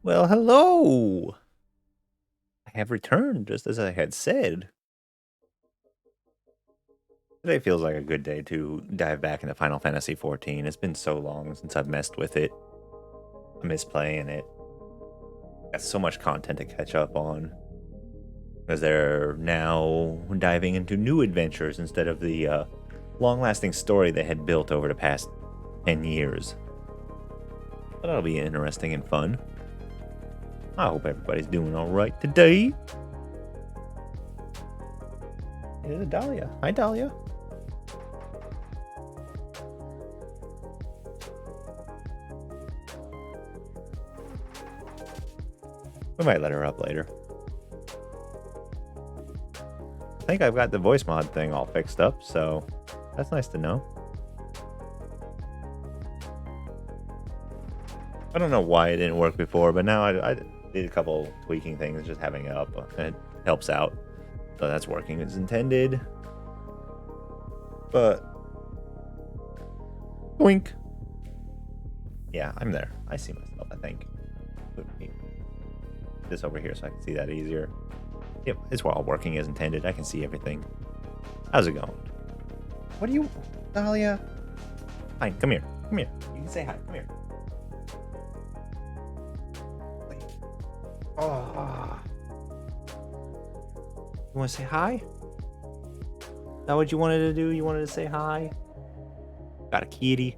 Well, hello! I have returned just as I had said. Today feels like a good day to dive back into Final Fantasy XIV. It's been so long since I've messed with it. I miss playing it. Got so much content to catch up on. Because they're now diving into new adventures instead of the long-lasting story they had built over the past 10 years. But that'll be interesting and fun. I hope everybody's doing alright today. Here's Dahlia. Hi, Dahlia. We might let her up later. I think I've got the voice mod thing all fixed up, so that's nice to know. I don't know why it didn't work before, but now I did a couple tweaking things, just having it up, and it helps out. So that's working as intended. But boink. Yeah, I'm there. I see myself, I think. Put this over here so I can see that easier. Yep, it's all working as intended. I can see everything. How's it going? What are you, Dahlia? Fine, come here. Come here. You can say hi. Come here. Wait. Oh. You want to say hi? Is that what you wanted to do? You wanted to say hi? Got a kitty.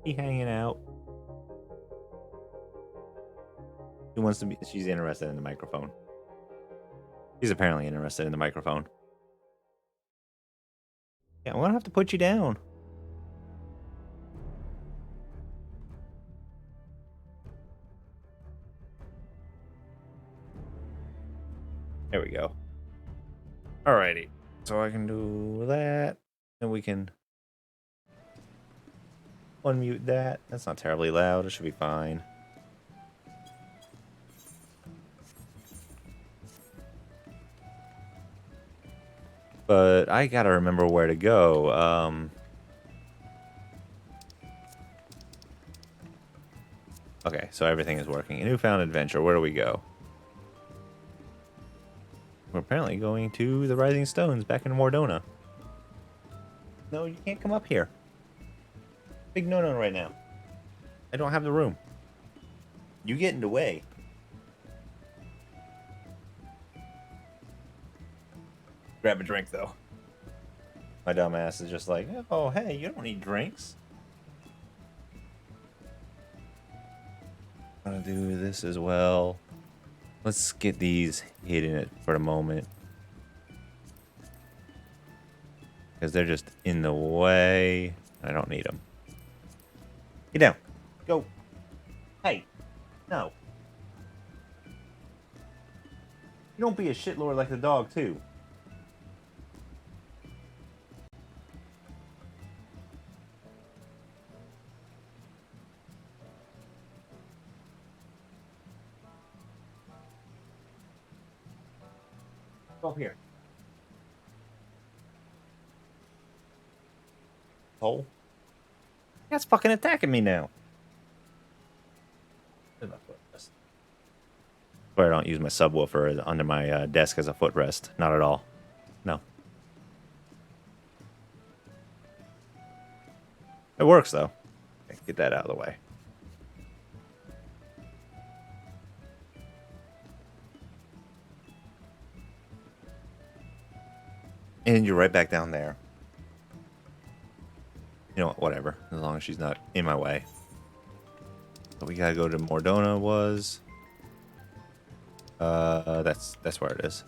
He hanging out. She wants to be. She's interested in the microphone. She's apparently interested in the microphone. Yeah, I'm gonna have to put you down. There we go. Alrighty. So I can do that. And we can unmute that. That's not terribly loud. It should be fine. But I gotta remember where to go. Okay, so everything is working. A newfound adventure. Where do we go? We're apparently going to the Rising Stones back in Mordona. No, you can't come up here. Big no-no right now. I don't have the room. You get in the way. Grab a drink, though. My dumb ass is just like, oh, hey, you don't need drinks. I'm gonna do this as well. Let's get these hidden for the moment. Because they're just in the way. I don't need them. Get down. Go. Hey. No. You don't be a shitlord like the dog, too. Go here. Hole. That's fucking attacking me now. But I don't use my subwoofer under my desk as a footrest. Not at all. No. It works, though. Okay, get that out of the way. And you're right back down there. You know what? Whatever. As long as she's not in my way. So we gotta go to Mordona was. That's where it is.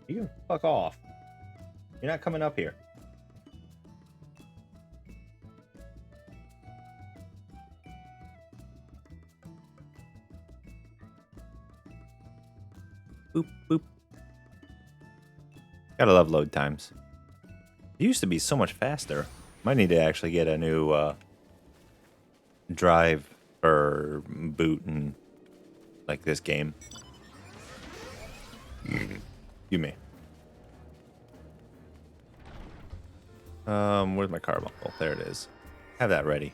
You can fuck off. You're not coming up here. Boop, boop. Gotta love load times. It used to be so much faster. Might need to actually get a new drive or boot in like this game. Excuse me. Where's my carbon? Oh, there it is. Have that ready.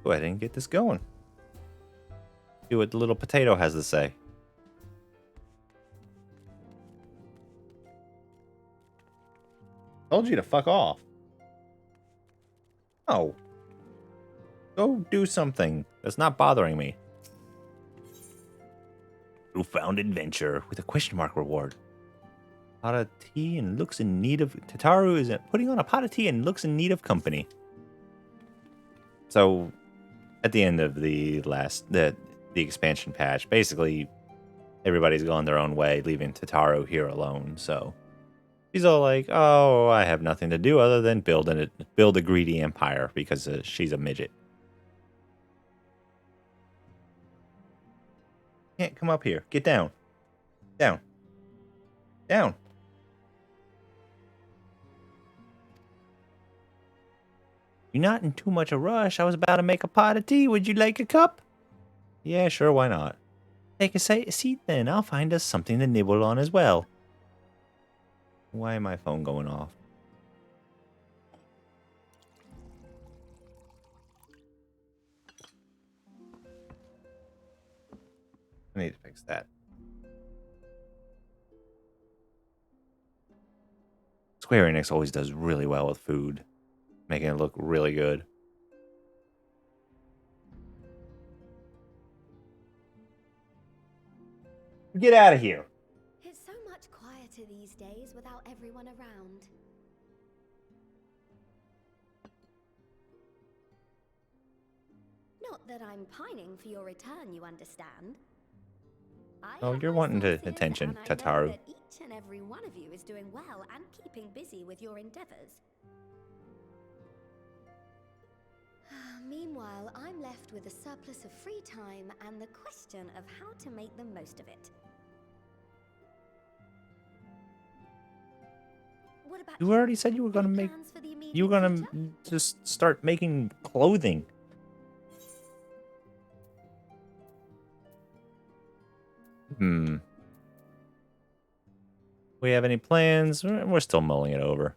Go ahead and get this going. See what the little potato has to say. Told you to fuck off. Oh. Go do something that's not bothering me. Profound adventure with a question mark reward. Pot of tea and looks in need of... Tataru is putting on a pot of tea and looks in need of company. So, at the end of the expansion patch, basically, everybody's gone their own way, leaving Tataru here alone, so... She's all like, oh, I have nothing to do other than build a greedy empire because she's a midget. Can't come up here. Get down. Down. Down. You're not in too much a rush. I was about to make a pot of tea. Would you like a cup? Yeah, sure, why not? Take a seat then. I'll find us something to nibble on as well. Why is my phone going off? I need to fix that. Square Enix always does really well with food, making it look really good. Get out of here. It's so much quieter these days without everyone around. Not that I'm pining for your return, you understand. Oh, you're wanting the attention, Tataru. I know that each and every one of you is doing well and keeping busy with your endeavors. Meanwhile, I'm left with a surplus of free time and the question of how to make the most of it. What about you already said you were gonna make... You were gonna just start making clothing. We have any plans? We're still mulling it over.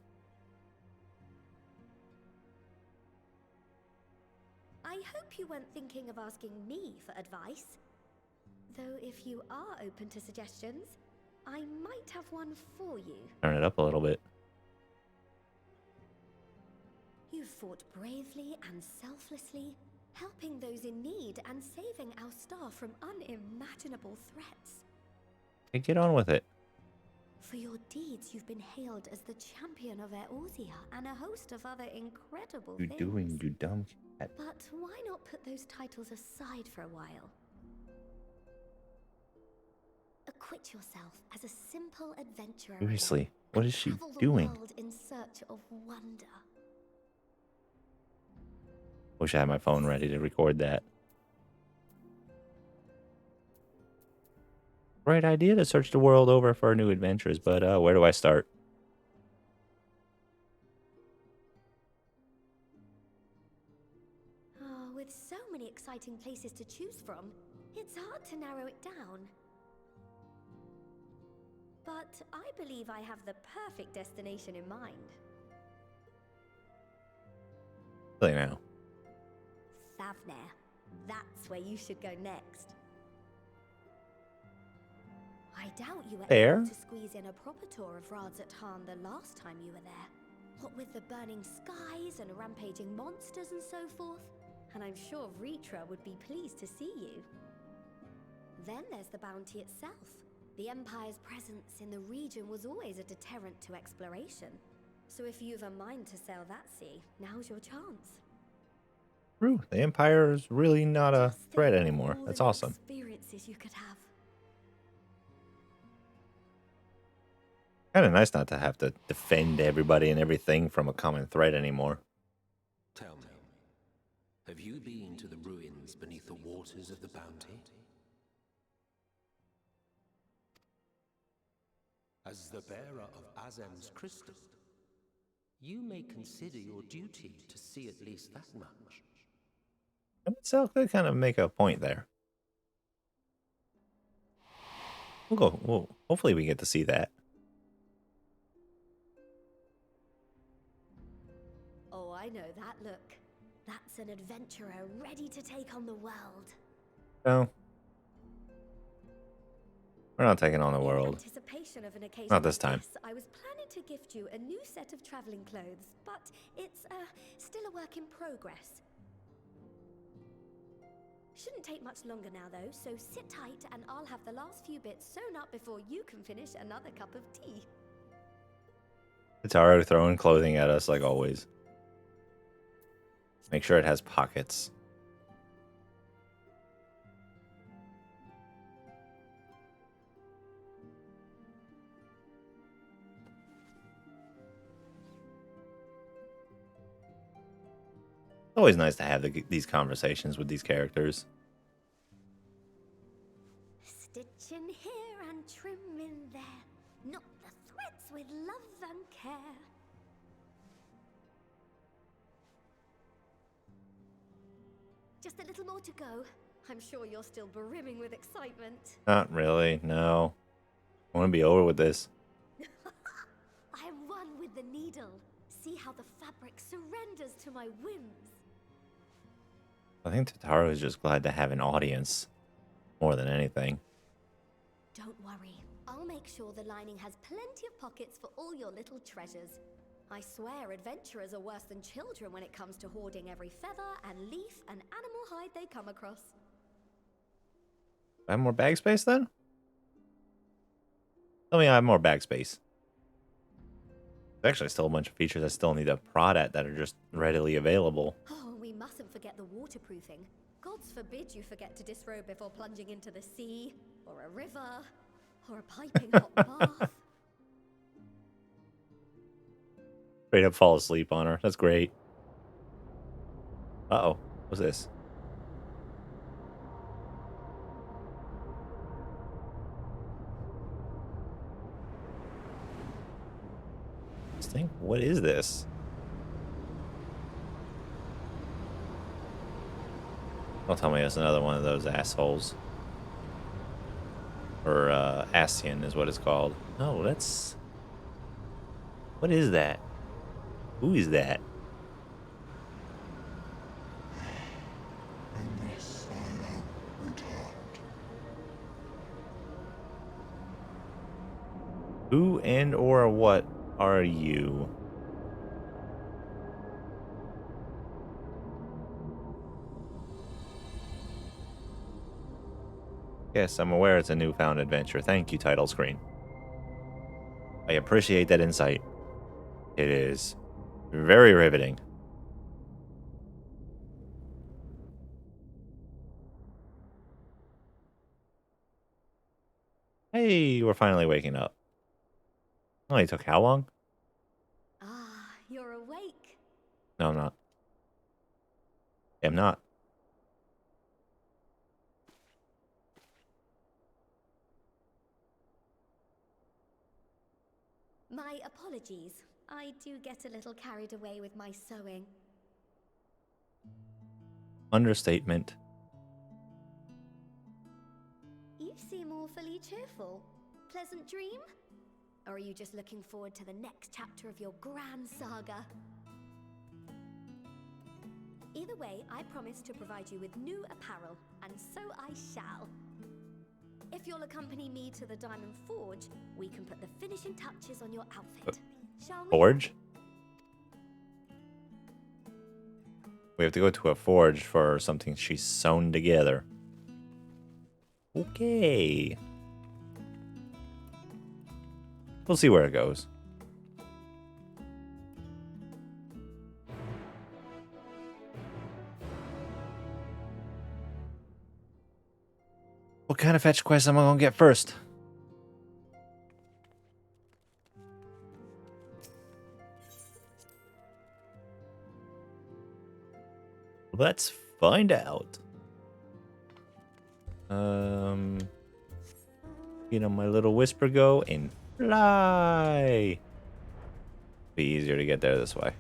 I hope you weren't thinking of asking me for advice. Though if you are open to suggestions, I might have one for you. Turn it up a little bit. You fought bravely and selflessly, helping those in need and saving our star from unimaginable threats. Hey, get on with it. For your deeds, you've been hailed as the champion of Eorzea and a host of other incredible things. You doing, you dumb cat? But why not put those titles aside for a while? Acquit yourself as a simple adventurer. Seriously, what is she Travel the doing? world in search of wonder. Wish I had my phone ready to record that. Great idea to search the world over for new adventures, but where do I start? Oh, with so many exciting places to choose from, it's hard to narrow it down. But I believe I have the perfect destination in mind. Really now. Thavner. That's where you should go next. I doubt you were able to squeeze in a proper tour of Radzat-Han the last time you were there. What with the burning skies and rampaging monsters and so forth. And I'm sure Ritra would be pleased to see you. Then there's the bounty itself. The Empire's presence in the region was always a deterrent to exploration. So if you've a mind to sail that sea, now's your chance. True, the Empire is really not a threat anymore. That's awesome. Experiences you could have. Kind of nice not to have to defend everybody and everything from a common threat anymore. Tell me, have you been to the ruins beneath the waters of the bounty? As the bearer of Azem's crystal, you may consider your duty to see at least that much. So could kind of make a point there. We'll go. Well, hopefully we get to see that. Oh, I know that look. That's an adventurer ready to take on the world. No. We're not taking on the In world. anticipation of an occasion Not this like time. this, I was planning to gift you a new set of traveling clothes, but it's still a work in progress. Shouldn't take much longer now though, so sit tight and I'll have the last few bits sewn up before you can finish another cup of tea. Taro throwing clothing at us like always. Make sure it has pockets. It's always nice to have these conversations with these characters. Stitch in here and trim in there, knot the threads with love and care. Just a little more to go. I'm sure you're still brimming with excitement. Not really, no. I want to be over with this. I am one with the needle. See how the fabric surrenders to my whims. I think Totaro is just glad to have an audience more than anything. Don't worry. I'll make sure the lining has plenty of pockets for all your little treasures. I swear adventurers are worse than children when it comes to hoarding every feather and leaf and animal hide they come across. I have more bag space then? Tell me I have more bag space. There's actually still a bunch of features I still need to prod at that are just readily available. Oh, we mustn't forget the waterproofing. Gods forbid you forget to disrobe before plunging into the sea, or a river, or a piping hot bath. Straight up fall asleep on her. That's great. Uh-oh. What's this? This thing? What is this? Don't tell me it's another one of those assholes. Or, Ascian is what it's called. No, that's... What is that? Who is that? Unless I am returned. Who and or what are you? Yes, I'm aware it's a newfound adventure. Thank you, title screen. I appreciate that insight. It is very riveting. Hey, we're finally waking up. Only took how long? Ah, you're awake. No, I'm not. I'm not. My apologies. I do get a little carried away with my sewing. Understatement. You seem awfully cheerful. Pleasant dream? Or are you just looking forward to the next chapter of your grand saga? Either way, I promise to provide you with new apparel, and so I shall. If you'll accompany me to the Diamond Forge, we can put the finishing touches on your outfit. Shall we? Forge? We have to go to a forge for something she's sewn together. Okay. We'll see where it goes. What kind of fetch quest am I gonna get first? Let's find out. Get on my little whisper go and fly. Be easier to get there this way.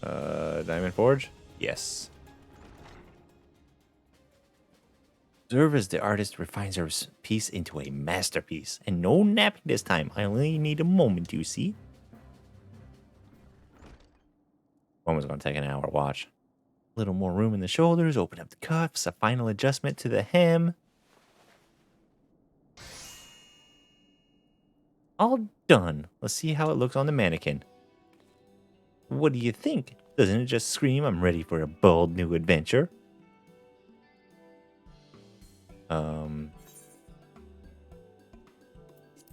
Diamond Forge? Yes. Observe as the artist refines her piece into a masterpiece. And no napping this time. I only need a moment, you see? One was going to take an hour watch. A little more room in the shoulders, open up the cuffs, a final adjustment to the hem. All done. Let's see how it looks on the mannequin. What do you think? Doesn't it just scream I'm ready for a bold new adventure?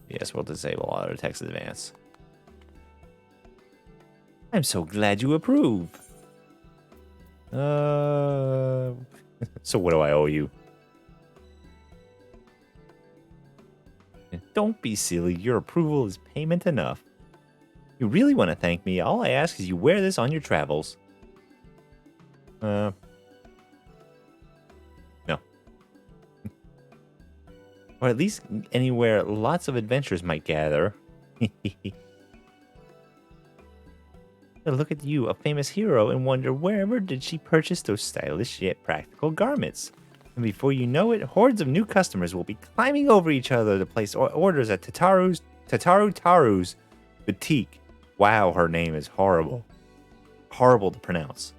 Yes, we'll disable auto text advance. I'm so glad you approve. So what do I owe you? Don't be silly. Your approval is payment enough. You really want to thank me? All I ask is you wear this on your travels. No. Or at least anywhere lots of adventures might gather. Look at you, a famous hero, and wonder wherever did she purchase those stylish yet practical garments. And before you know it, hordes of new customers will be climbing over each other to place orders at Tataru Taru's boutique. Wow, her name is horrible. Horrible to pronounce.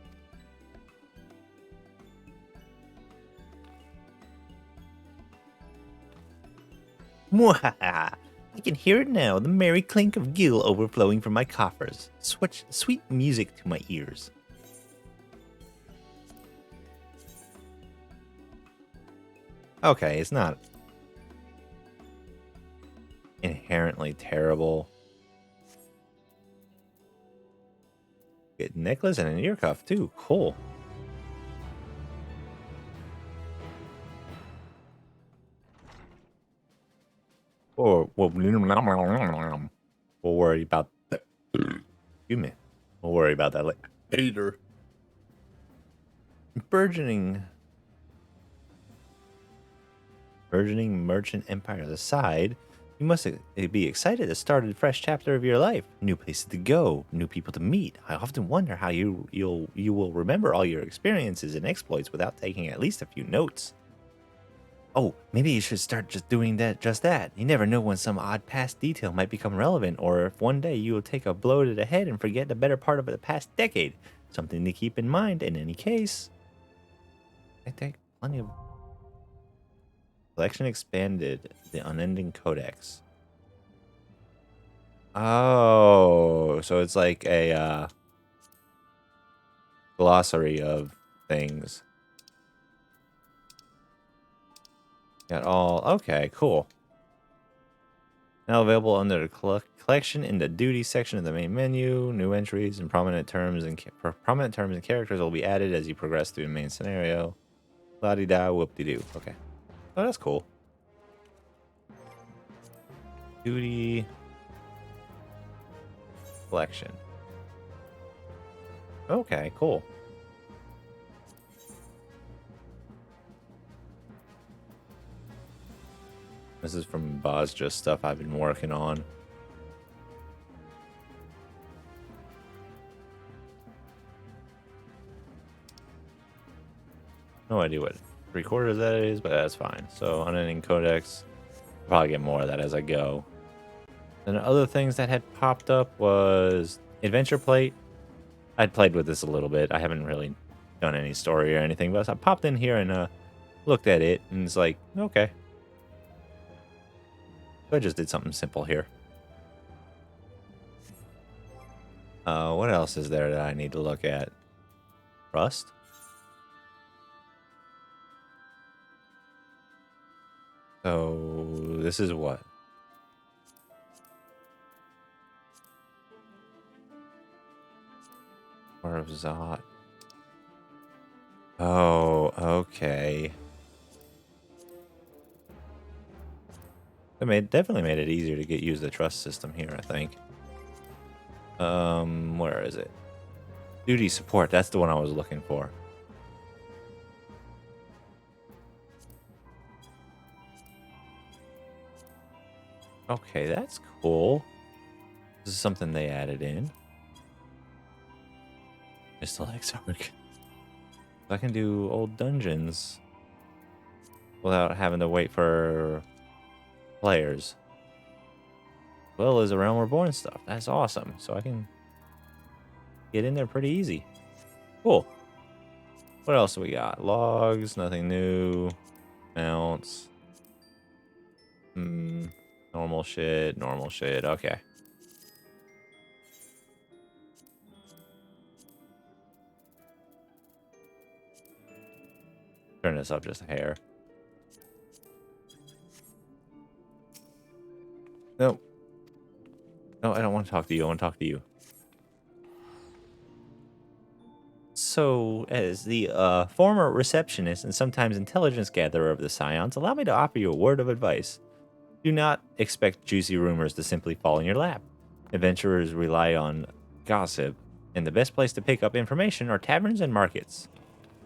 Mwahaha! I can hear it now, the merry clink of gill overflowing from my coffers. Sweet music to my ears. Okay, it's not inherently terrible. Get a necklace and an ear cuff too. Cool. Or we'll worry about that. Excuse me. We'll worry about that later. Burgeoning merchant empire aside, you must be excited to start a fresh chapter of your life. New places to go, new people to meet. I often wonder how you will remember all your experiences and exploits without taking at least a few notes. Oh, maybe you should start just doing just that. You never know when some odd past detail might become relevant, or if one day you will take a blow to the head and forget the better part of the past decade. Something to keep in mind in any case. I think plenty of... Collection expanded. The Unending Codex. Oh, so it's like a glossary of things. Got all... Okay, cool. Now available under the collection in the duty section of the main menu. New entries and prominent terms and characters will be added as you progress through the main scenario. La-di-da, whoop-de-doo. Okay. Oh, that's cool. Duty collection. Okay, cool. This is from Bozja stuff I've been working on. No idea what 3/4 that is, but that's fine. So Unending Codex, probably get more of that as I go. Then other things that had popped up was Adventure Plate. I'd played with this a little bit. I haven't really done any story or anything, but I popped in here and looked at it, and it's like, okay. So I just did something simple here. What else is there that I need to look at? Rust? So this is what? Or of Zot. Oh, okay. It definitely made it easier to use the trust system here, I think. Where is it? Duty support, that's the one I was looking for. Okay, that's cool. This is something they added in. Mr. Exarch. I can do old dungeons. without having to wait for players. Well, is a Realm Reborn stuff. That's awesome. So I can get in there pretty easy. Cool. What else do we got? Logs, nothing new. Mounts. Normal shit, normal shit. Okay. Turn this up just a hair. No. No, I don't want to talk to you. I want to talk to you. So, as the former receptionist and sometimes intelligence gatherer of the Scions, allow me to offer you a word of advice. Do not expect juicy rumors to simply fall in your lap. Adventurers rely on gossip, and the best place to pick up information are taverns and markets.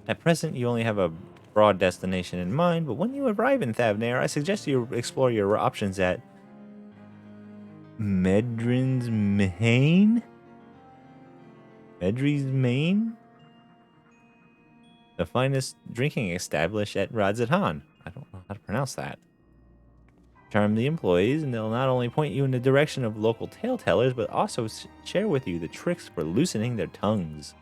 At present, you only have a broad destination in mind, but when you arrive in Thavnair, I suggest you explore your options at Medrin's Main? Medri's Main? The finest drinking establishment at Radzatan. I don't know how to pronounce that. Charm the employees, and they'll not only point you in the direction of local tale tellers, but also share with you the tricks for loosening their tongues.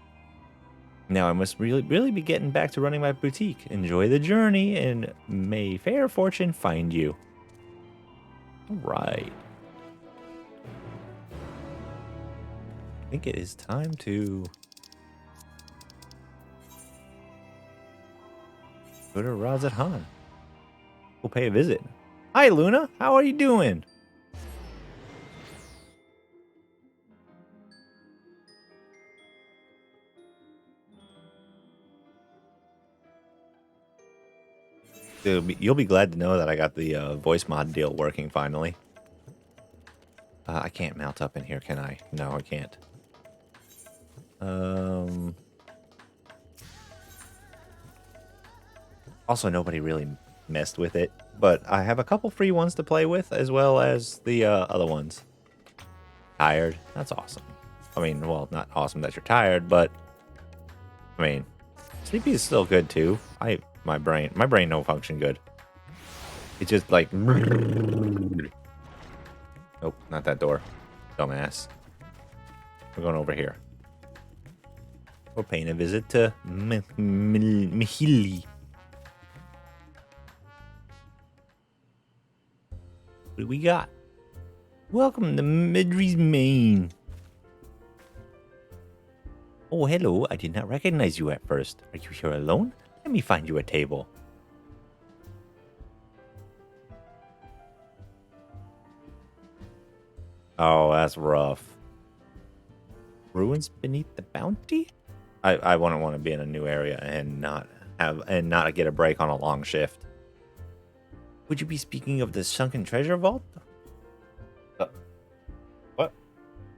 Now I must really be getting back to running my boutique. Enjoy the journey, and may fair fortune find you. All right. I think it is time to go to Razathan. We'll pay a visit. Hi, Luna. How are you doing? You'll be glad to know that I got the voice mod deal working finally. I can't mount up in here, can I? No, I can't. Also, nobody really messed with it, but I have a couple free ones to play with, as well as the other ones. Tired? That's awesome. I mean, well, not awesome that you're tired, but I mean, sleepy is still good too. My brain don't function good. It's just like, nope, not that door, dumbass. We're going over here. We're paying a visit to Mihili. What do we got? Welcome to Medri's Main. Oh, hello. I did not recognize you at first. Are you here alone? Let me find you a table. Oh, that's rough. Ruins beneath the bounty? I wouldn't want to be in a new area and not get a break on a long shift. Would you be speaking of the sunken treasure vault? What?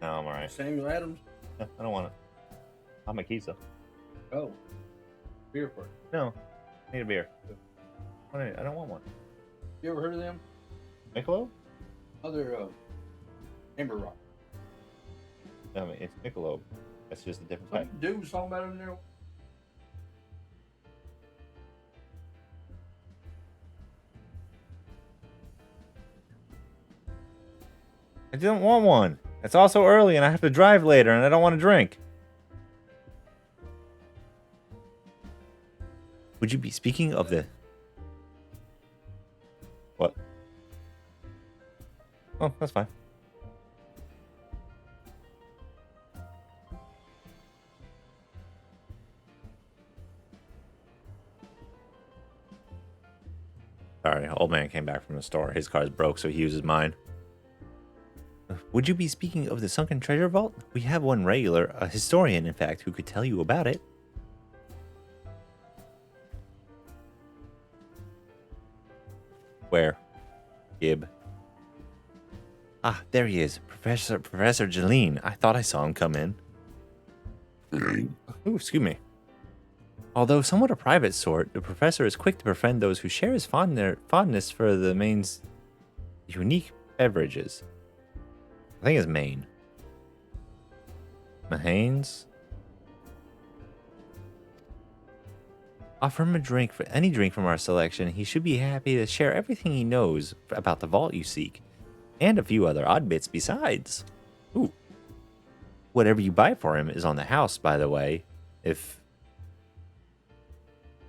No, I'm alright. Samuel Adams? No, I don't want it. I'm a Kisa. Oh. Beer for it. No. I need a beer. I don't want one. You ever heard of them? Michelob? Other Amber Rock. I mean, it's Michelob. That's just a different type. Some dude was talking about it in there. I didn't want one. It's also early and I have to drive later and I don't want to drink. Would you be speaking of the... What? Oh, that's fine. Sorry, old man came back from the store. His car's broke, so he uses mine. Would you be speaking of the sunken treasure vault? We have one regular, a historian, in fact, who could tell you about it. Where? Gib. Ah, there he is. Professor Jeline. I thought I saw him come in. Ooh, excuse me. Although somewhat a private sort, the professor is quick to befriend those who share his fondness for the Maine's unique beverages. I think it's Maine. Mahane's? Offer him a drink for any drink from our selection. He should be happy to share everything he knows about the vault you seek, and a few other odd bits besides. Ooh. Whatever you buy for him is on the house, by the way. If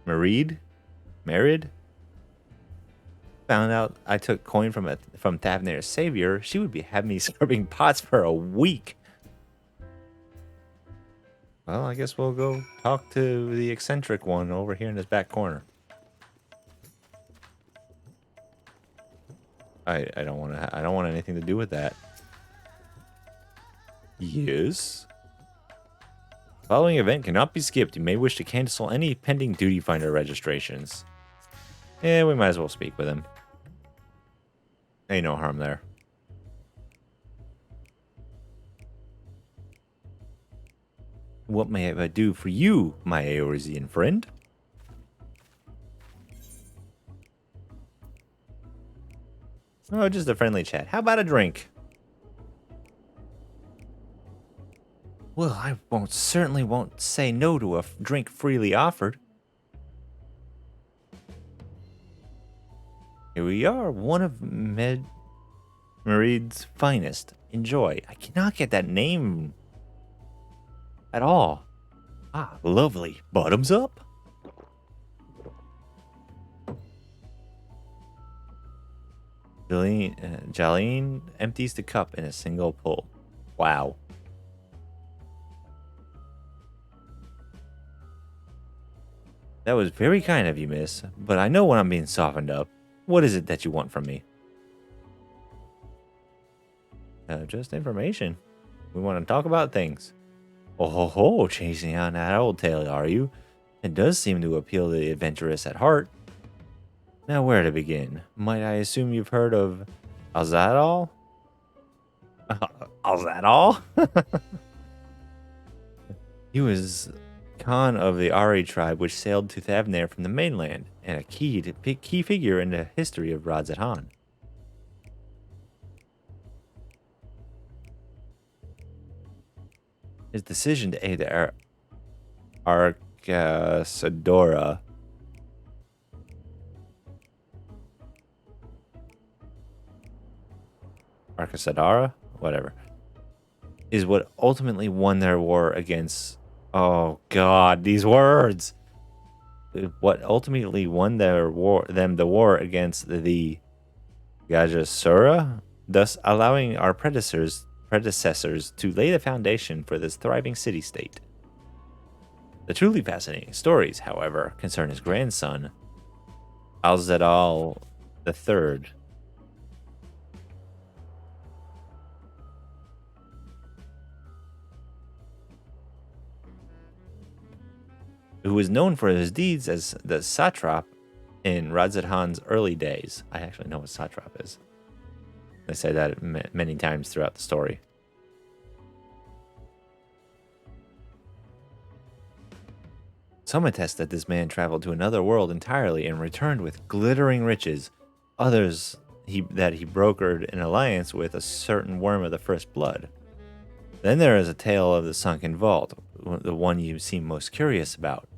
married found out I took coin from Thavnair's savior, she would be having me scrubbing pots for a week. Well, I guess we'll go talk to the eccentric one over here in this back corner. I don't want anything to do with that. Yes. Following event cannot be skipped. You may wish to cancel any pending duty finder registrations. Yeah, we might as well speak with him. Ain't no harm there. What may I do for you, my Eorzean friend? Oh, just a friendly chat. How about a drink? Well, I certainly won't say no to a drink freely offered. Here we are, one of Merid's finest. Enjoy. I cannot get that name at all. Ah, lovely. Bottoms up. Jalene empties the cup in a single pull. Wow. That was very kind of you, miss, but I know when I'm being softened up. What is it that you want from me? Just information. We want to talk about things. Oh ho ho, chasing on that old tale, are you? It does seem to appeal to the adventurous at heart. Now, where to begin? Might I assume you've heard of Azadal? Azadal? He was Khan of the Ari tribe, which sailed to Thavnair from the mainland, and a key figure in the history of Radzatan. His decision to aid the Arcasadora whatever, is what ultimately won their war against. Oh God, these words! What ultimately won the war against the Gajasura, thus allowing our predecessors to lay the foundation for this thriving city-state. The truly fascinating stories, however, concern his grandson, Alzadal III. Who was known for his deeds as the satrap in Radzatan's early days. I actually know what satrap is. They say that many times throughout the story. Some attest that this man traveled to another world entirely and returned with glittering riches. Others that he brokered an alliance with a certain worm of the first blood. Then there is a tale of the sunken vault, the one you seem most curious about.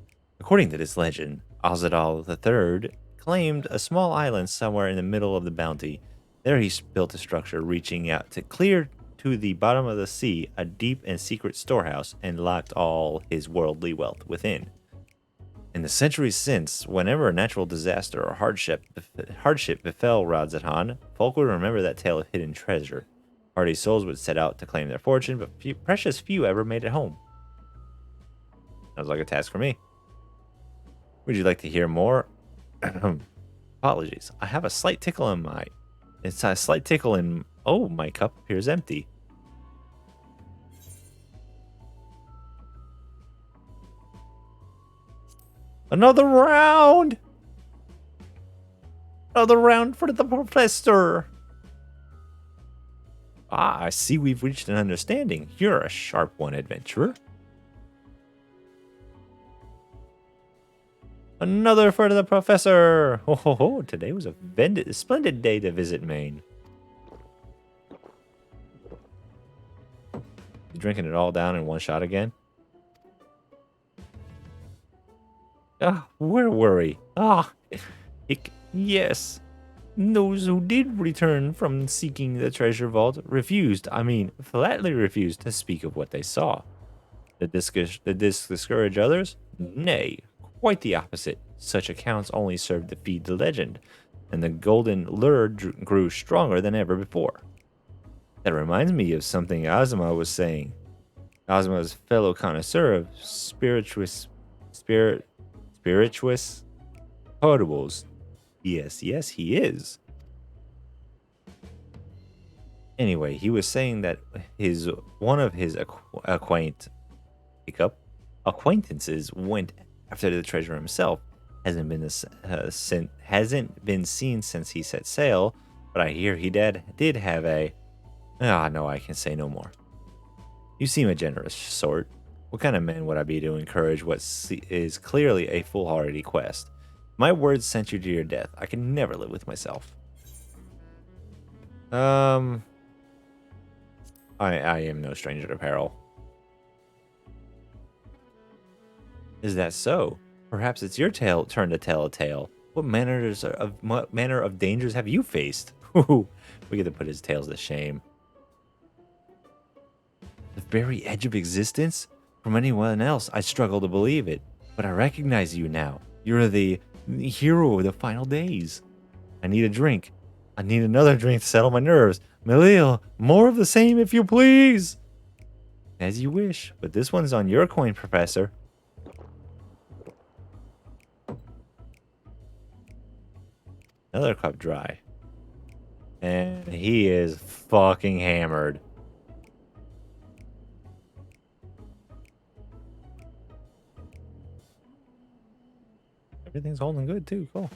According to this legend, Azadal III claimed a small island somewhere in the middle of the bounty. There he built a structure reaching out to clear to the bottom of the sea a deep and secret storehouse and locked all his worldly wealth within. In the centuries since, whenever a natural disaster or hardship befell Radzatan, folk would remember that tale of hidden treasure. Hardy souls would set out to claim their fortune, but precious few ever made it home. Sounds like a task for me. Would you like to hear more? Apologies. I have a slight tickle in my... It's a slight tickle in... Oh, my cup appears empty. Another round! Another round for the professor! Ah, I see we've reached an understanding. You're a sharp one, adventurer. Another for the professor! Ho ho ho, today was a splendid day to visit Maine. You drinking it all down in one shot again? Ah, where were we? Yes. Those who did return from seeking the treasure vault refused, flatly refused to speak of what they saw. Did this discourage others? Nay, quite the opposite. Such accounts only served to feed the legend, and the golden lure grew stronger than ever before. That reminds me of something Ozma was saying. Ozma's fellow connoisseur of spirituous potables. Yes, he is. Anyway, he was saying that one of his acquaintances went after the treasure himself. Hasn't been seen since he set sail, but I hear he did have a. Ah, no, I can say no more. You seem a generous sort. What kind of man would I be to encourage what is clearly a foolhardy quest? My words sent you to your death. I can never live with myself. I am no stranger to peril. Is that so? Perhaps it's your turn to tell a tale. What manner of dangers have you faced? We get to put his tales to shame. The very edge of existence? From anyone else, I struggle to believe it. But I recognize you now. You're the hero of the final days. I need a drink. I need another drink to settle my nerves. Melil, more of the same if you please. As you wish, but this one's on your coin, Professor. Another cup dry. And he is fucking hammered. Everything's holding good too. Cool.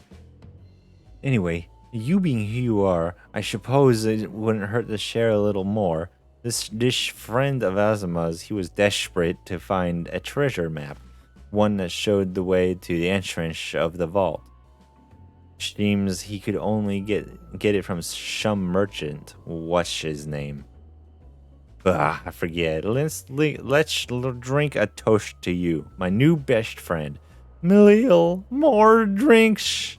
Anyway, you being who you are, I suppose it wouldn't hurt to share a little more. This friend of Azuma's, he was desperate to find a treasure map, one that showed the way to the entrance of the vault. Seems he could only get it from some merchant. What's his name? I forget. Let's drink a toast to you, my new best friend. Melil, more drinks.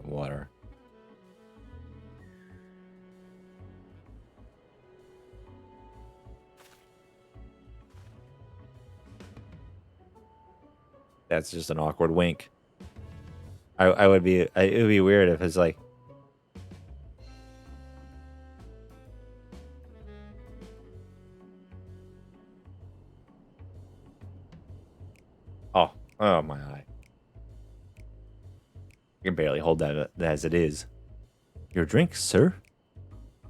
Water. That's just an awkward wink. It would be weird if it's like, oh my eye. I can barely hold that as it is. Your drink, sir?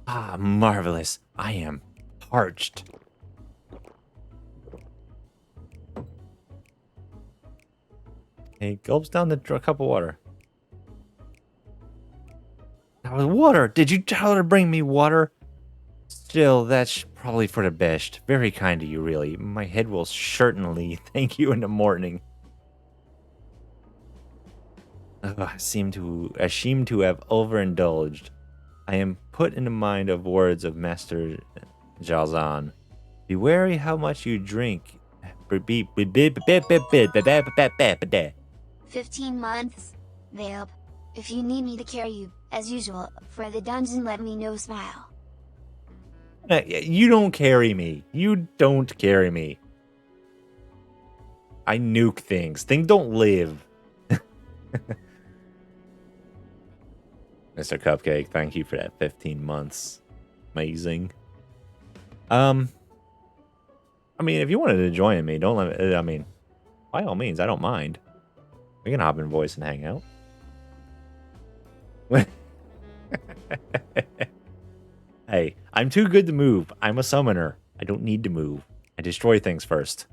Ah, marvelous. I am parched. He gulps down the cup of water. That was water. Did you tell her to bring me water? Still, that's probably for the best. Very kind of you, really. My head will certainly thank you in the morning. I seem to have overindulged. I am put in the mind of words of Master Jalzan. Be wary how much you drink. 15 months. Vale. If you need me to carry you, as usual, for the dungeon, let me know. Smile. You don't carry me. You don't carry me. I nuke things. Things don't live. Mr. Cupcake, thank you for that 15 months. Amazing. I mean, if you wanted to join me, don't let me, I mean, by all means, I don't mind. We can hop in voice and hang out. Hey, I'm too good to move. I'm a summoner. I don't need to move. I destroy things first.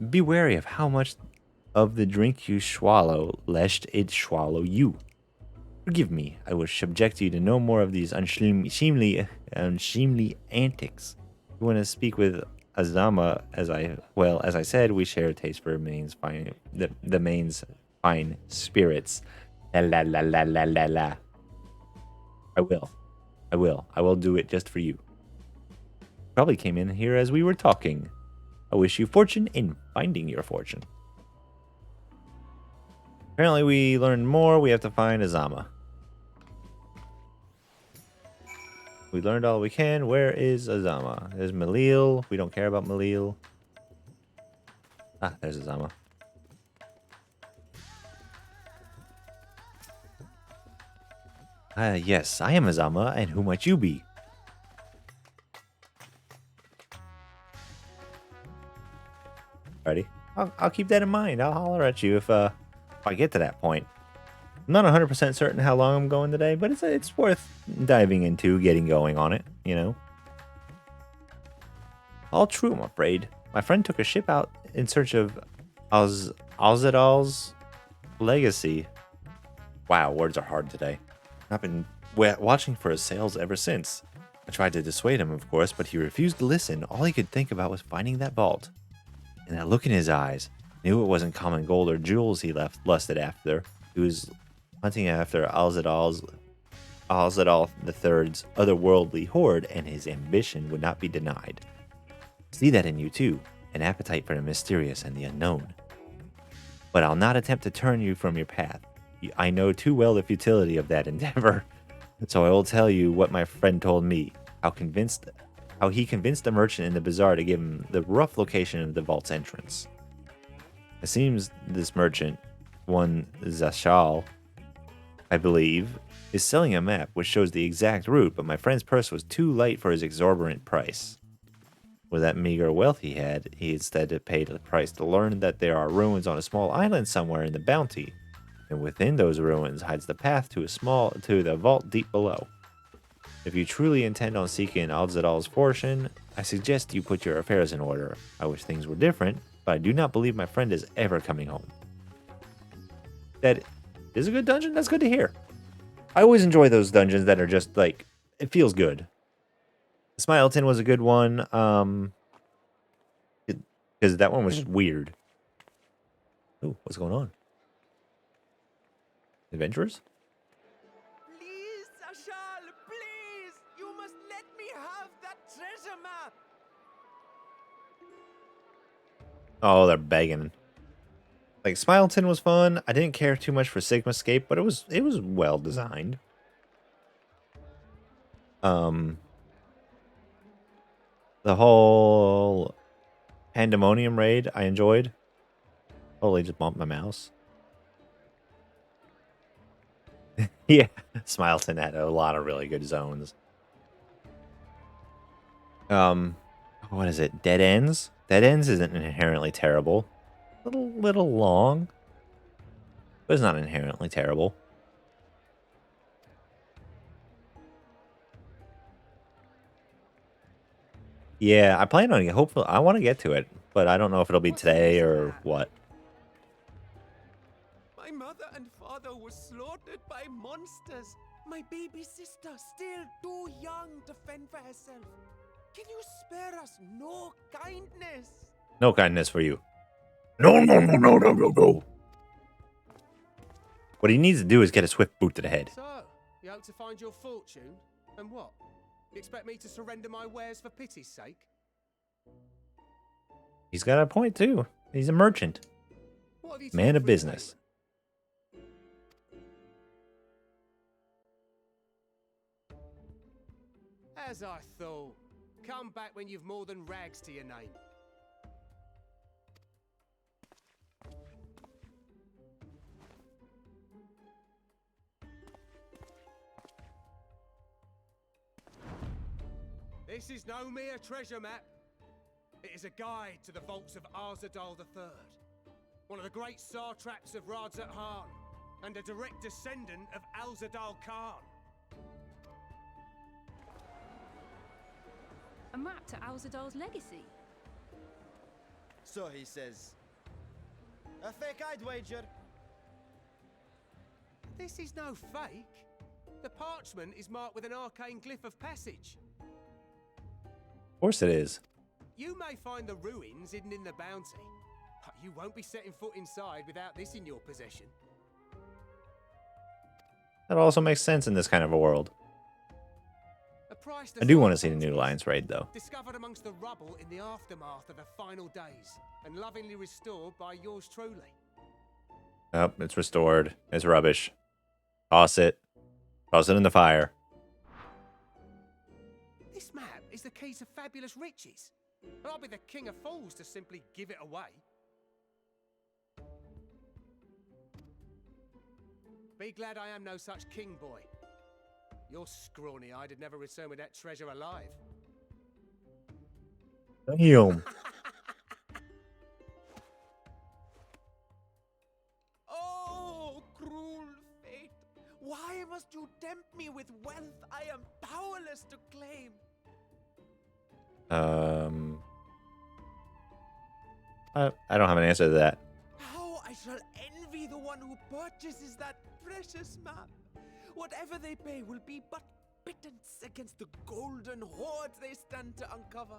Be wary of how much of the drink you swallow, lest it swallow you. Forgive me, I will subject you to no more of these unseemly antics. You want to speak with Azama, as I said, we share a taste for Maine's fine, the Maine's fine spirits. La la la la la la la. I will. I will. I will do it just for you. Probably came in here as we were talking. I wish you fortune in finding your fortune. Apparently we learned more. We have to find Azama. We learned all we can. Where is Azama? There's Malil. We don't care about Malil. Ah, there's Azama. Yes, I am Azama, and who might you be? Ready? I'll keep that in mind. I'll holler at you if I get to that point. I'm not 100% certain how long I'm going today, but it's worth diving into, getting going on it, you know? All true, I'm afraid. My friend took a ship out in search of Alzadal's legacy. Wow, words are hard today. I've been watching for his sails ever since. I tried to dissuade him, of course, but he refused to listen. All he could think about was finding that vault. And that look in his eyes, knew it wasn't common gold or jewels he lusted after. He was hunting after Alzadal III's otherworldly hoard, and his ambition would not be denied. See that in you too, an appetite for the mysterious and the unknown. But I'll not attempt to turn you from your path. I know too well the futility of that endeavor. So I will tell you what my friend told me, how he convinced a merchant in the bazaar to give him the rough location of the vault's entrance. It seems this merchant, one Zashal, I believe, is selling a map which shows the exact route, but my friend's purse was too light for his exorbitant price. With that meager wealth he had, he instead paid the price to learn that there are ruins on a small island somewhere in the bounty, and within those ruins hides the path to the vault deep below. If you truly intend on seeking Alzadal's fortune, I suggest you put your affairs in order. I wish things were different, but I do not believe my friend is ever coming home. That is a good dungeon? That's good to hear. I always enjoy those dungeons that are just like, it feels good. Smileton was a good one, because that one was just weird. Ooh, what's going on? Adventurers? Please, Ashal, please! You must let me have that treasure map! Oh, they're begging. Like, Smileton was fun. I didn't care too much for Sigmascape, but it was well designed. The whole Pandemonium raid I enjoyed. Holy, just bumped my mouse. Yeah, Smileton had a lot of really good zones. What is it? Dead Ends? Dead Ends isn't inherently terrible. Little long, but it's not inherently terrible. Yeah, I plan on it. Hopefully, I want to get to it, but I don't know if it'll be today or what. My mother and father were slaughtered by monsters. My baby sister, still too young to fend for herself. Can you spare us no kindness? No kindness for you. No. What he needs to do is get a swift boot to the head. So, you hope to find your fortune? And what? You expect me to surrender my wares for pity's sake? He's got a point, too. He's a merchant. What have you Man told of for business. payment? As I thought. Come back when you've more than rags to your name. This is no mere treasure map. It is a guide to the vaults of Alzadal III, one of the great satraps of Radzat Han, and a direct descendant of Alzadal Khan. A map to Alzadal's legacy. So he says. A fake, I'd wager. This is no fake. The parchment is marked with an arcane glyph of passage. Of course it is. You may find the ruins hidden in the bounty, but you won't be setting foot inside without this in your possession. That also makes sense in this kind of a world. price I do want to see the new Lions raid, though. discovered amongst the rubble in the aftermath of the final days, and lovingly restored by yours truly. Oh, it's restored. It's rubbish. Toss it. Toss it in the fire. This map is the key to fabulous riches. I'll be the king of fools to simply give it away. Be glad I am no such king, boy. Your scrawny-eyed had never return with that treasure alive. Damn. Oh, cruel fate! Why must you tempt me with wealth I am powerless to claim? I don't have an answer to that. How I shall envy the one who purchases that precious map. Whatever they pay will be but pittance against the golden hoards they stand to uncover.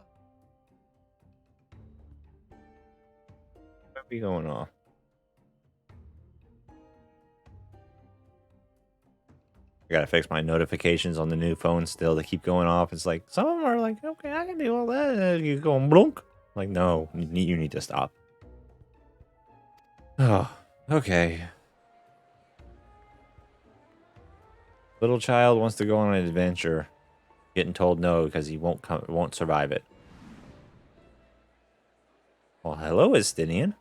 What be going on? I gotta fix my notifications on the new phone still. They keep going off. It's like, some of them are like, okay, I can do all that. And you going blunk. Like, no, you need to stop. Oh, okay. Little child wants to go on an adventure. Getting told no because he won't survive it. Well, hello, Estinian.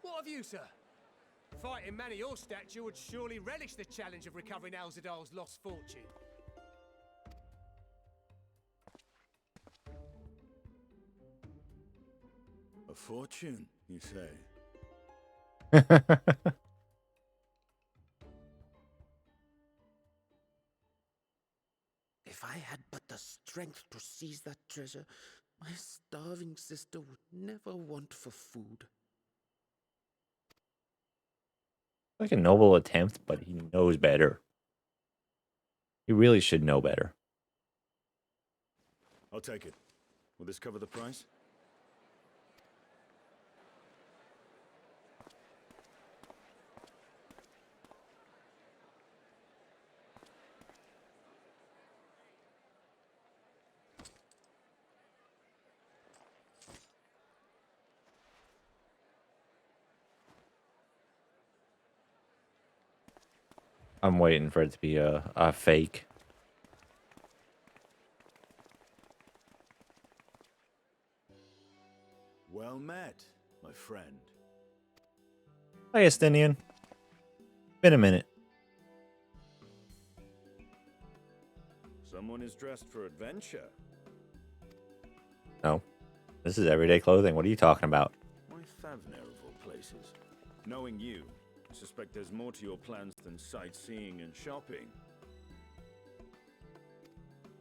What of you, sir? Fighting man of your stature would surely relish the challenge of recovering Alzadal's lost fortune. A fortune, you say? If I had but the strength to seize that treasure, my starving sister would never want for food. Like a noble attempt, but he knows better. He really should know better. I'll take it. Will this cover the price? I'm waiting for it to be a fake. Well met, my friend. Hi, Estinian. Been a minute. Someone is dressed for adventure. No. This is everyday clothing. What are you talking about? My Thavner of all places. Knowing you, I suspect there's more to your plans than sightseeing and shopping.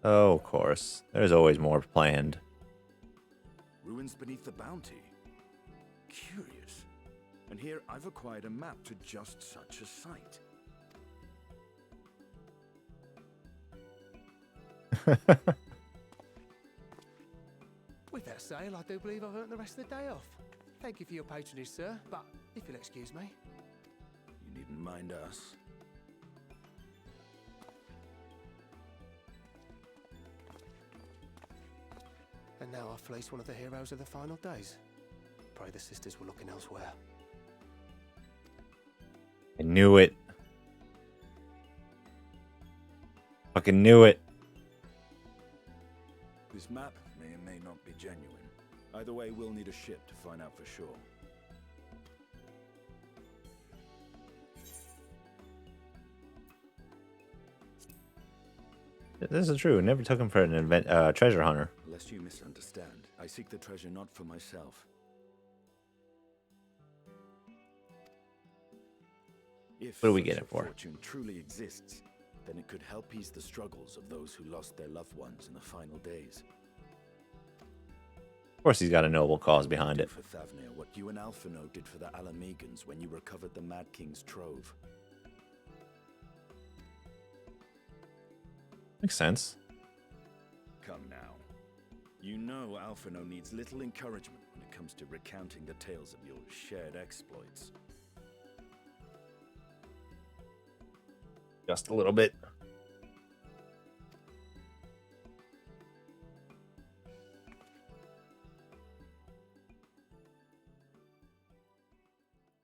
Oh, of course. There's always more planned. Ruins beneath the bounty. Curious. And here I've acquired a map to just such a site. With that sale, I do believe I've earned the rest of the day off. Thank you for your patronage, sir, but if you'll excuse me. You needn't mind us. And now I've fleeced one of the heroes of the final days. Pray the sisters were looking elsewhere. I knew it. Fucking knew it. This map may or may not be genuine. Either way, we'll need a ship to find out for sure. This is true. Never took him for an treasure hunter. Lest you misunderstand, I seek the treasure not for myself. If What do we such get a it for? fortune truly exists, then it could help ease the struggles of those who lost their loved ones in the final days. Of course, he's got a noble cause behind it. For Thavnir, what you and Alphino did for the Alamegans when you recovered the Mad King's trove. Makes sense. Come now. You know Alphino needs little encouragement when it comes to recounting the tales of your shared exploits. Just a little bit.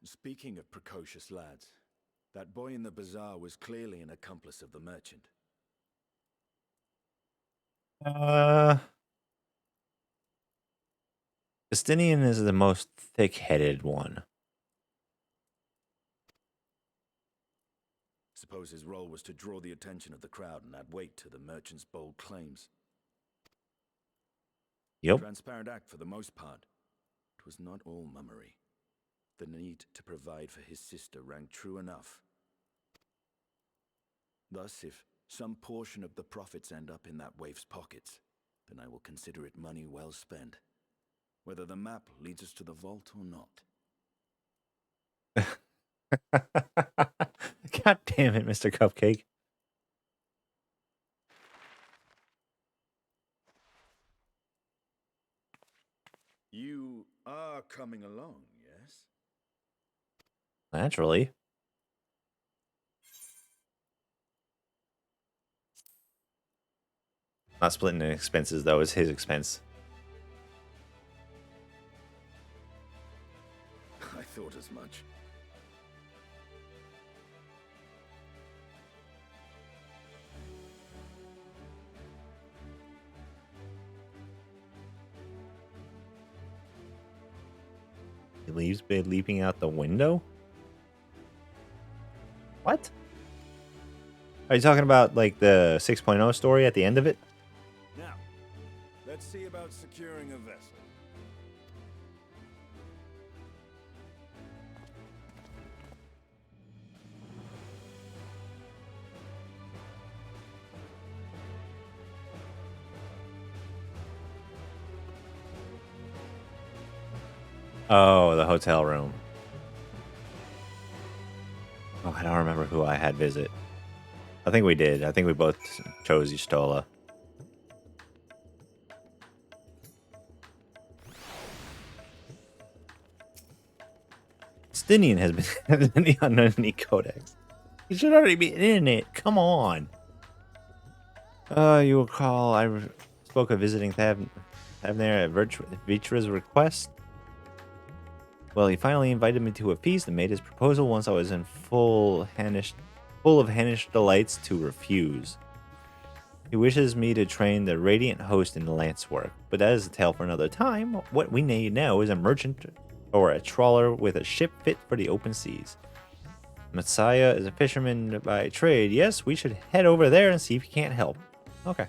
Speaking of precocious lads, that boy in the bazaar was clearly an accomplice of the merchant. Justinian is the most thick-headed one. Suppose his role was to draw the attention of the crowd and add weight to the merchant's bold claims. Yep. Transparent act for the most part. It was not all mummery. The need to provide for his sister rang true enough. Thus, if some portion of the profits end up in that waif's pockets, then I will consider it money well spent, whether the map leads us to the vault or not. God damn it, Mr. Cupcake. You are coming along, yes? Naturally. Not splitting the expenses, though. It's his expense. I thought as much. He leaves by leaping out the window? What? Are you talking about, like, the 6.0 story at the end of it? Now, let's see about securing a vessel. Oh, the hotel room. Oh, I don't remember who I had visit. I think we did. I think we both chose Yustola. Justinian has been in the Unknown Codex. He should already be in it. Come on. You will recall I spoke of visiting Thavner at Vitra's request. Well, he finally invited me to a feast and made his proposal once I was in full of Hannish delights to refuse. He wishes me to train the Radiant Host in lance work, but that is a tale for another time. What we need now is a merchant or a trawler with a ship fit for the open seas. Messiah is a fisherman by trade. Yes, we should head over there and see if he can't help. Okay.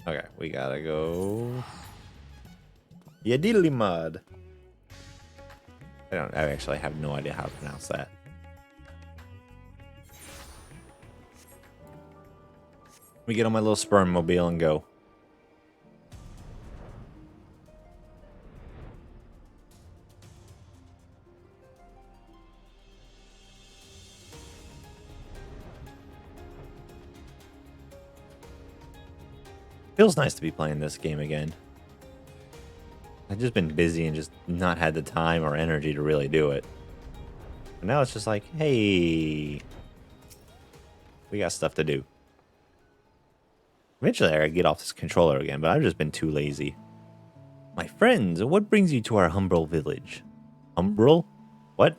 Okay, we gotta go. Yadilimud. I actually have no idea how to pronounce that. Let me get on my little sperm mobile and go. Feels nice to be playing this game again. I've just been busy and just not had the time or energy to really do it. But now it's just like, hey, we got stuff to do. Eventually I gotta get off this controller again, but I've just been too lazy. My friends, what brings you to our Humbrel village? Humbrel? What?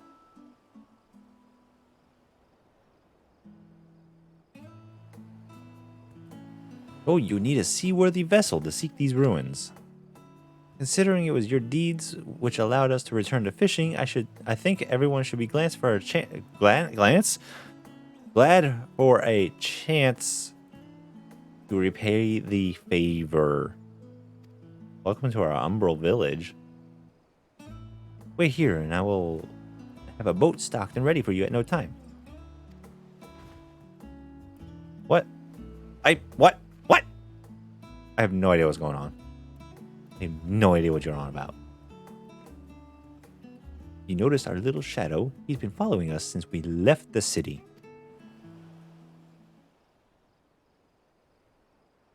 Oh, you need a seaworthy vessel to seek these ruins. Considering it was your deeds which allowed us to return to fishing, I think everyone should be glad for a chance to repay the favor. Welcome to our Umbral village. Wait here, and I will have a boat stocked and ready for you at no time. What? What? I have no idea what's going on. I have no idea what you're on about. You noticed our little shadow? He's been following us since we left the city.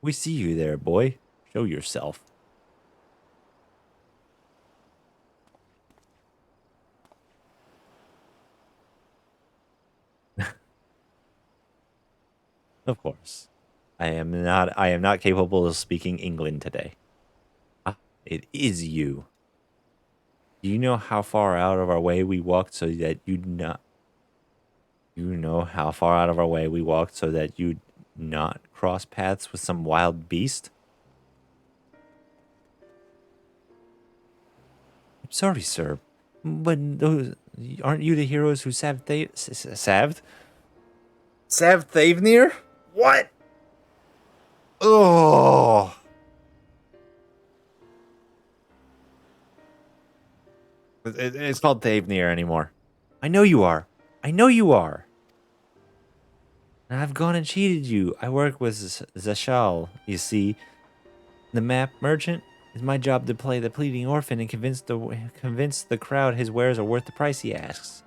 We see you there, boy. Show yourself. Of course. I am not capable of speaking England today. Ah, it is you. Do you know how far out of our way we walked so that you'd not You know how far out of our way we walked so that you'd not cross paths with some wild beast? I'm sorry, sir, but those aren't you the heroes who saved Thavnir? What? Oh, it's called Thavnir anymore. I know you are. I know you are. And I've gone and cheated you. I work with Zashal, you see. The map merchant. It's my job to play the pleading orphan and convince the crowd his wares are worth the price he asks.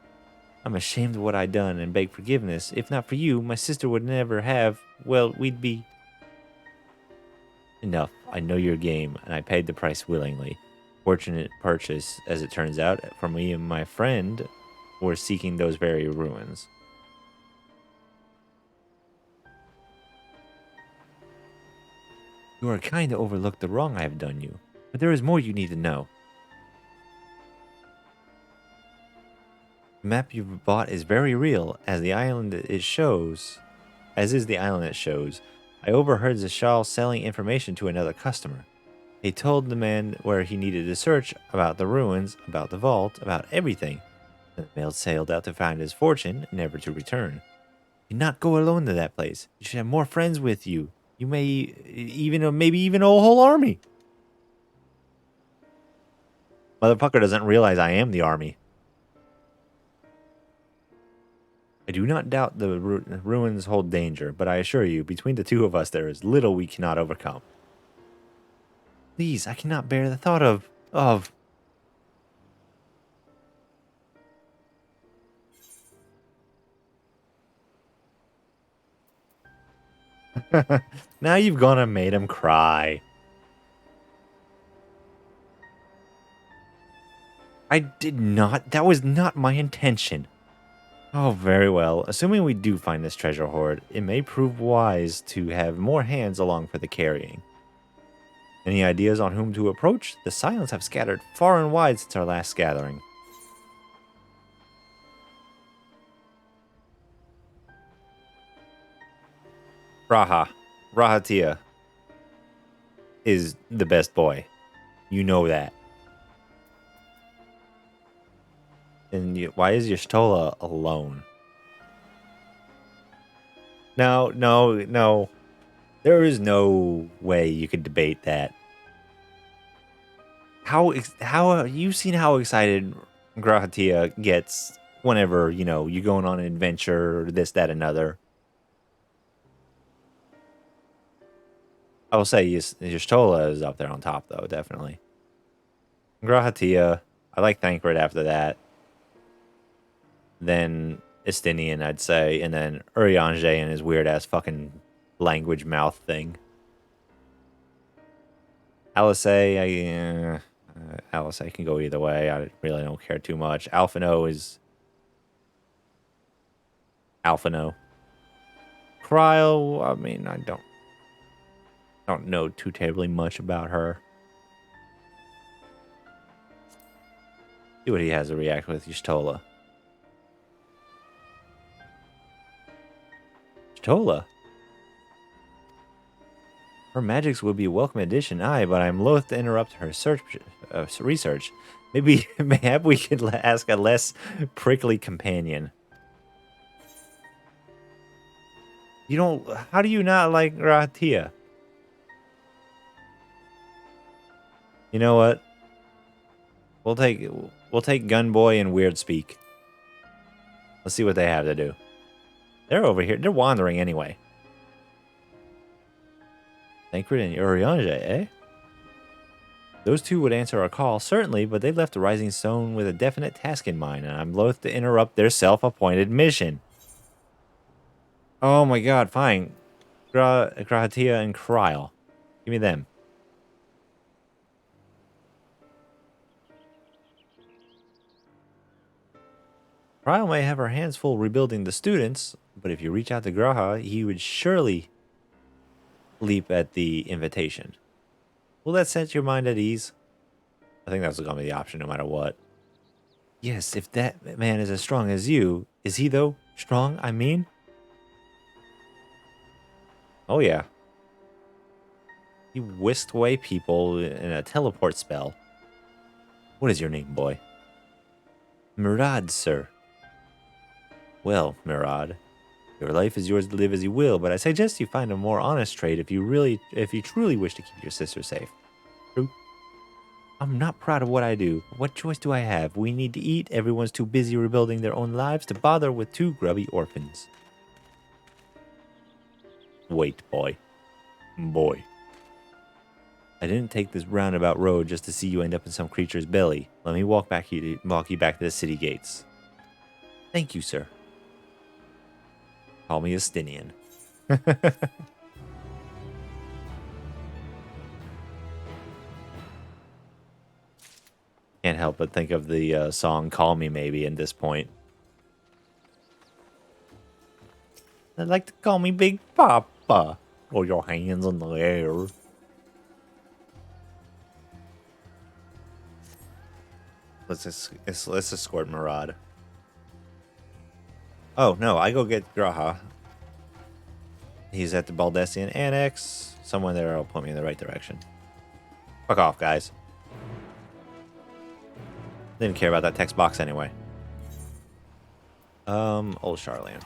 I'm ashamed of what I done and beg forgiveness. If not for you, my sister would never have. Well, we'd be. Enough. I know your game, and I paid the price willingly. Fortunate purchase, as it turns out, for me and my friend were seeking those very ruins. You are kind to overlook the wrong I have done you, but there is more you need to know. The map you've bought is very real, as the island it shows, as is the island it shows. I overheard Zashal selling information to another customer. He told the man where he needed to search, about the ruins, about the vault, about everything. Then the man sailed out to find his fortune, never to return. You not go alone to that place. You should have more friends with you. You may maybe even a whole army. Motherfucker doesn't realize I am the army. I do not doubt the ruins hold danger, but I assure you, between the two of us, there is little we cannot overcome. Please, I cannot bear the thought of. Now you've gone and made him cry. I did not. That was not my intention. Oh, very well. Assuming we do find this treasure hoard, it may prove wise to have more hands along for the carrying. Any ideas on whom to approach? The silence have scattered far and wide since our last gathering. Rahatia is the best boy. You know that. And why is Y'shtola alone? No. There is no way you could debate that. How you've seen how excited Grahatia gets whenever, you're going on an adventure or this, that, another. I will say Y'shtola is up there on top, though, definitely. Grahatia, I like Thancred after that. Then Estinian, I'd say, and then Urianger and his weird-ass fucking language mouth thing. Alice, Alice can go either way. I really don't care too much. Alphino is Alphino. Cryle, I mean, I don't know too terribly much about her. See what he has to react with Y'shtola. Y'shtola? Her magics would be a welcome addition, but I'm loath to interrupt her research. Maybe we could ask a less prickly companion. How do you not like Ratia? You know what? We'll take Gunboy and Weird Speak. Let's see what they have to do. They're over here. They're wandering anyway. Thancred and Urianger, eh? Those two would answer our call, certainly, but they left the Rising Stone with a definite task in mind, and I'm loath to interrupt their self-appointed mission. Oh my god, fine. Grahatia and Cryle. Give me them. Cryle may have her hands full rebuilding the students, But if you reach out to Graha, he would surely leap at the invitation. Will that set your mind at ease? I think that's going to be the option no matter what. Yes, if that man is as strong as you. Is he, though? Strong, I mean? Oh, yeah. He whisked away people in a teleport spell. What is your name, boy? Murad, sir. Well, Murad, your life is yours to live as you will, but I suggest you find a more honest trade if you truly wish to keep your sister safe. True. I'm not proud of what I do. What choice do I have? We need to eat. Everyone's too busy rebuilding their own lives to bother with two grubby orphans. Wait, boy. Boy. I didn't take this roundabout road just to see you end up in some creature's belly. Let me walk you back to the city gates. Thank you, sir. Call me Estinian. Can't help but think of the song Call Me Maybe at this point. I'd like to call me Big Papa. Or your hands in the air. Let's escort Murad. Oh, no, I go get Graha. He's at the Baldessian Annex. Someone there will point me in the right direction. Fuck off, guys. Didn't care about that text box anyway. Old Charlene.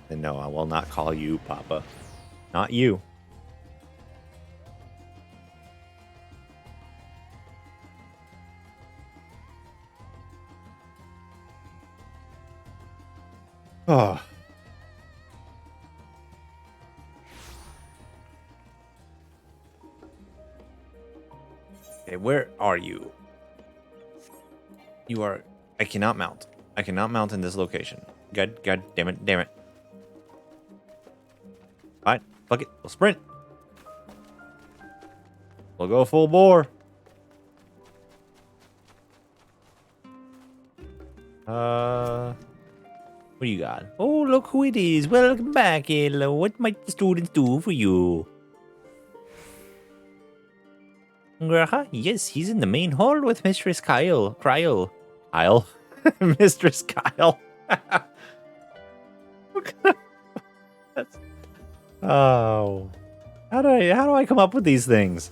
And no, I will not call you Papa. Not you. Oh. Okay, where are you? You are... I cannot mount. I cannot mount in this location. God damn it, damn it. Alright, fuck it. We'll sprint. We'll go full bore. What do you got? Oh, look who it is. Welcome back, Ella. What might the students do for you? Graha? Yes, he's in the main hall with Mistress Kyle. Kyle? Mistress Kyle. Oh. How do I come up with these things?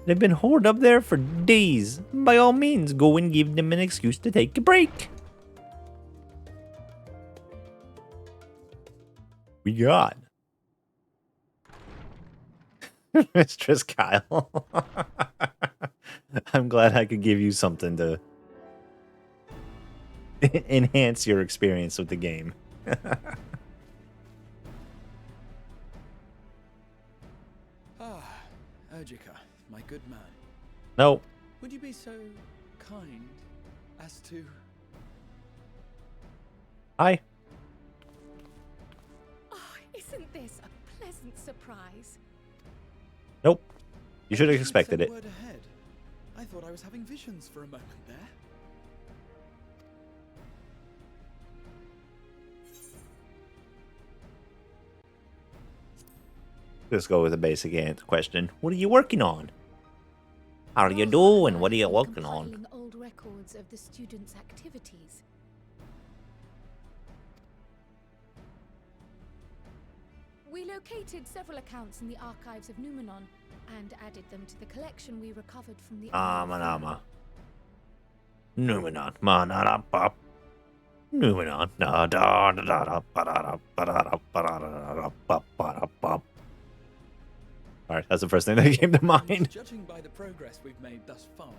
They've been holed up there for days. By all means, go and give them an excuse to take a break. We got Mistress Kyle. I'm glad I could give you something to enhance your experience with the game. Urgica, my good man. No. Would you be so kind as to... Hi. Oh, isn't this a pleasant surprise? Nope. You should have expected it. Word ahead. I thought I was having visions for a moment there. Let's go with a basic question. What are you working on? How are you doing? What are you working on? Compiling old records of the students' activities. We located several accounts in the archives of Numenon and added them to the collection we recovered from the Manama. Numenon. Manarapap. Numenon. Da da da da da da da da. Alright, that's the first thing that came to mind. Judging by the progress we've made thus far,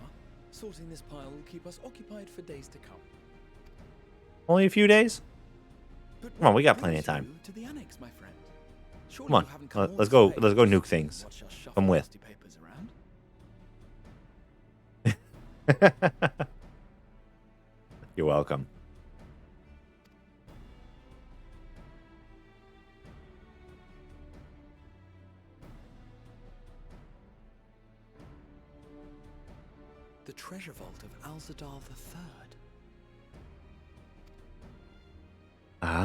sorting this pile will keep us occupied for days to come. Only a few days? But Come on, we got plenty of time. to the annex, my friend. Surely Come on, you haven't come all let's this go. way Let's go just nuke to things. watch us shuffle Come with. dusty papers around. You're welcome. The treasure vault of Alzadal III.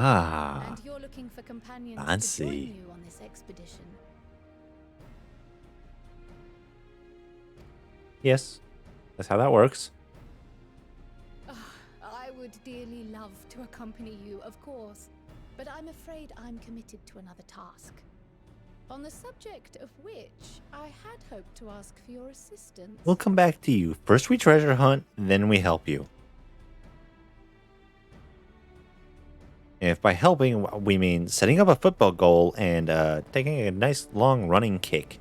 Ah, And you're looking for companions to fancy. join you on this expedition. Yes, that's how that works. I would dearly love to accompany you, of course, but I'm afraid I'm committed to another task. On the subject of which, I had hoped to ask for your assistance. We'll come back to you. First we treasure hunt, then we help you. And if by helping we mean setting up a football goal and taking a nice long running kick.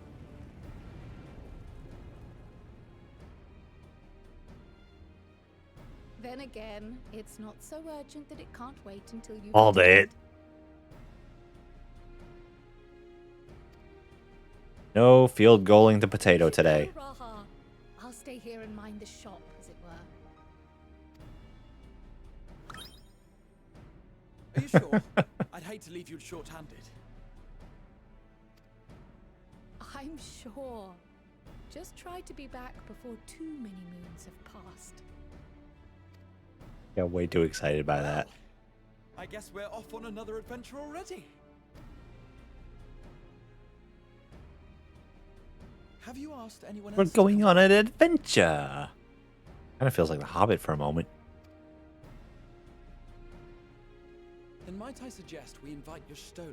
Then again, it's not so urgent that it can't wait until you All get day. it. No field goaling the potato today. Raha. I'll stay here and mind the shop, as it were. Are you sure? I'd hate to leave you short-handed. I'm sure. Just try to be back before too many moons have passed. Got way too excited by that. I guess we're off on another adventure already. Have you asked anyone We're else? going on an adventure. Kind of feels like The Hobbit for a moment. Then might I suggest we invite your Stola?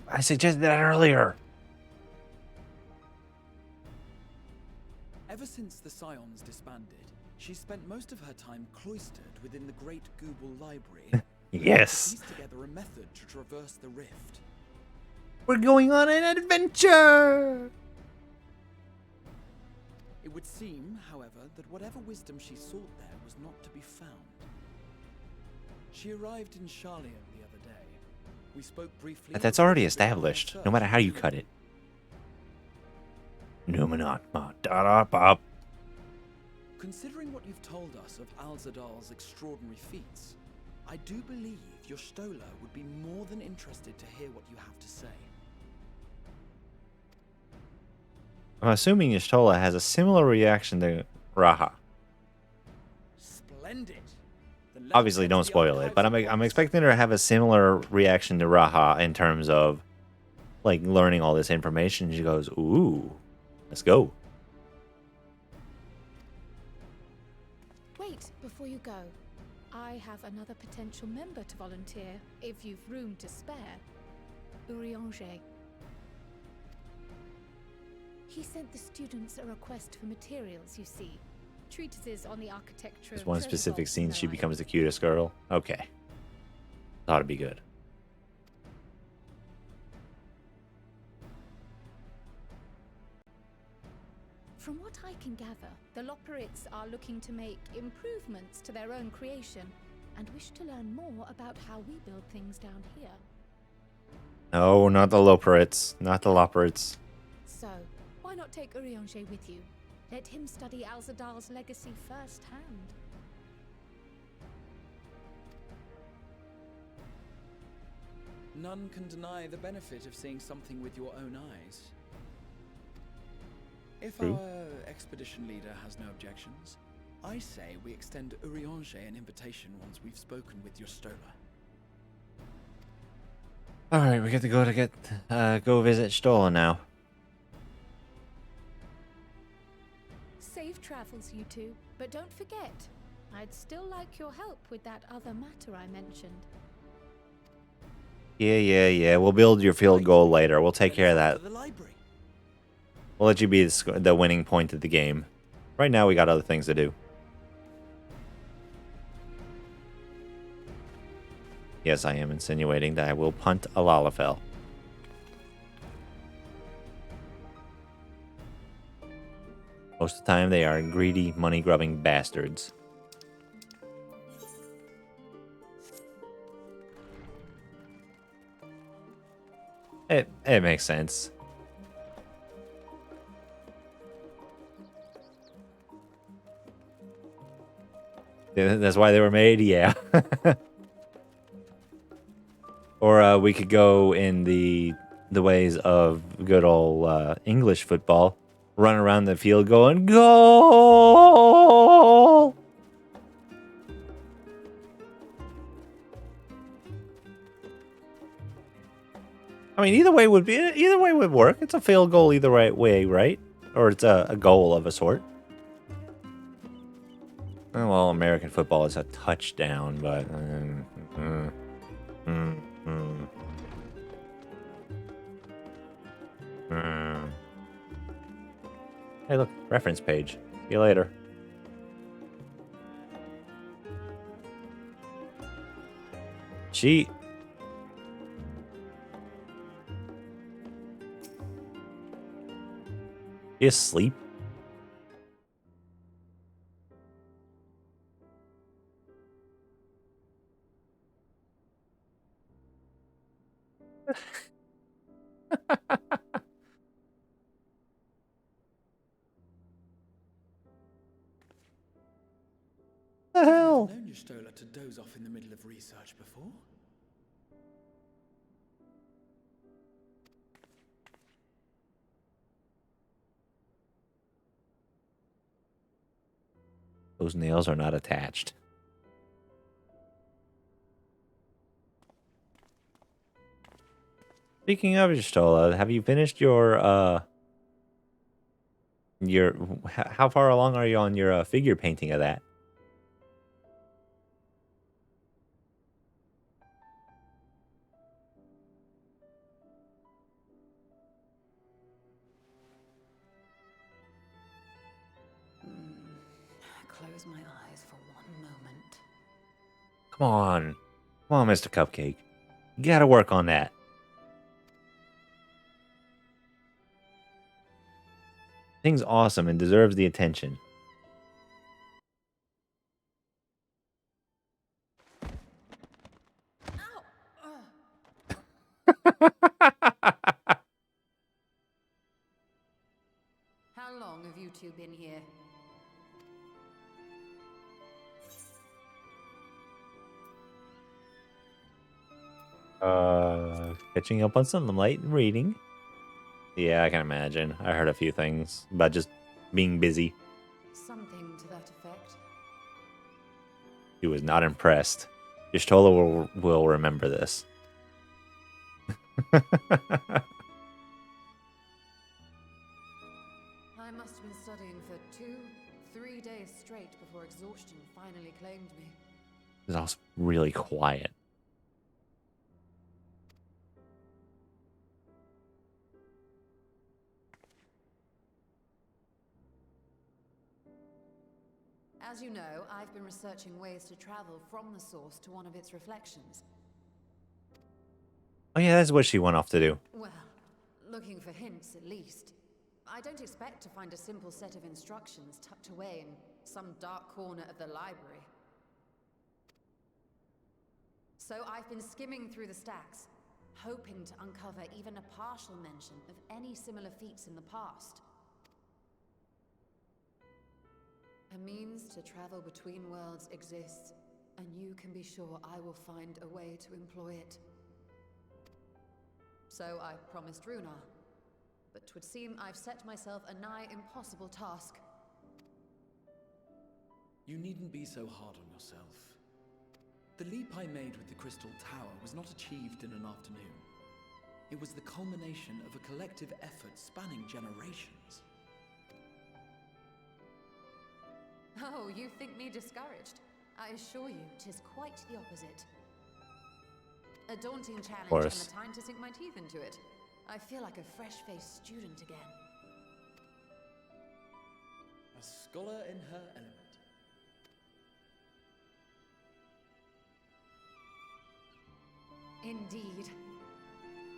I suggested that earlier. Ever since the Scions disbanded, she spent most of her time cloistered within the Great Google Library. Yes. To piece together a method to traverse the rift. We're going on an adventure. It would seem, however, that whatever wisdom she sought there was not to be found. She arrived in Charlian the other day. We spoke briefly. That's already established, no matter how you cut it. Numenot, ma da da bop. Considering what you've told us of Alzadal's extraordinary feats, I do believe your Stola would be more than interested to hear what you have to say. I'm assuming Y'shtola has a similar reaction to Raha. Splendid. Obviously, don't spoil it, but I'm expecting her to have a similar reaction to Raha in terms of, like, learning all this information. She goes, "Ooh, let's go." Wait, before you go. I have another potential member to volunteer, if you've room to spare. Urianger. He sent the students a request for materials, you see. Treatises on the architecture There's of one treasure specific vaults scene and she the becomes the like. cutest girl. Okay. Thought it'd be good. From what I can gather, the Loperites are looking to make improvements to their own creation and wish to learn more about how we build things down here. No, not the Loperites. Not the Loperites. So, why not take Urianger with you? Let him study Alzadal's legacy firsthand. None can deny the benefit of seeing something with your own eyes. If True. our expedition leader has no objections, I say we extend Urianger an invitation once we've spoken with your Stola. All right, we get to go visit Stola now. Safe travels, you two. But don't forget, I'd still like your help with that other matter I mentioned. Yeah. We'll build your field goal later. We'll take care of that. The library. We'll let you be the winning point of the game. Right now, we got other things to do. Yes, I am insinuating that I will punt a Lalafell. Most of the time, they are greedy, money-grubbing bastards. It makes sense. That's why they were made, yeah. Or we could go in the ways of good old English football, run around the field going goal. I mean, either way would work. It's a field goal either way, right? Or it's a goal of a sort. Oh, well, American football is a touchdown, but Hey, look, reference page. See you later. She asleep? The hell? I've never known your Stola to doze off in the middle of research before. Those nails are not attached. Speaking of Stola, have you finished your how far along are you on your figure painting of that? Close my eyes for one moment. Come on. Come on, Mr. Cupcake. You gotta work on that. Thing's awesome and deserves the attention. How long have you two been here? Catching up on some light reading. Yeah, I can imagine. I heard a few things about just being busy. Something to that effect. He was not impressed. Y'shtola will remember this. I must have been studying for 2-3 days straight before exhaustion finally claimed me. It was also really quiet. As you know, I've been researching ways to travel from the source to one of its reflections. Oh yeah, that's what she went off to do. Well, looking for hints at least. I don't expect to find a simple set of instructions tucked away in some dark corner of the library. So I've been skimming through the stacks, hoping to uncover even a partial mention of any similar feats in the past. A means to travel between worlds exists, and you can be sure I will find a way to employ it. So I promised Runar, but 'twould seem I've set myself a nigh impossible task. You needn't be so hard on yourself. The leap I made with the Crystal Tower was not achieved in an afternoon. It was the culmination of a collective effort spanning generations. Oh, you think me discouraged? I assure you, 'tis quite the opposite. A daunting challenge and the time to sink my teeth into it. I feel like a fresh-faced student again. A scholar in her element. Indeed.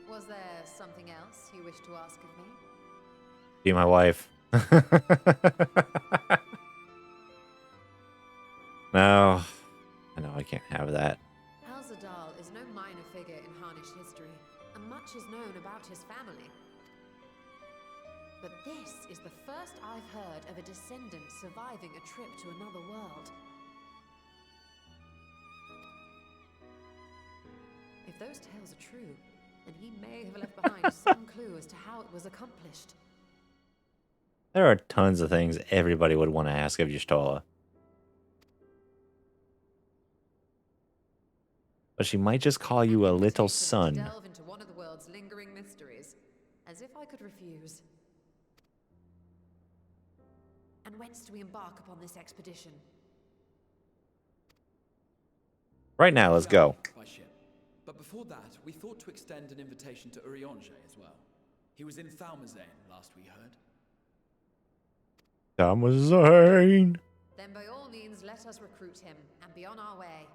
Was there something else you wish to ask of me? Be my wife. No. I know I can't have that. Alzadal is no minor figure in Harnish history, and much is known about his family. But this is the first I've heard of a descendant surviving a trip to another world. If those tales are true, then he may have left behind some clue as to how it was accomplished. There are tons of things everybody would want to ask of Y'shtola. But she might just call you a little son. Delve into one of the world's lingering As if I could refuse. And whence do we embark upon this expedition? Right now, let's go. By ship. But before that, we thought to extend an invitation to Urianger as well. He was in Thalmazane last we heard. Thalmazane. Then by all means, let us recruit him and be on our way.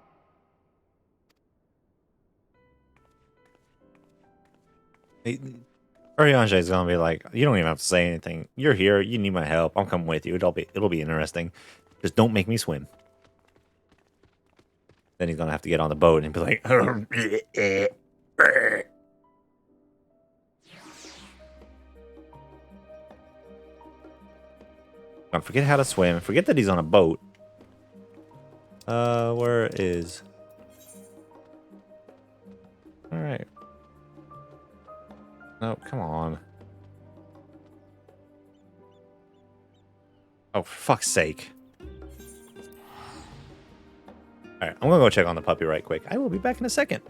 Urianger is gonna be like, you don't even have to say anything. You're here. You need my help. I'm coming with you. It'll be interesting. Just don't make me swim. Then he's gonna have to get on the boat and be like, don't forget how to swim. Forget that he's on a boat. Where is? All right. No, come on. Oh, for fuck's sake. Alright, I'm gonna go check on the puppy right quick. I will be back in a second.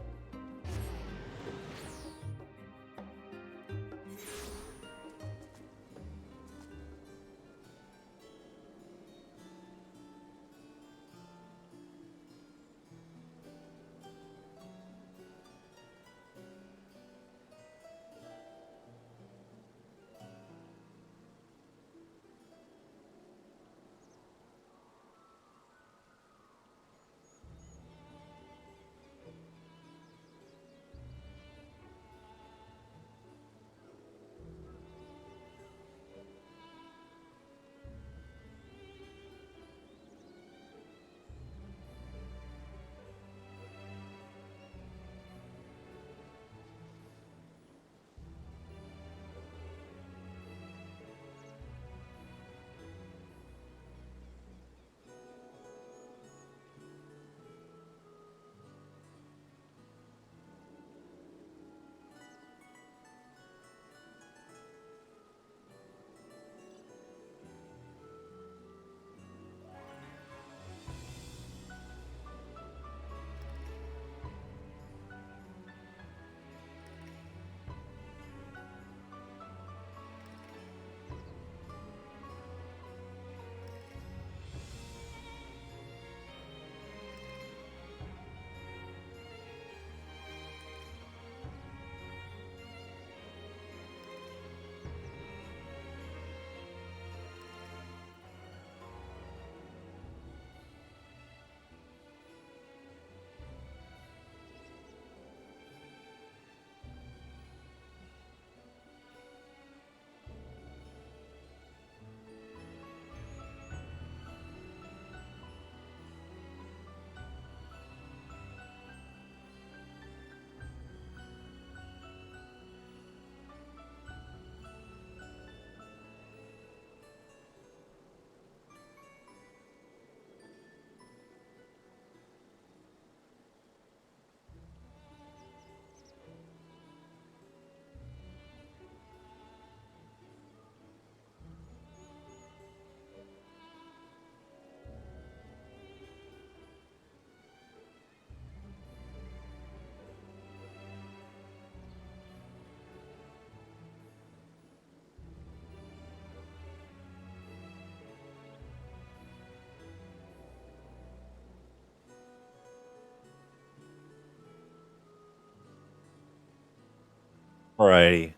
Alrighty,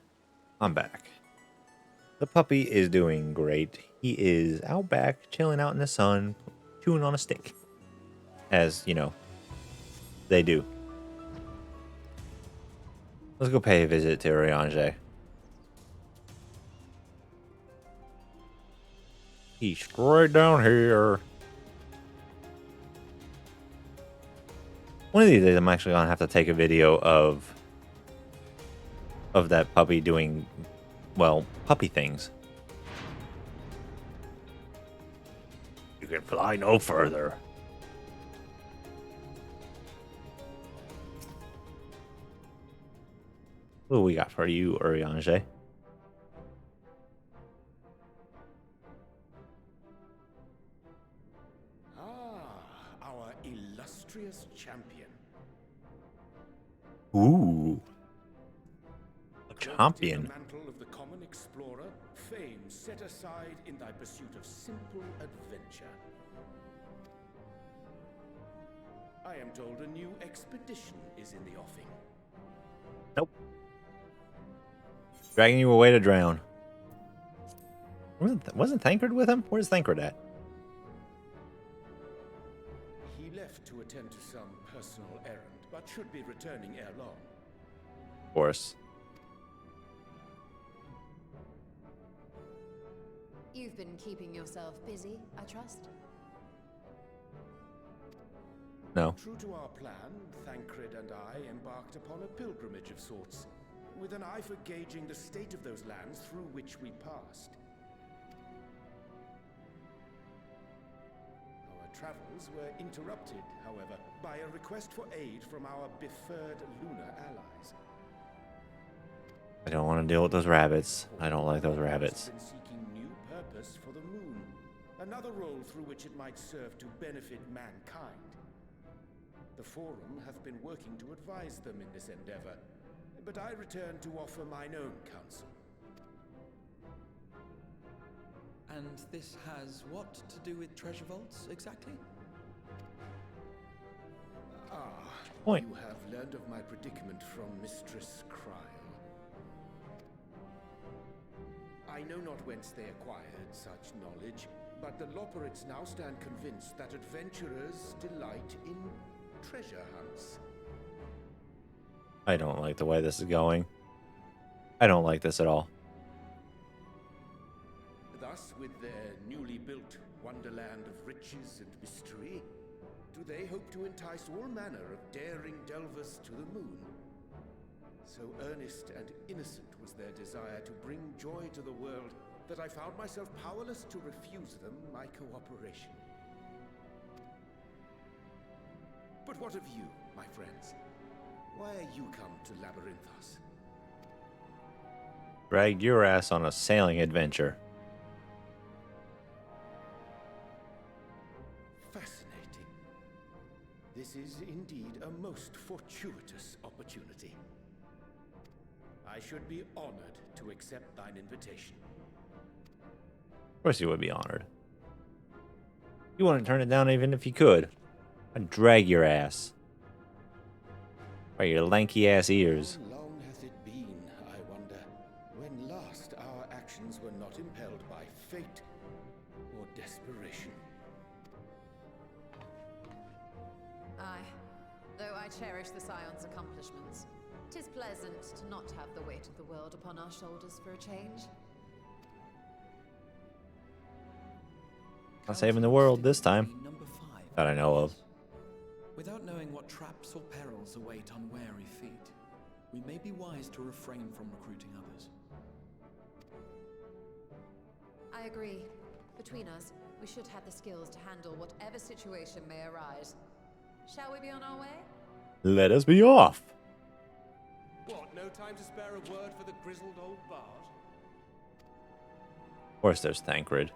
I'm back. The puppy is doing great. He is out back, chilling out in the sun, chewing on a stick. As, you know, they do. Let's go pay a visit to Urianger. He's straight down here. One of these days, I'm actually gonna have to take a video of that puppy doing, well, puppy things. You can fly no further. What do we got for you, Urianger? Our illustrious champion. Ooh. Cloaked in Champion. the mantle of the fame set aside in thy pursuit of simple adventure. I am told a new expedition is in the offing. Nope. Dragging you away to drown. Wasn't Thancred with him? Where's Thancred at? He left to attend to some personal errand, but should be returning ere long. Of course. You've been keeping yourself busy, I trust? No. True to our plan, Thancred and I embarked upon a pilgrimage of sorts, with an eye for gauging the state of those lands through which we passed. Our travels were interrupted, however, by a request for aid from our beferred lunar allies. I don't want to deal with those rabbits. I don't like those rabbits. Been seeking new purpose for the moon, another role through which it might serve to benefit mankind. The Forum hath been working to advise them in this endeavor, but I return to offer mine own counsel. And this has what to do with treasure vaults, exactly? Point. You have learned of my predicament from Mistress Cryle. I know not whence they acquired such knowledge, but the Loperids now stand convinced that adventurers delight in treasure hunts. I don't like the way this is going. I don't like this at all. Thus, with their newly built wonderland of riches and mystery, do they hope to entice all manner of daring delvers to the moon? So earnest and innocent was their desire to bring joy to the world that I found myself powerless to refuse them my cooperation. But what of you, my friends? Why are you come to Labyrinthos? Dragged your ass on a sailing adventure. Fascinating. This is indeed a most fortuitous opportunity. I should be honored to accept thine invitation. Of course you would be honored. You wouldn't turn it down even if you could. I'd drag your ass. By your lanky ass ears. How long hath it been, I wonder, when last our actions were not impelled by fate or desperation? Aye. Though I cherish the Scion's accomplishments, 'tis pleasant to not have the weight of the world upon our shoulders for a change. Not saving the world this time. Number 5. That I know of. Without knowing what traps or perils await unwary feet, we may be wise to refrain from recruiting others. I agree. Between us, we should have the skills to handle whatever situation may arise. Shall we be on our way? Let us be off. What, no time to spare a word for the grizzled old bard? Of course there's Thancred.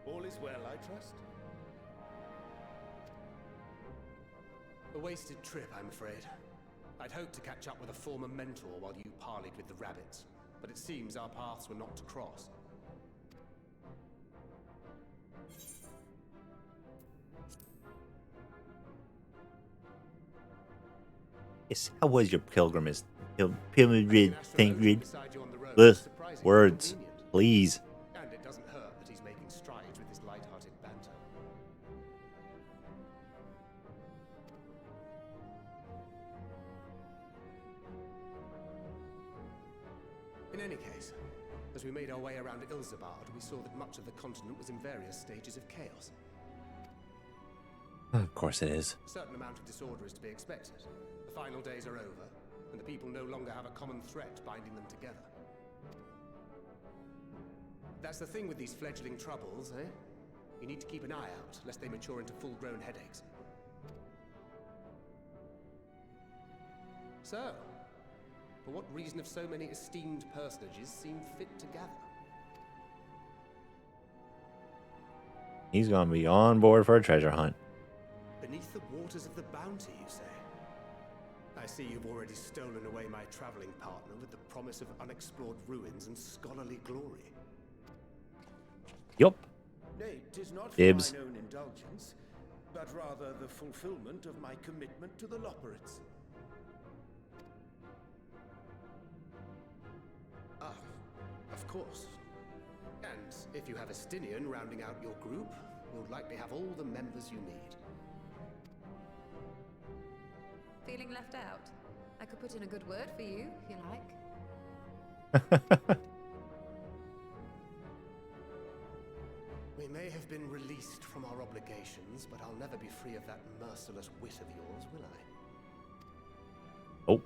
All is well, I trust? A wasted trip, I'm afraid. I'd hoped to catch up with a former mentor while you parleyed with the rabbits, but it seems our paths were not to cross. Yes, how was your pilgrimage? Pilgrimage, Thancred? Beside you on the road Ugh, is surprisingly words, convenient. please. And it doesn't hurt that he's making strides with his light-hearted banter. In any case, as we made our way around Ilzabard, we saw that much of the continent was in various stages of chaos. Of course it is. A certain amount of disorder is to be expected. The final days are over, and the people no longer have a common threat binding them together. That's the thing with these fledgling troubles, eh? You need to keep an eye out, lest they mature into full-grown headaches. So, for what reason have so many esteemed personages seemed fit to gather? He's gonna be on board for a treasure hunt. Beneath the waters of the bounty, you say? I see you've already stolen away my traveling partner with the promise of unexplored ruins and scholarly glory. Yup. Nay, 'tis not for Dibs. mine own indulgence, but rather the fulfillment of my commitment to the Loporrits. Ah, of course. And if you have a Stinian rounding out your group, you'll likely have all the members you need. Feeling left out? I could put in a good word for you, if you like. We may have been released from our obligations, but I'll never be free of that merciless wit of yours, will I? Oh.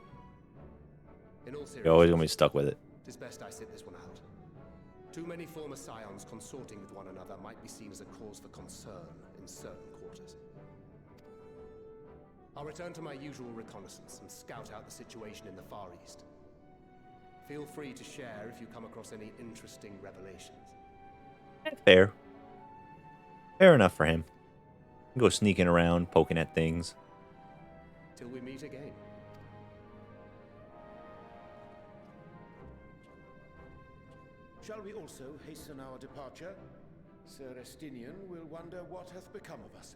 In all seriousness, You're always gonna be stuck with it. it is best I sit this one out. Too many former scions consorting with one another might be seen as a cause for concern in certain quarters. I'll return to my usual reconnaissance and scout out the situation in the Far East. Feel free to share if you come across any interesting revelations. Fair. Fair enough for him. Go sneaking around, poking at things. Till we meet again. Shall we also hasten our departure? Sir Estinian will wonder what hath become of us.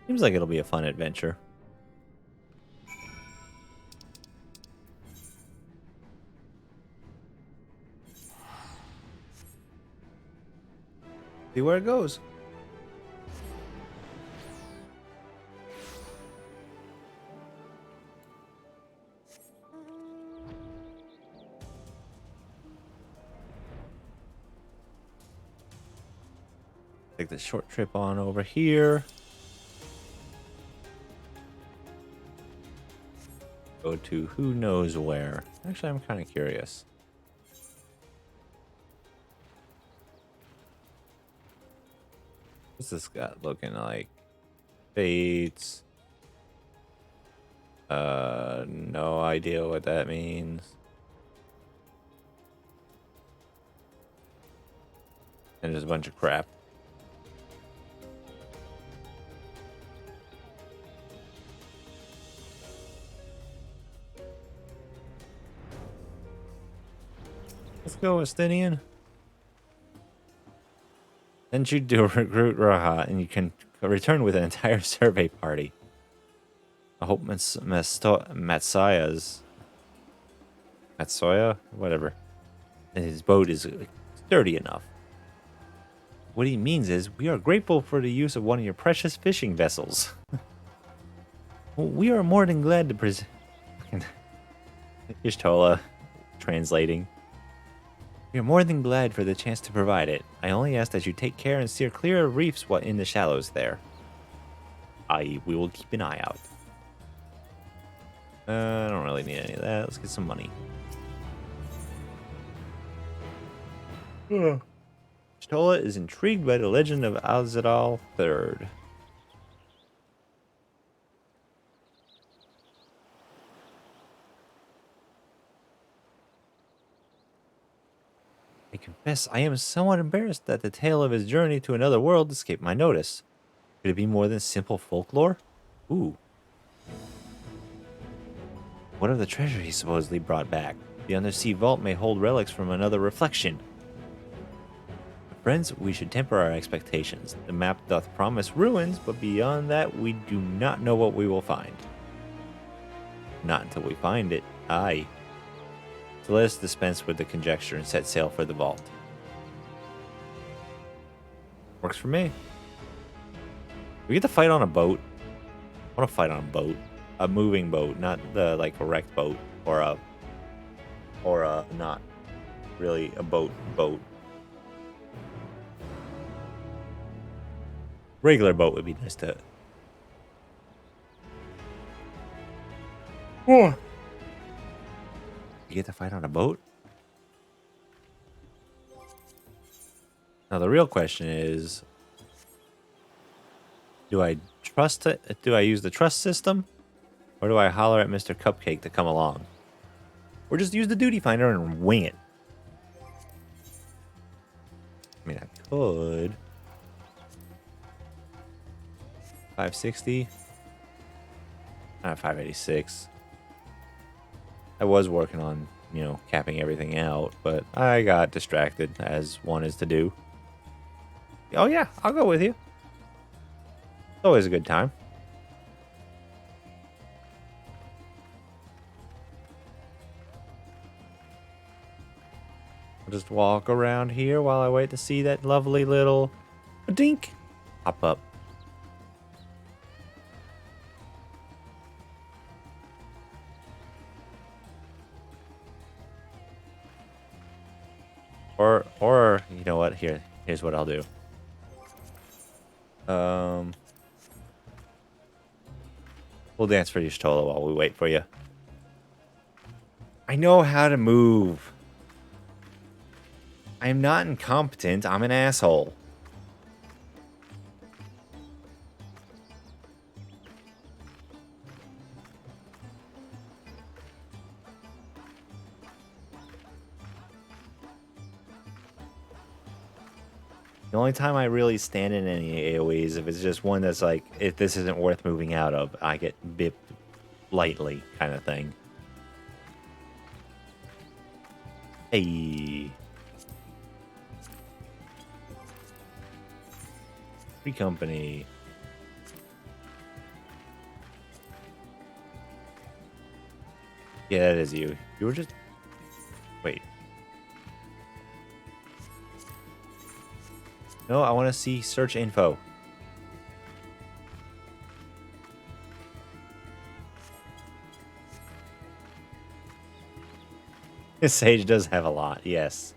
Seems like it'll be a fun adventure. See where it goes. Take the short trip on over here. Go to who knows where. Actually, I'm kind of curious. What's this guy looking like? Fates. No idea what that means. And there's a bunch of crap. Let's go, Estinian. Then you do recruit Raha, and you can return with an entire survey party. I hope Matsaya's... Matsoya? Whatever. And his boat is sturdy enough. What he means is, we are grateful for the use of one of your precious fishing vessels. Well, we are more than glad to present... Ishtola translating. We are more than glad for the chance to provide it. I only ask that you take care and steer clear of reefs while in the shallows there. We will keep an eye out. I don't really need any of that. Let's get some money. Stola is intrigued by the legend of Alzadal III. I confess I am somewhat embarrassed that the tale of his journey to another world escaped my notice. Could it be more than simple folklore? Ooh. What of the treasure he supposedly brought back? The undersea vault may hold relics from another reflection. Friends, we should temper our expectations. The map doth promise ruins, but beyond that, we do not know what we will find. Not until we find it. Aye. So let us dispense with the conjecture and set sail for the vault. Works for me. We get to fight on a boat. I want to fight on a boat. A moving boat, not the like a wrecked boat or a not really a boat. Regular boat would be nice to. You get to fight on a boat? Now the real question is, do I trust it? Do I use the trust system? Or do I holler at Mr. Cupcake to come along? Or just use the duty finder and wing it. I mean, I could. 560. 586. I was working on, you know, capping everything out, but I got distracted, as one is to do. Oh yeah, I'll go with you. It's always a good time. I'll just walk around here while I wait to see that lovely little dink pop up. Or you know what? Here's what I'll do. We'll dance for Y'shtola while we wait for you. I know how to move. I am not incompetent. I'm an asshole. The only time I really stand in any AoEs if it's just one that's like, if this isn't worth moving out of, I get bipped lightly kind of thing. Hey. Free company. Yeah, that is you. You were just... Wait. No, I want to see search info. This sage does have a lot, yes.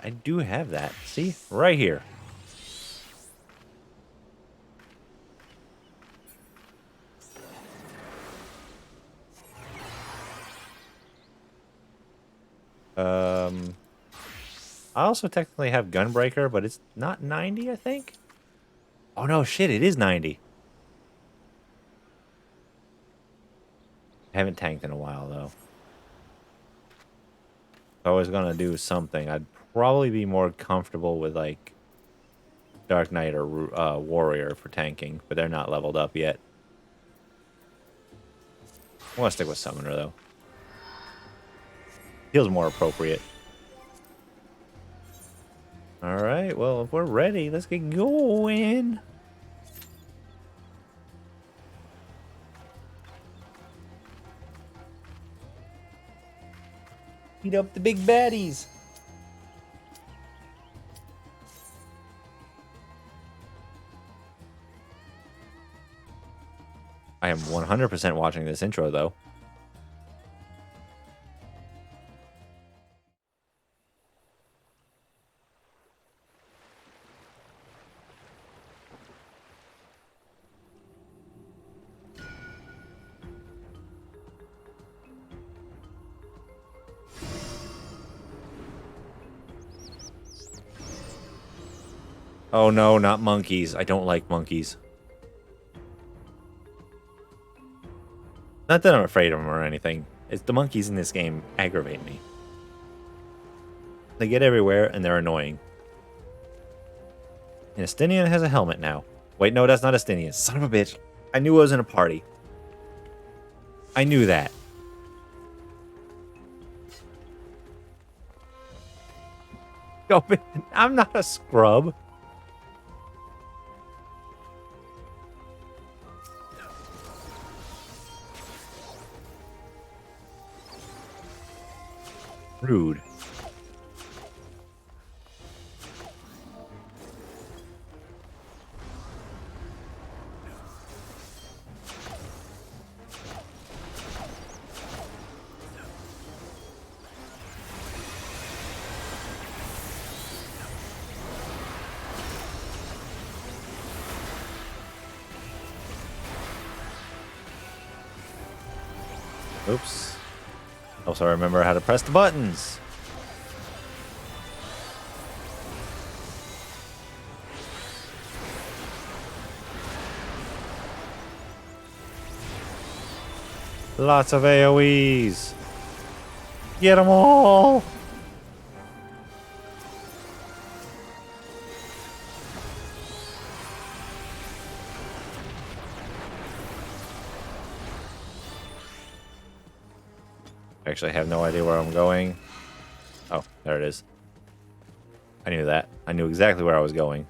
I do have that. See? Right here. I also technically have Gunbreaker, but it's not 90, I think. Oh no, shit, it is 90. I haven't tanked in a while, though. If I was gonna do something, I'd probably be more comfortable with, like, Dark Knight or Warrior for tanking, but they're not leveled up yet. I want to stick with Summoner, though. Feels more appropriate. Alright, well, if we're ready, let's get going. Beat up the big baddies. I am 100% watching this intro, though. Oh no, not monkeys. I don't like monkeys. Not that I'm afraid of them or anything. It's the monkeys in this game aggravate me. They get everywhere and they're annoying. And Estinian has a helmet now. Wait, no, that's not Estinian. Son of a bitch. I knew I was in a party. I knew that. I'm not a scrub. Rude. Oops. Also remember how to press the buttons. Lots of AoEs. Get them all. Actually, I have no idea where I'm going. Oh, there it is. I knew that. I knew exactly where I was going.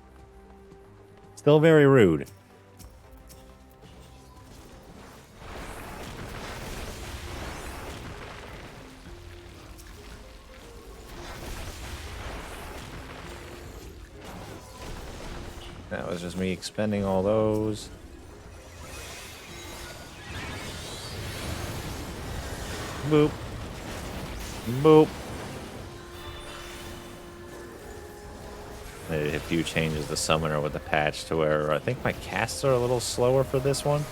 Still very rude. That was just me expending all those. Boop. Boop. I did a few changes to Summoner with the patch to where I think my casts are a little slower for this one.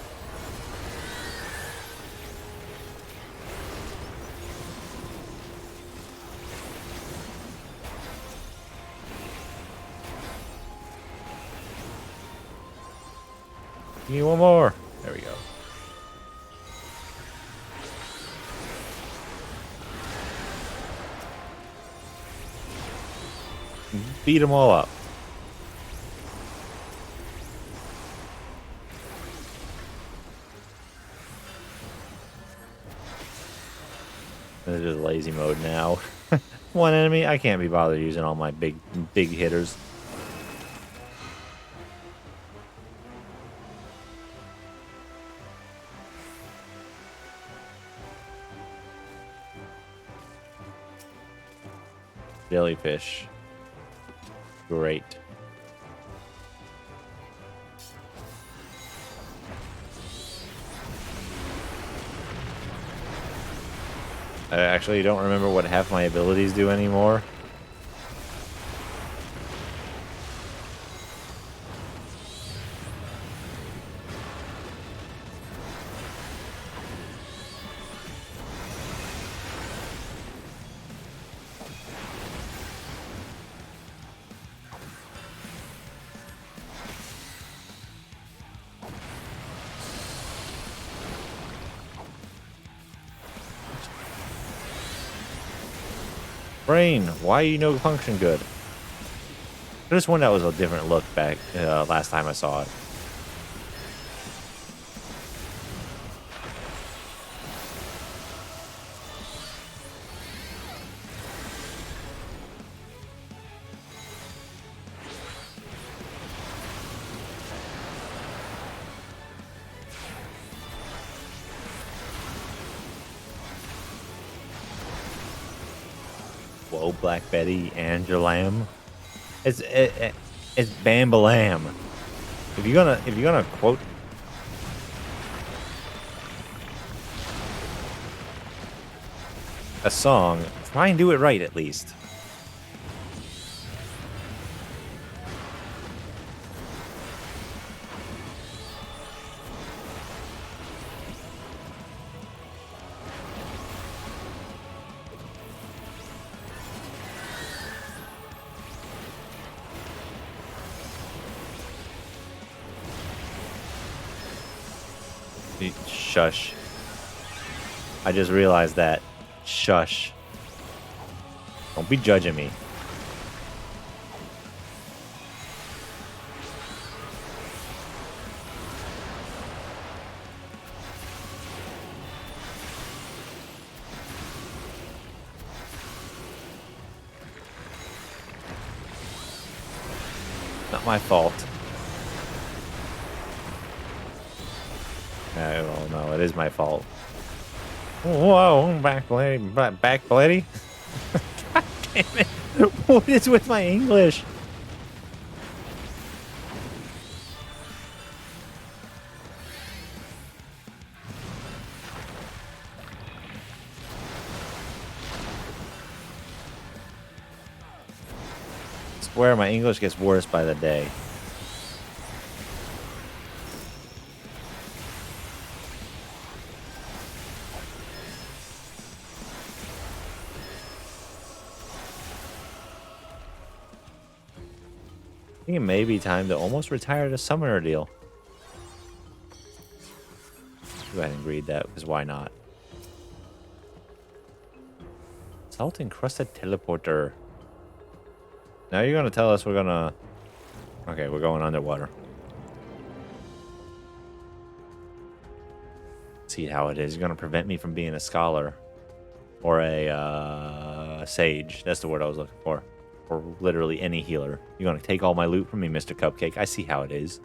Give me one more. There we go. Beat them all up. This is just lazy mode now. One enemy, I can't be bothered using all my big hitters. Jellyfish. Great. I actually don't remember what half my abilities do anymore. Brain, why you no function good? I just one that was a different look back last time I saw it. Whoa, Black Betty, Angelam. It's Bambalam. If you're gonna quote a song, try and do it right at least. Shush. I just realized that. Shush. Don't be judging me. Not my fault. Oh no, it is my fault. Whoa, back lady, back lady. God damn it! What is with my English? I swear my English gets worse by the day. I think it may be time to almost retire the Summoner deal. Go ahead and read that, because why not? Salt encrusted teleporter. Now you're gonna tell us we're gonna... Okay, we're going underwater. See how it is. You're gonna prevent me from being a scholar. Or a sage. That's the word I was looking for. Or literally any healer. You're gonna take all my loot from me, Mr. Cupcake. I see how it is.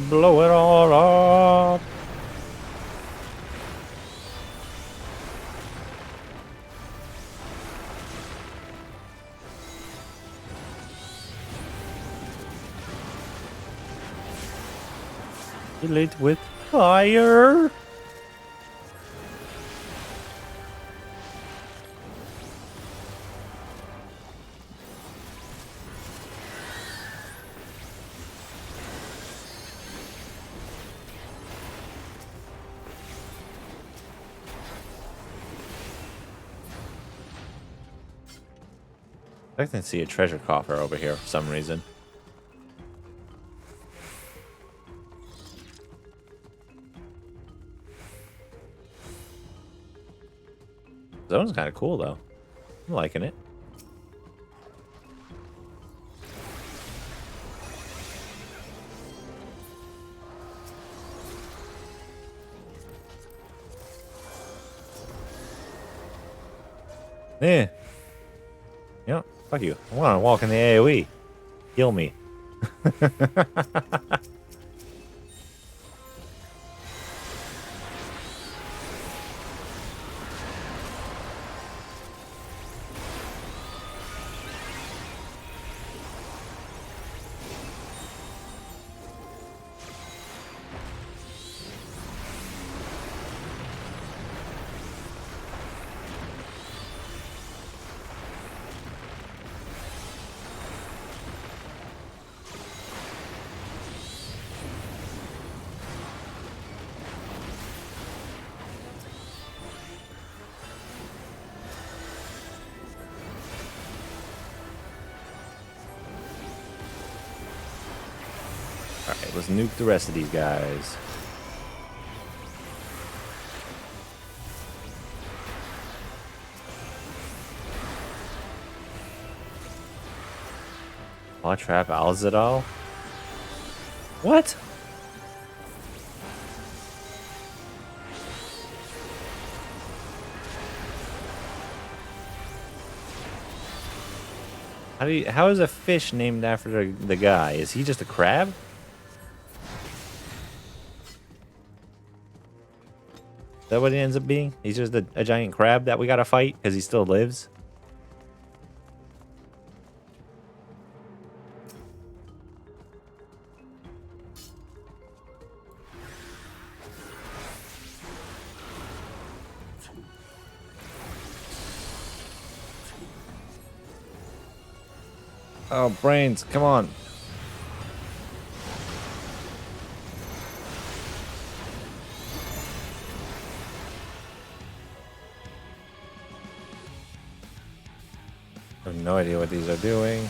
Blow it all up. Kill it with fire. I can see a treasure coffer over here for some reason. Zone's kind of cool though. I'm liking it. Yeah. Yep. Fuck you. I want to walk in the AoE. Kill me. Alright, let's nuke the rest of these guys. Paw Trap Alzadal? What? How is a fish named after the guy? Is he just a crab? Is that what he ends up being? He's just a giant crab that we gotta fight because he still lives? Oh, brains, come on. I have no idea what these are doing.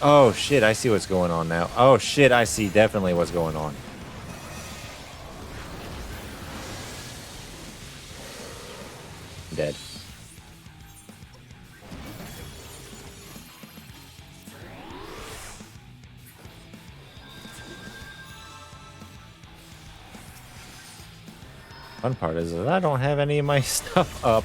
Oh shit, I see what's going on now. Oh shit, I see definitely what's going on. I'm dead. Fun part is that I don't have any of my stuff up.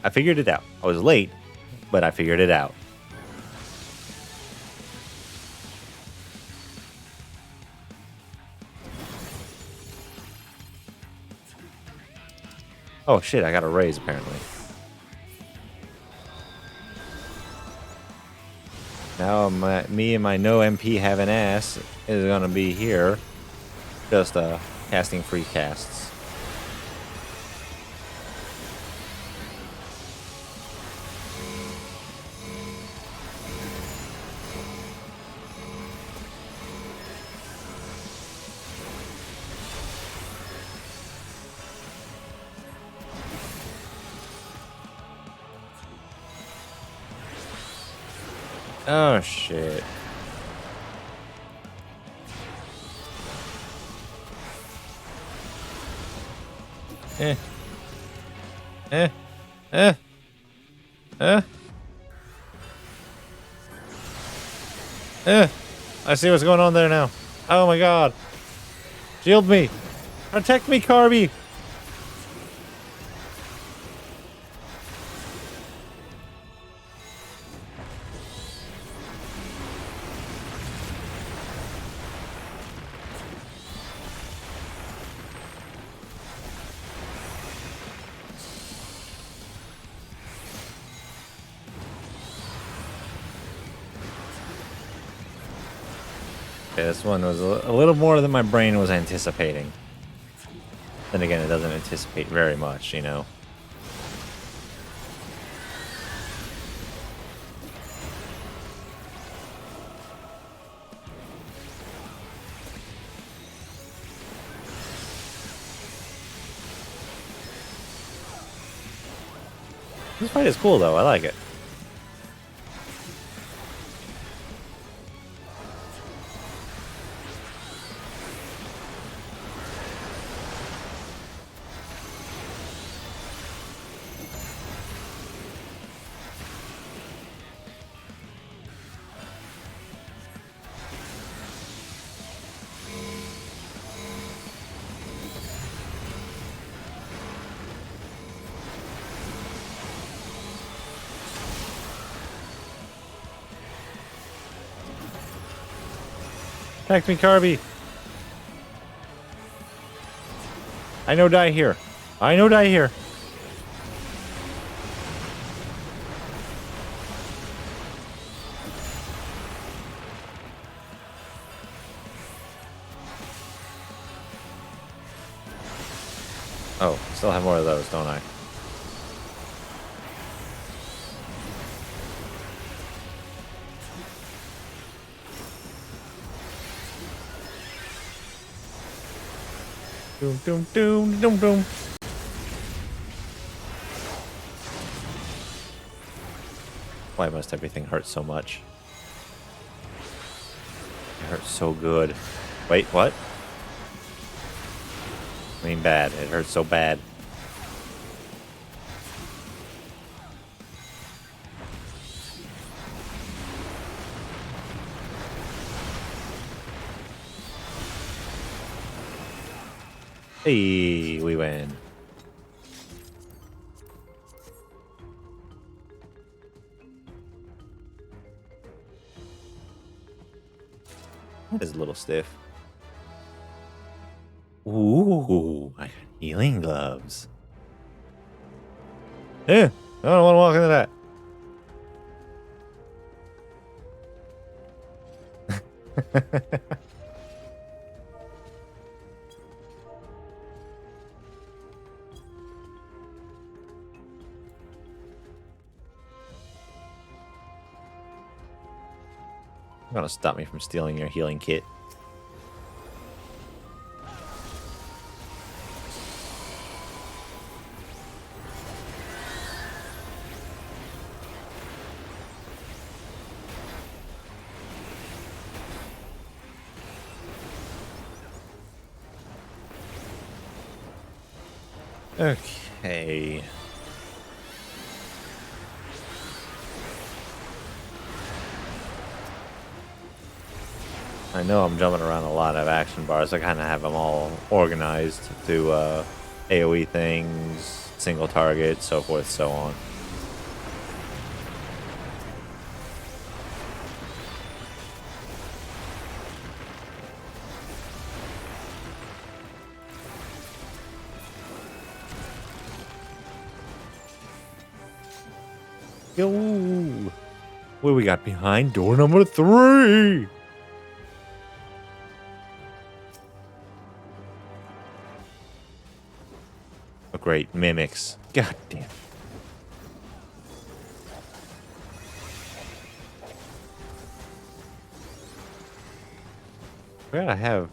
I figured it out. I was late, but I figured it out. Oh shit, I got a raise apparently. Now me and my no MP having ass is gonna be here, just casting free casts. Oh shit. Eh. Eh. Eh. Eh. Eh. I see what's going on there now. Oh my god. Shield me. Protect me, Carby. Okay, this one was a little more than my brain was anticipating. Then again, it doesn't anticipate very much, you know. This fight is cool though, I like it. Attack me, Carby. I know die here. I know die here. Oh, still have more of those, don't I? Doom, doom, doom, doom, doom. Why must everything hurt so much? It hurts so good. Wait, what? I mean bad. It hurts so bad. Hey, we win. That is a little stiff. Ooh, I got healing gloves. Yeah, I don't want to walk into that. You're gonna stop me from stealing your healing kit. Okay. I know I'm jumping around a lot of action bars. I kind of have them all organized to AoE things, single target, so forth, so on. go. What do we got behind door number 3? Oh, great. Mimics. God damn. We gotta have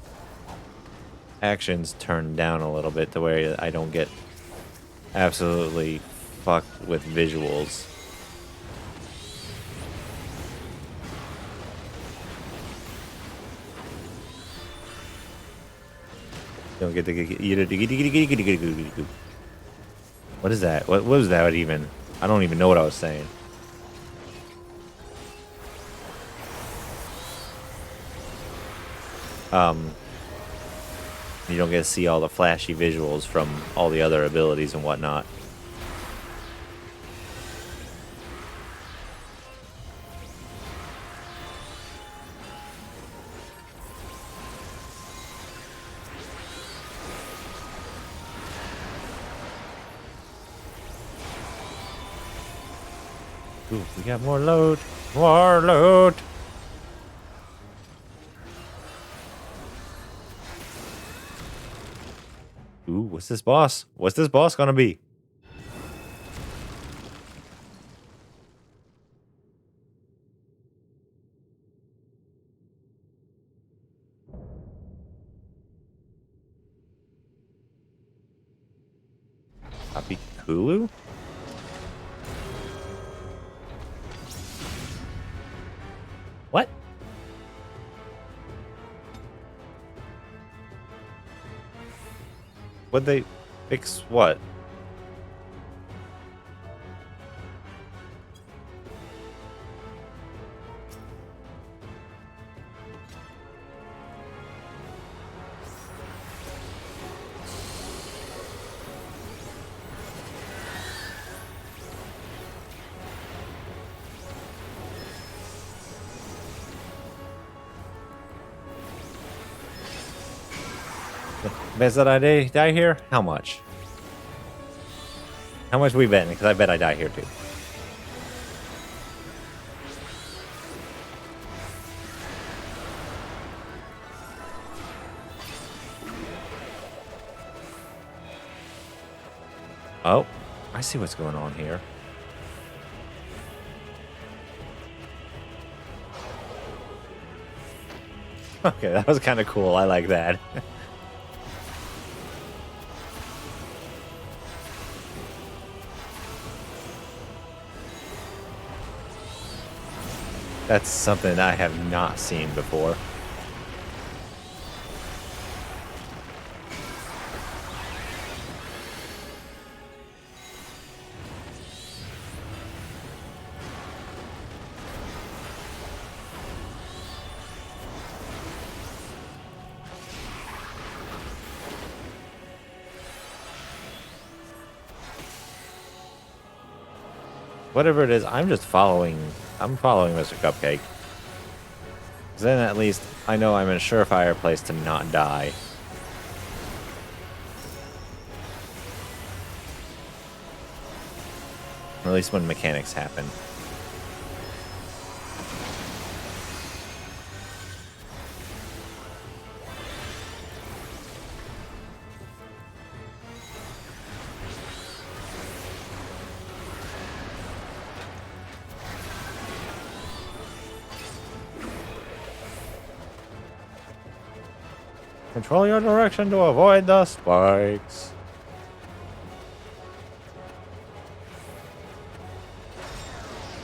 actions turned down a little bit to where I don't get absolutely fucked with visuals. Don't get the. What is that? What was that even? I don't even know what I was saying. You don't get to see all the flashy visuals from all the other abilities and whatnot. Ooh, we got more loot. More loot. Ooh, what's this boss? What's this boss gonna be? Copy Kulu? What? Would they fix what? Best that I die here? How much? How much we betting? Because I bet I die here too. Oh, I see what's going on here. Okay, that was kind of cool. I like that. That's something I have not seen before. Whatever it is, I'm following Mr. Cupcake. 'Cause then at least I know I'm in a surefire place to not die. At least when mechanics happen. Control your direction to avoid the spikes.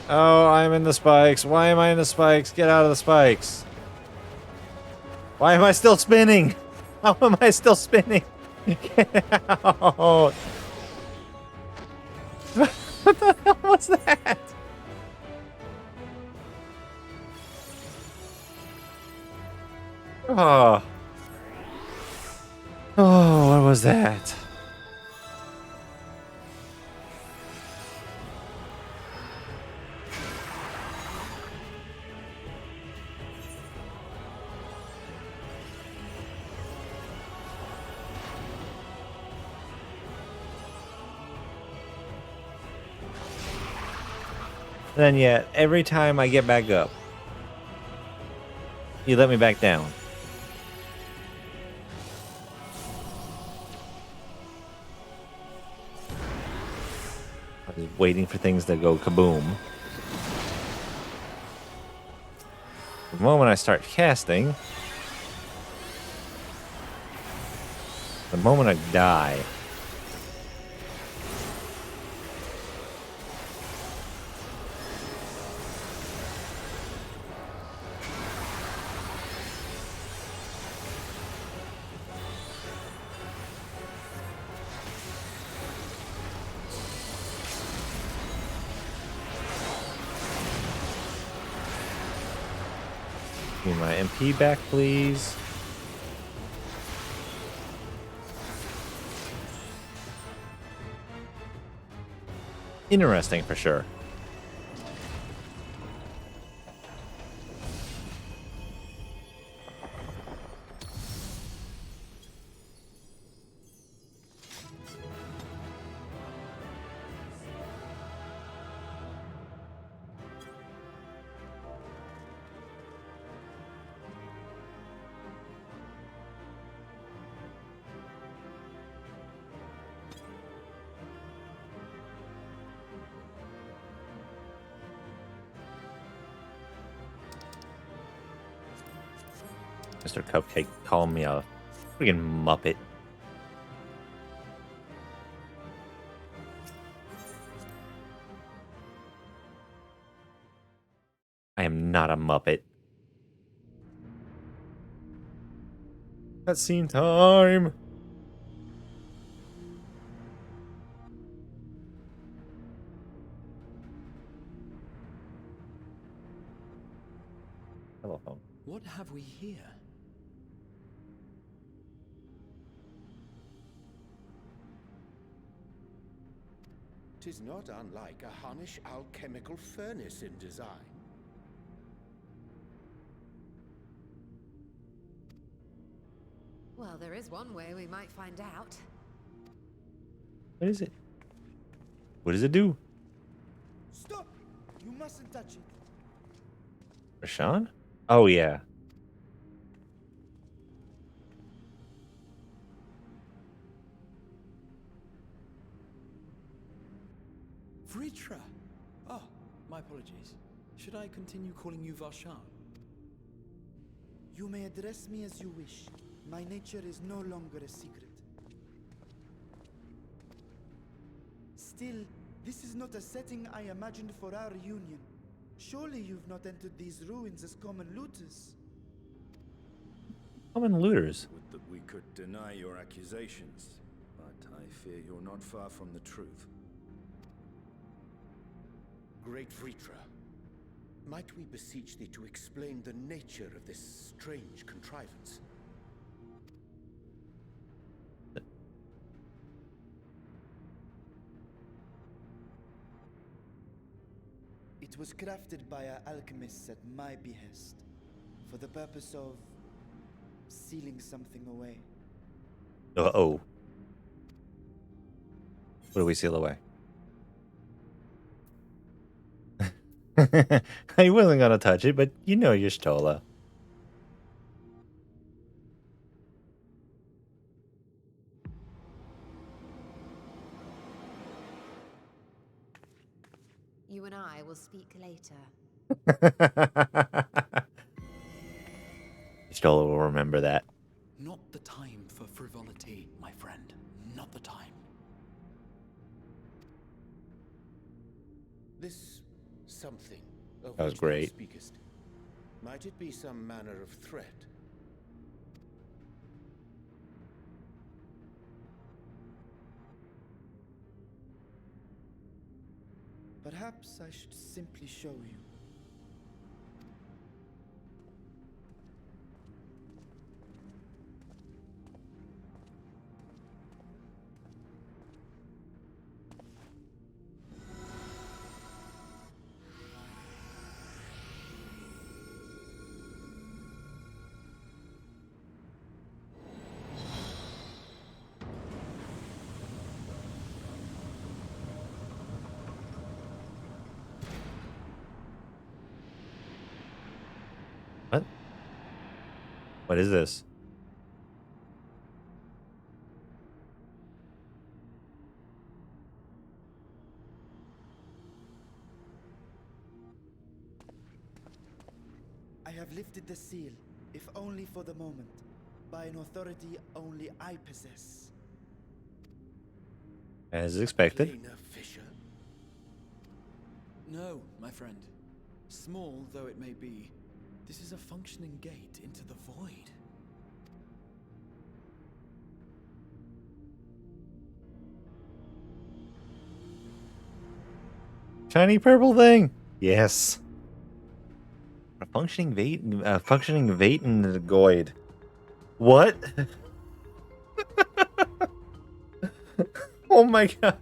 Oh, I'm in the spikes. Why am I in the spikes? Get out of the spikes. Why am I still spinning? How am I still spinning? Get out. What the hell was that? Oh. Oh, what was that? And then yet, every time I get back up, you let me back down. I'm just waiting for things to go kaboom. The moment I start casting, the moment I die, give me my MP back, please. Interesting for sure. Mr. Cupcake calling me a freaking Muppet. I am not a Muppet. Cutscene time! Telephone. What have we here? Tis not unlike a Hunnish alchemical furnace in design. Well, there is one way we might find out. What is it? What does it do? Stop! You mustn't touch it. Rashawn? Oh, yeah. Vritra! Oh, my apologies. Should I continue calling you Varshan? You may address me as you wish. My nature is no longer a secret. Still, this is not a setting I imagined for our union. Surely you've not entered these ruins as common looters. Common looters. Would that we could deny your accusations, but I fear you're not far from the truth. Great Vritra, might we beseech thee to explain the nature of this strange contrivance? It was crafted by our alchemists at my behest, for the purpose of sealing something away. Uh-oh. What do we seal away? I wasn't gonna touch it, but you know you're Stola. You and I will speak later. Stola will remember that. Not the time for frivolity, my friend. Not the time. This something of That was which thou great. speakest, might it be some manner of threat? Perhaps I should simply show you. What is this? I have lifted the seal, if only for the moment, by an authority only I possess. As expected. Planar fissure? No, my friend. Small though it may be, this is a functioning gate into the void. Shiny purple thing. Yes. A functioning vate in the void. What? Oh my god.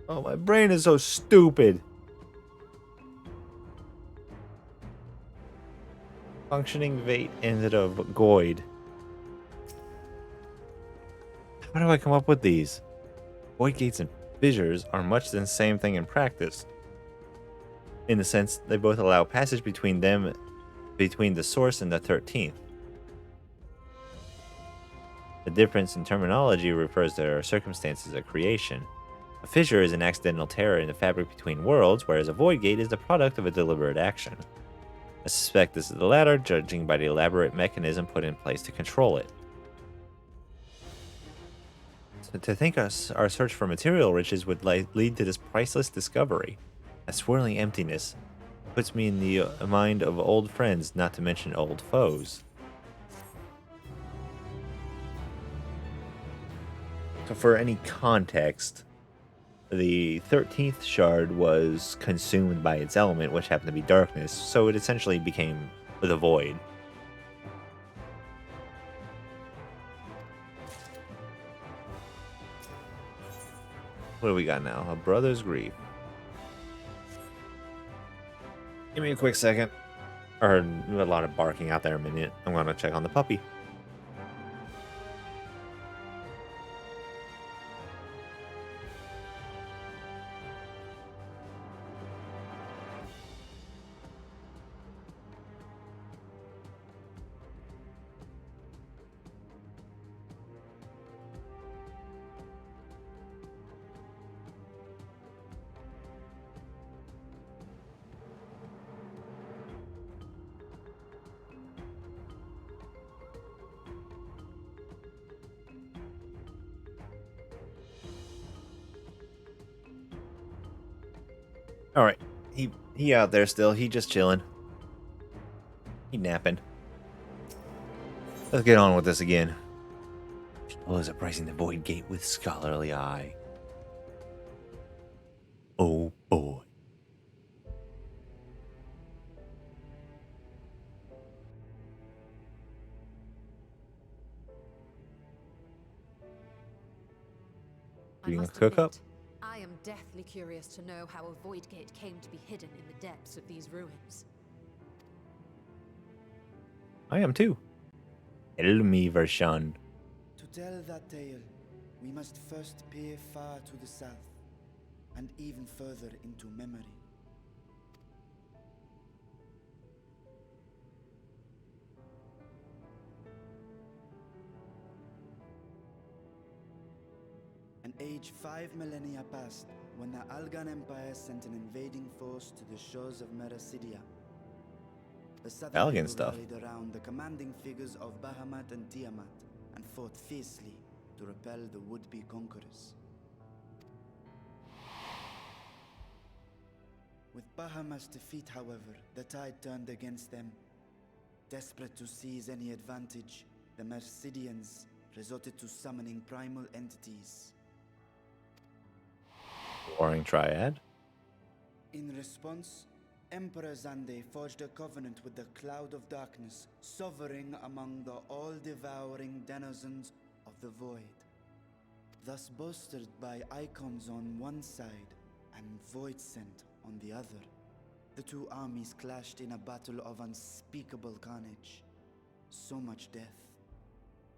Oh, my brain is so stupid. Functioning vate into the void. How do I come up with these? Void gates and fissures are much the same thing in practice. In the sense, they both allow passage between them, between the source and the 13th. The difference in terminology refers to their circumstances of creation. A fissure is an accidental tear in the fabric between worlds, whereas a void gate is the product of a deliberate action. I suspect this is the latter, judging by the elaborate mechanism put in place to control it. So to think our search for material riches would lead to this priceless discovery, a swirling emptiness, puts me in the mind of old friends, not to mention old foes. So for any context, the 13th shard was consumed by its element, which happened to be darkness, so it essentially became the void. What do we got now? A brother's grief. Give me a quick second. I heard a lot of barking out there a minute. I'm going to check on the puppy. All right, he out there still. He just chilling. He napping. Let's get on with this again. People is appraising the void gate with scholarly eye. Oh boy. Being a cook-up. I am deathly curious to know how a void gate came to be hidden in the depths of these ruins. I am too. Tell me, Vershan. To tell that tale, we must first peer far to the south, and even further into memory. An age 5 millennia passed when the Algan Empire sent an invading force to the shores of Mericidia. The southern Algan people stuff. rallied around the commanding figures of Bahamut and Tiamat and fought fiercely to repel the would-be conquerors. With Bahamut's defeat, however, the tide turned against them. Desperate to seize any advantage, the Mercidians resorted to summoning primal entities. Warring Triad. In response, Emperor Zande forged a covenant with the Cloud of Darkness, sovereign among the all-devouring denizens of the Void. Thus bolstered by icons on one side and Void Scent on the other, the two armies clashed in a battle of unspeakable carnage. So much death,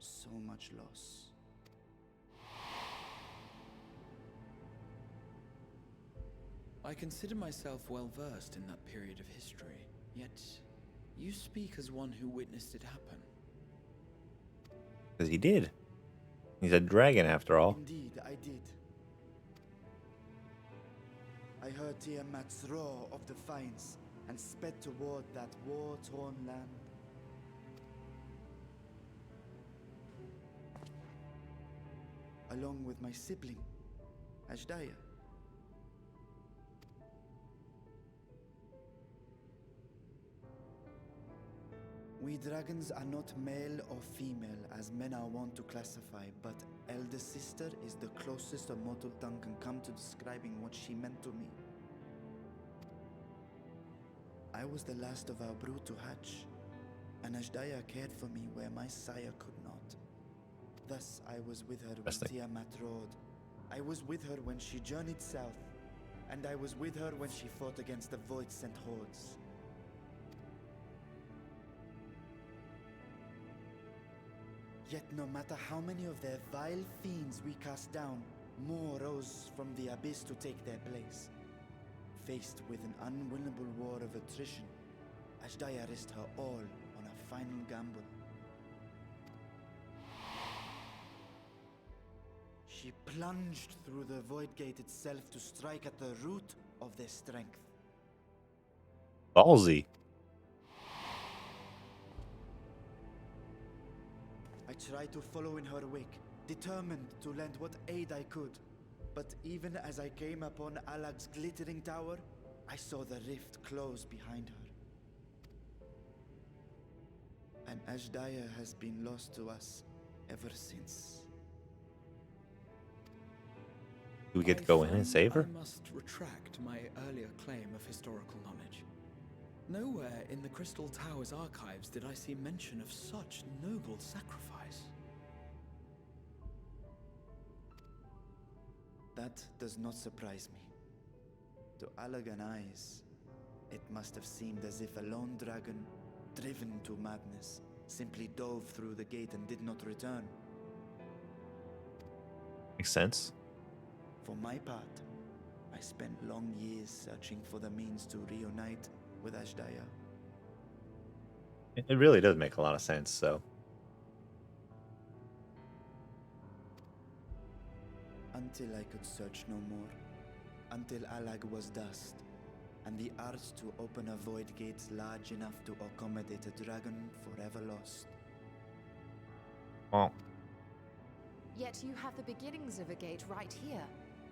so much loss. I consider myself well versed in that period of history. Yet, you speak as one who witnessed it happen. Because he did. He's a dragon after all. Indeed, I did. I heard Tiamat's roar of defiance and sped toward that war-torn land. Along with my sibling, Ashdaya. We dragons are not male or female as men are wont to classify, but elder sister is the closest a mortal tongue can come to describing what she meant to me. I was the last of our brood to hatch, and Ashdaya cared for me where my sire could not. Thus, I was with her when Tiamat roared. I was with her when she journeyed south, and I was with her when she fought against the Void-sent hordes. Yet no matter how many of their vile fiends we cast down, more rose from the abyss to take their place. Faced with an unwinnable war of attrition, Ashdaya risked her all on a final gamble. She plunged through the Void Gate itself to strike at the root of their strength. Ballsy. I tried to follow in her wake, determined to lend what aid I could. But even as I came upon Alag's glittering tower, I saw the rift close behind her. And Ashdaya has been lost to us ever since. Do we get to go in and save her? I must retract my earlier claim of historical knowledge. Nowhere in the Crystal Tower's archives did I see mention of such noble sacrifice. That does not surprise me. To Allagan eyes, it must have seemed as if a lone dragon, driven to madness, simply dove through the gate and did not return. Makes sense. For my part, I spent long years searching for the means to reunite with Ashdaya. It really does make a lot of sense, so. Until I could search no more. Until Alag was dust, and the art to open a void gate large enough to accommodate a dragon forever lost. Oh. Yet you have the beginnings of a gate right here,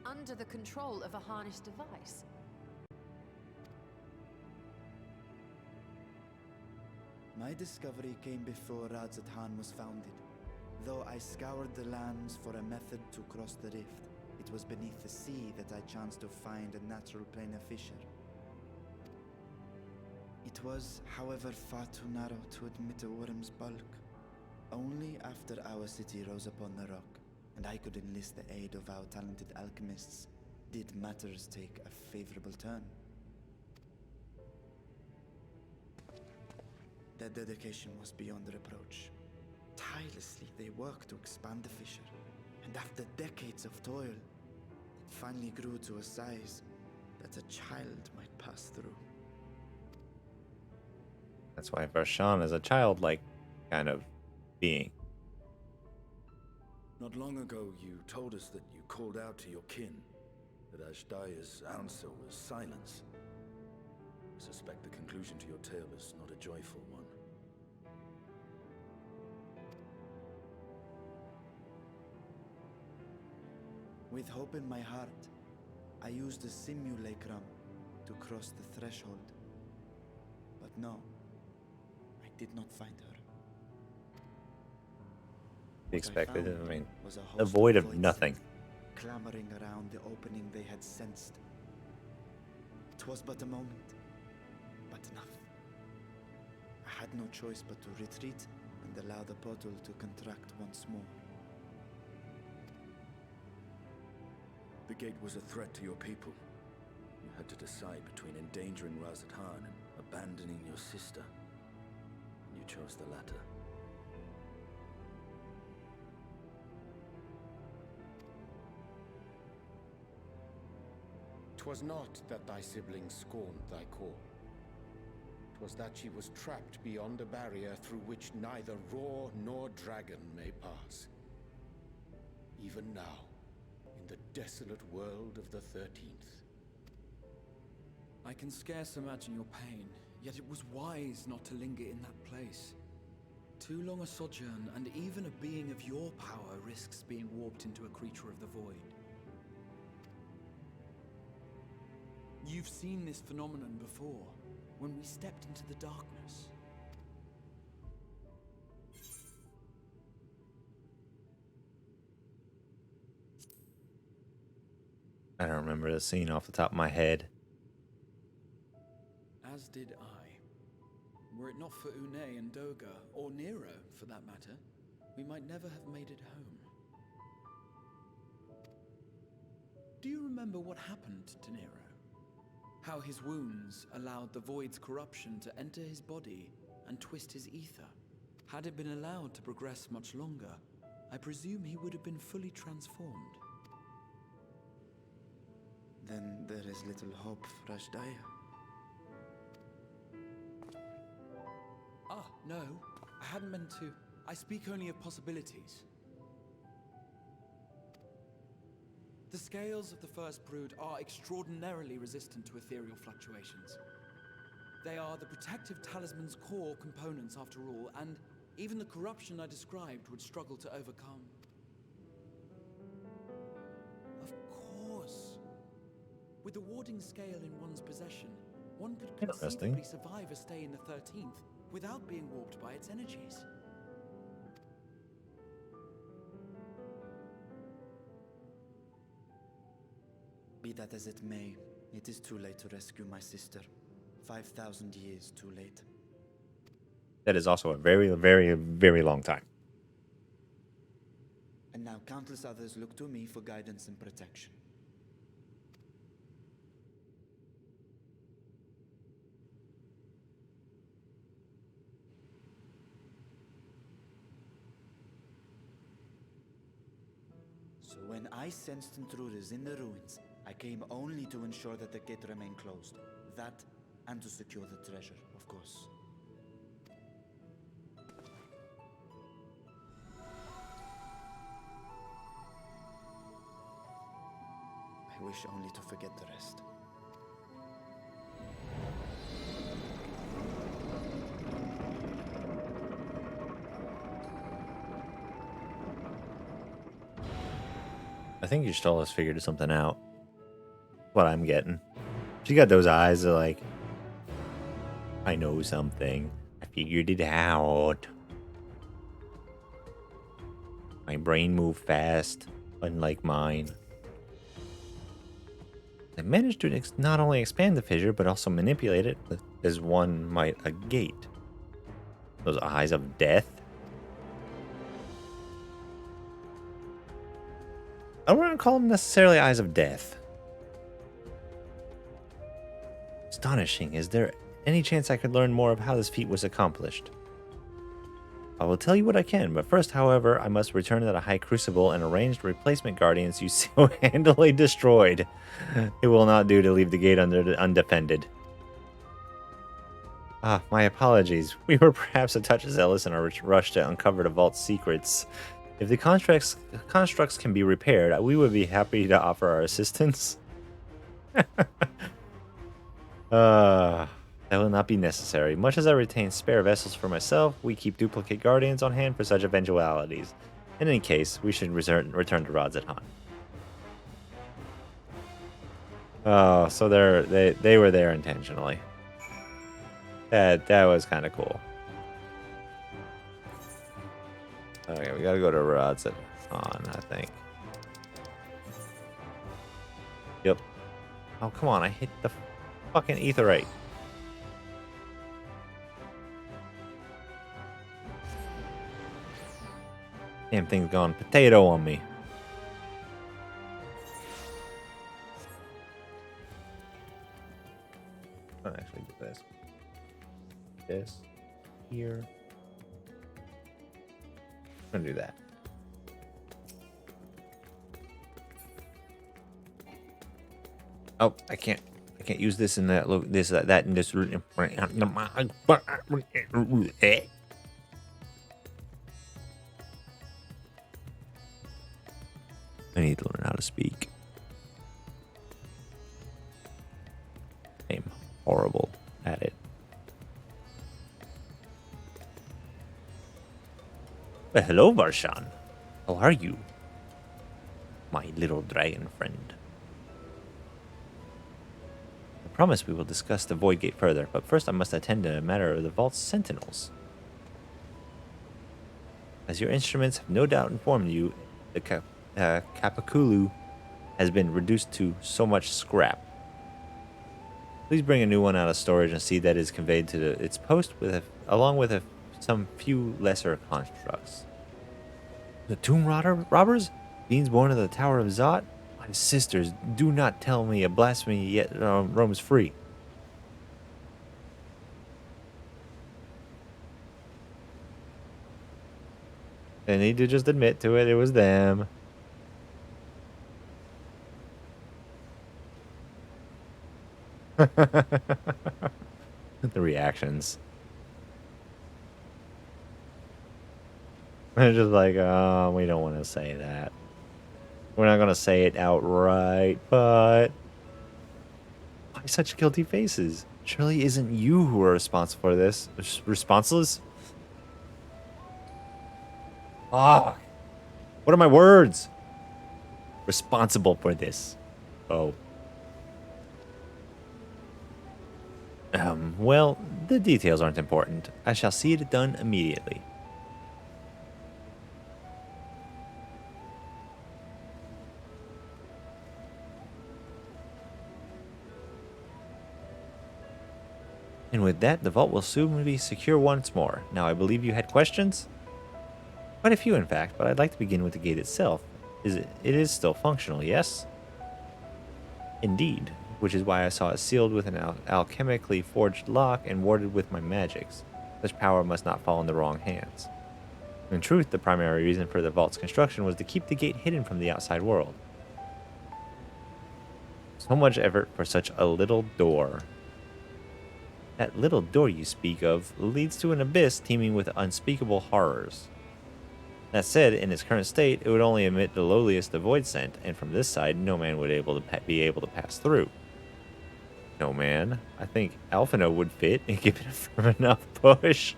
under the control of a harnessed device. My discovery came before Radzat-Han was founded. Though I scoured the lands for a method to cross the rift, it was beneath the sea that I chanced to find a natural planar fissure. It was, however, far too narrow to admit a worm's bulk. Only after our city rose upon the rock, and I could enlist the aid of our talented alchemists, did matters take a favorable turn. Their dedication was beyond reproach. Tirelessly they worked to expand the fissure, and after decades of toil, it finally grew to a size that a child might pass through. That's why Varshan is a childlike kind of being. Not long ago, you told us that you called out to your kin, that Ashdaya's answer was silence. I suspect the conclusion to your tale is not a joyful one. With hope in my heart, I used the simulacrum to cross the threshold. But no, I did not find her. Expected, I mean, was a a host void of voids nothing. clamoring around the opening they had sensed. It was but a moment, but enough. I had no choice but to retreat and allow the portal to contract once more. The gate was a threat to your people. You had to decide between endangering Radzat-Han and abandoning your sister. You chose the latter. 'Twas not that thy siblings scorned thy call. was that she was trapped beyond a barrier through which neither roar nor dragon may pass. Even now, in the desolate world of the 13th. I can scarce imagine your pain, yet it was wise not to linger in that place. Too long a sojourn, and even a being of your power risks being warped into a creature of the void. You've seen this phenomenon before, when we stepped into the darkness. I don't remember the scene off the top of my head. As did I. Were it not for Une and Doga, or Nero for that matter, we might never have made it home. Do you remember what happened to Nero? How his wounds allowed the Void's corruption to enter his body and twist his ether? Had it been allowed to progress much longer, I presume he would have been fully transformed. Then there is little hope for Ashdaya. Ah, no. I hadn't meant to. I speak only of possibilities. The scales of the first brood are extraordinarily resistant to ethereal fluctuations. They are the protective talisman's core components after all, and even the corruption I described would struggle to overcome. Of course. With the warding scale in one's possession, one could conceivably survive a stay in the 13th without being warped by its energies. Be that as it may, it is too late to rescue my sister. 5,000 years too late. That is also a very, very, very long time. And now countless others look to me for guidance and protection. So when I sensed intruders in the ruins, I came only to ensure that the gate remained closed. That, and to secure the treasure, of course. I wish only to forget the rest. I think Y'shtola figured something out. What I'm getting. She got those eyes that like, I know something. I figured it out. My brain moved fast, unlike mine. I managed to not only expand the fissure, but also manipulate it as one might a gate. Those eyes of death. I don't want to call them necessarily eyes of death. Astonishing. Is there any chance I could learn more of how this feat was accomplished? I will tell you what I can, but first, however, I must return to the High Crucible and arrange the replacement guardians you so handily destroyed. It will not do to leave the gate undefended. Ah, my apologies. We were perhaps a touch zealous in our rush to uncover the vault's secrets. If the constructs can be repaired, we would be happy to offer our assistance. That will not be necessary. Much as I retain spare vessels for myself, we keep duplicate guardians on hand for such eventualities. In any case, we should return to Rods Han. Oh, so they were there intentionally. That was kind of cool. Okay, we gotta go to Rods Han, I think. Yep. Oh, come on, I hit the fucking etherite. Damn thing's gone potato on me. I'll actually do this. This. Here. I'm gonna do that. Oh, I can't I can't use this and that. Look, this, that, and this. I need to learn how to speak. I'm horrible at it. Well, hello, Varshan. How are you, my little dragon friend? I promise we will discuss the Void Gate further, but first I must attend to a matter of the Vault's sentinels. As your instruments have no doubt informed you, the Kapakulu has been reduced to so much scrap. Please bring a new one out of storage and see that it is conveyed to its post along with some few lesser constructs. The tomb robbers? Beings born of the Tower of Zot? My sisters, do not tell me a blasphemy yet roams free. They need to just admit to it. It was them. The reactions. They're just like, oh, we don't want to say that. We're not going to say it outright, but... Why such guilty faces? Surely isn't you who are responsible for this? Responseless? Ah! What are my words? Responsible for this. Oh. Well, the details aren't important. I shall see it done immediately. And with that, the vault will soon be secure once more. Now, I believe you had questions? Quite a few, in fact, but I'd like to begin with the gate itself. It is still functional, yes? Indeed, which is why I saw it sealed with an alchemically forged lock and warded with my magics. Such power must not fall in the wrong hands. In truth, the primary reason for the vault's construction was to keep the gate hidden from the outside world. So much effort for such a little door. That little door you speak of leads to an abyss teeming with unspeakable horrors. That said, in its current state, it would only emit the lowliest of void scent, and from this side, no man would be able to pass through. No man. I think Alphino would fit and give it a firm enough push.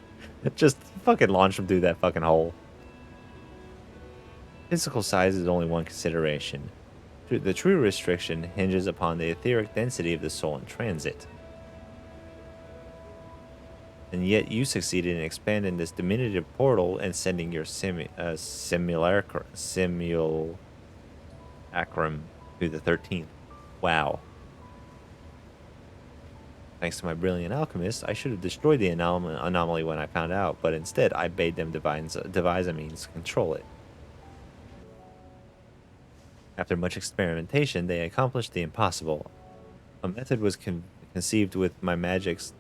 Just fucking launch him through that fucking hole. Physical size is only one consideration. The true restriction hinges upon the etheric density of the soul in transit. And yet you succeeded in expanding this diminutive portal and sending your simulacrum through the 13th. Wow. Thanks to my brilliant alchemist, I should have destroyed the anomaly when I found out, but instead I bade them devise a means to control it. After much experimentation, they accomplished the impossible. A method was conceived with my magics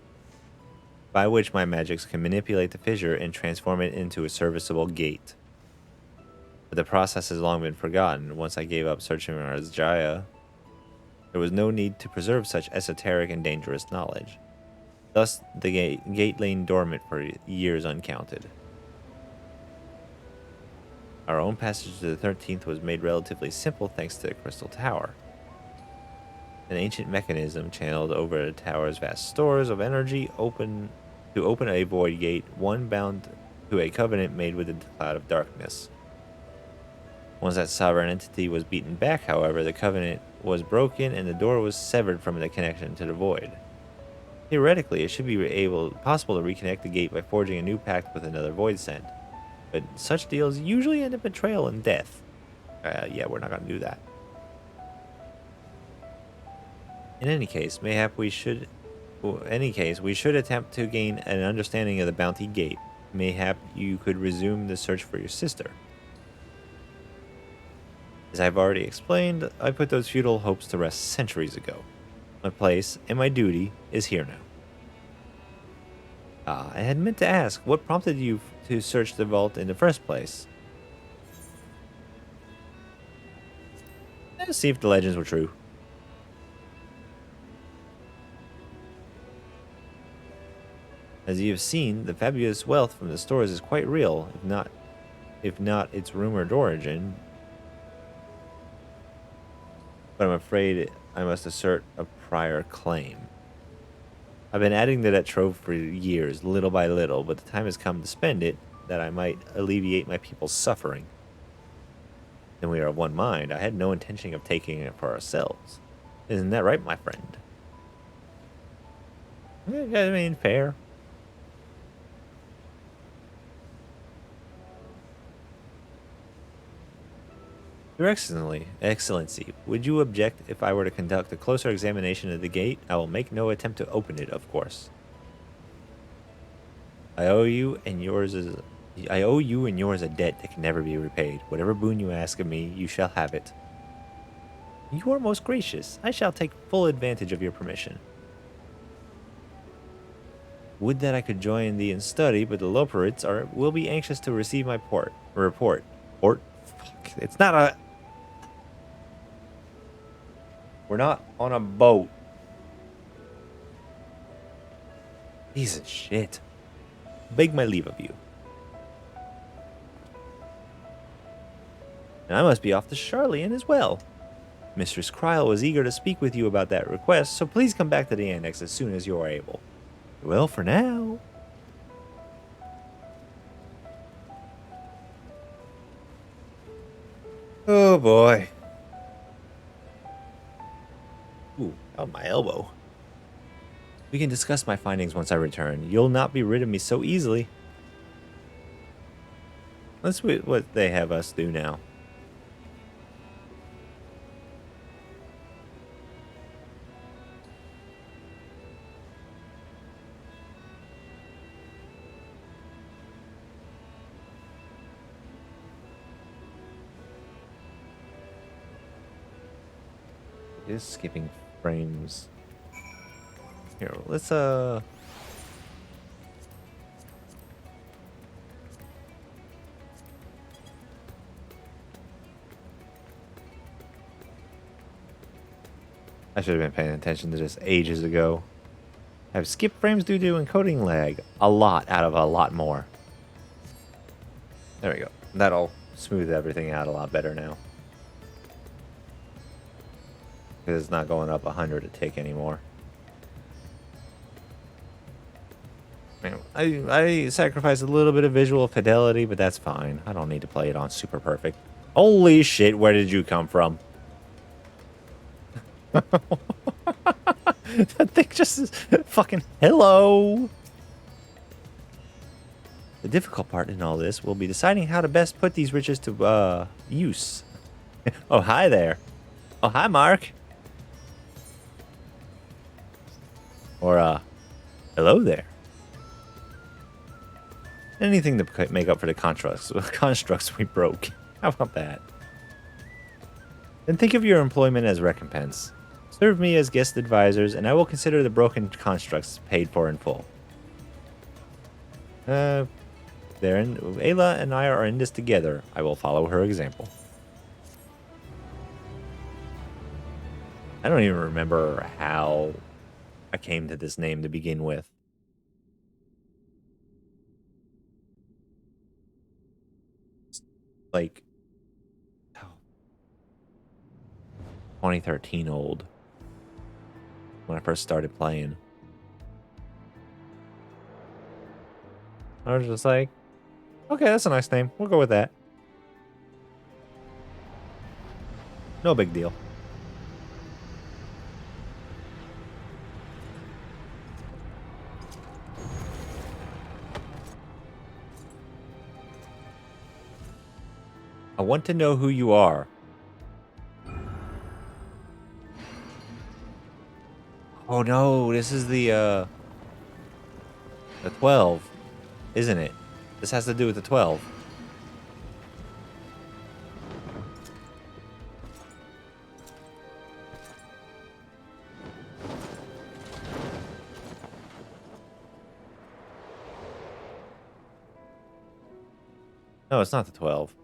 by which my magics can manipulate the fissure and transform it into a serviceable gate. But the process has long been forgotten. Once I gave up searching for Jaya, there was no need to preserve such esoteric and dangerous knowledge. Thus, the gate lay dormant for years uncounted. Our own passage to the 13th was made relatively simple thanks to the Crystal Tower. An ancient mechanism channeled over the tower's vast stores of energy open a void gate, one bound to a covenant made with the cloud of darkness. Once that sovereign entity was beaten back, however, the covenant was broken and the door was severed from the connection to the void. Theoretically, it should be possible to reconnect the gate by forging a new pact with another void sent, but such deals usually end in betrayal and death. Yeah, we're not going to do that. In any case, we should attempt to gain an understanding of the Bounty Gate. Mayhap you could resume the search for your sister. As I've already explained, I put those futile hopes to rest centuries ago. My place and my duty is here now. I had meant to ask, what prompted you to search the vault in the first place? Let's see if the legends were true. As you have seen, the fabulous wealth from the stores is quite real, if not its rumored origin. But I'm afraid I must assert a prior claim. I've been adding to that trove for years, little by little, but the time has come to spend it, that I might alleviate my people's suffering. Then we are of one mind. I had no intention of taking it for ourselves. Isn't that right, my friend? I mean, fair. Your Excellency, would you object if I were to conduct a closer examination of the gate? I will make no attempt to open it, of course. I owe you and yours a debt that can never be repaid. Whatever boon you ask of me, you shall have it. You are most gracious. I shall take full advantage of your permission. Would that I could join thee in study, but the Loperites will be anxious to receive my report. Port? Fuck, it's not a... We're not on a boat. Piece of shit. Beg my leave of you. And I must be off to Charlian as well. Mistress Kryl was eager to speak with you about that request, so please come back to the Annex as soon as you are able. Well, for now. Oh boy. Ooh, out my elbow. We can discuss my findings once I return. You'll not be rid of me so easily. Let's see what they have us do now. It is skipping frames. Here, let's I should have been paying attention to this ages ago. Have skip frames due to encoding lag. A lot out of a lot more. There we go. That'll smooth everything out a lot better now. Because it's not going up 100 a tick anymore. I sacrifice a little bit of visual fidelity, but that's fine. I don't need to play it on super perfect. Holy shit, where did you come from? That thing just is fucking hello. The difficult part in all this will be deciding how to best put these riches to use. Oh, hi there. Oh, hi, Mark. Or, hello there. Anything to make up for the constructs we broke. How about that? Then think of your employment as recompense. Serve me as guest advisors, and I will consider the broken constructs paid for in full. Ayla and I are in this together. I will follow her example. I don't even remember how I came to this name to begin with. Like 2013 old when I first started playing. I was just like, okay, that's a nice name. We'll go with that. No big deal. I want to know who you are. Oh no, this is the 12, isn't it? This has to do with the 12. No, it's not the 12.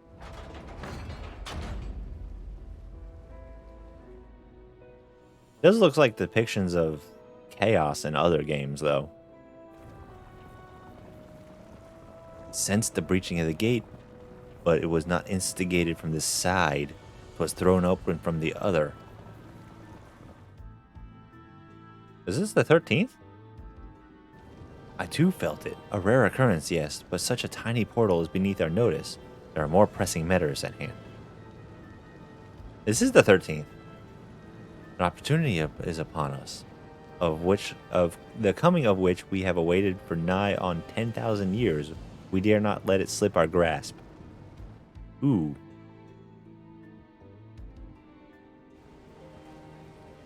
This looks like depictions of chaos in other games, though. sensed the breaching of the gate, but it was not instigated from this side. It was thrown open from the other. Is this the 13th? I too felt it. A rare occurrence, yes, but such a tiny portal is beneath our notice. There are more pressing matters at hand. This is the 13th. An opportunity is upon us, of the coming of which we have awaited for nigh on 10,000 years. We dare not let it slip our grasp. Ooh.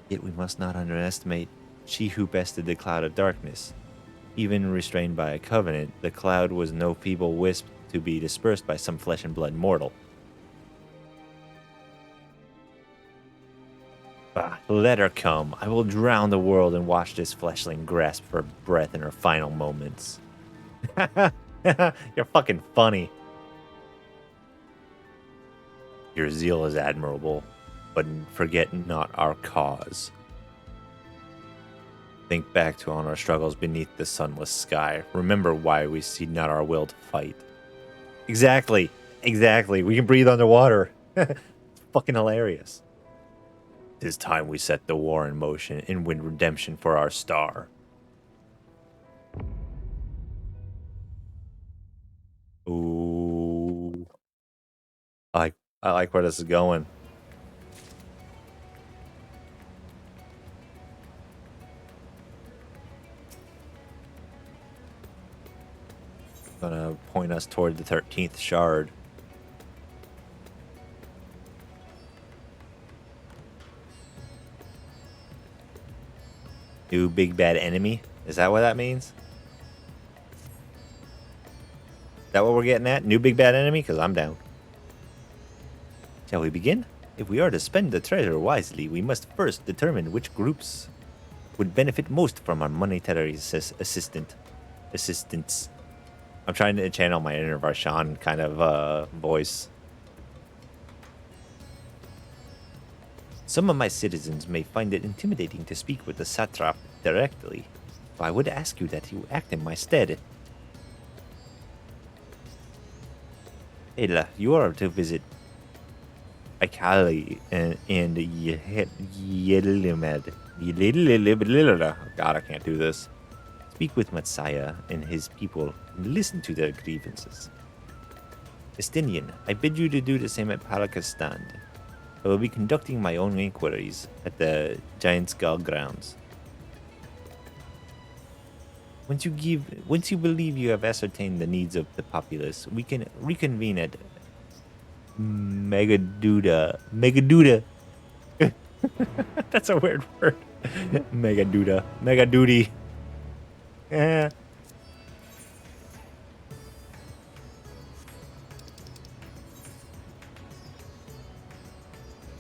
Yet we must not underestimate she who bested the cloud of darkness. Even restrained by a covenant, the cloud was no feeble wisp to be dispersed by some flesh and blood mortal. Ah, let her come. I will drown the world and watch this fleshling grasp for breath in her final moments. You're fucking funny. Your zeal is admirable, but forget not our cause. Think back to on our struggles beneath the sunless sky. Remember why we see not our will to fight. Exactly. Exactly. We can breathe underwater. It's fucking hilarious. It is time we set the war in motion and win redemption for our star. Ooh. I like where this is going. Gonna point us toward the 13th shard. New big bad enemy? Is that what that means? Is that what we're getting at? New big bad enemy? Because I'm down. Shall we begin? If we are to spend the treasure wisely, we must first determine which groups would benefit most from our monetary assistance. I'm trying to channel my inner Varshan kind of voice. Some of my citizens may find it intimidating to speak with the satrap directly, so I would ask you that you act in my stead. Ayla, you are to visit Akali and Yelimed. God, I can't do this. Speak with Matsaya and his people and listen to their grievances. Estinian, I bid you to do the same at Palakistan. I will be conducting my own inquiries at the Giant Skull grounds. Once you believe you have ascertained the needs of the populace, we can reconvene at Megaduda. That's a weird word. Megaduty. Yeah.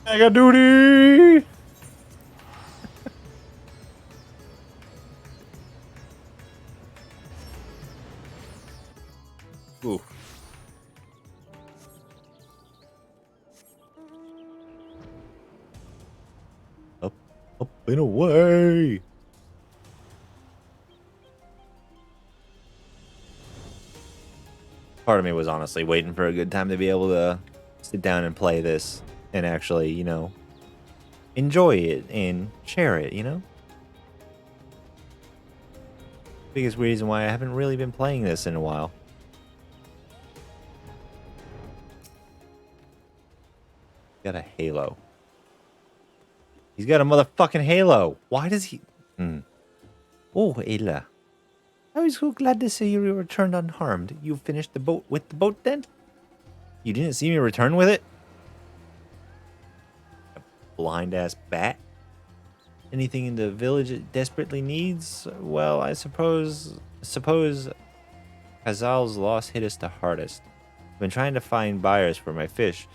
Megaduty. Ooh. Up and away. Part of me was honestly waiting for a good time to be able to sit down and play this and actually, you know, enjoy it and share it, you know? Biggest reason why I haven't really been playing this in a while. Got a halo. He's got a motherfucking halo. Why does he... Oh, Ayla. I was so glad to see you returned unharmed. You finished the boat with the boat then? You didn't see me return with it? A blind-ass bat? Anything in the village it desperately needs? Well, I suppose Hazal's loss hit us the hardest. I've been trying to find buyers for my fish.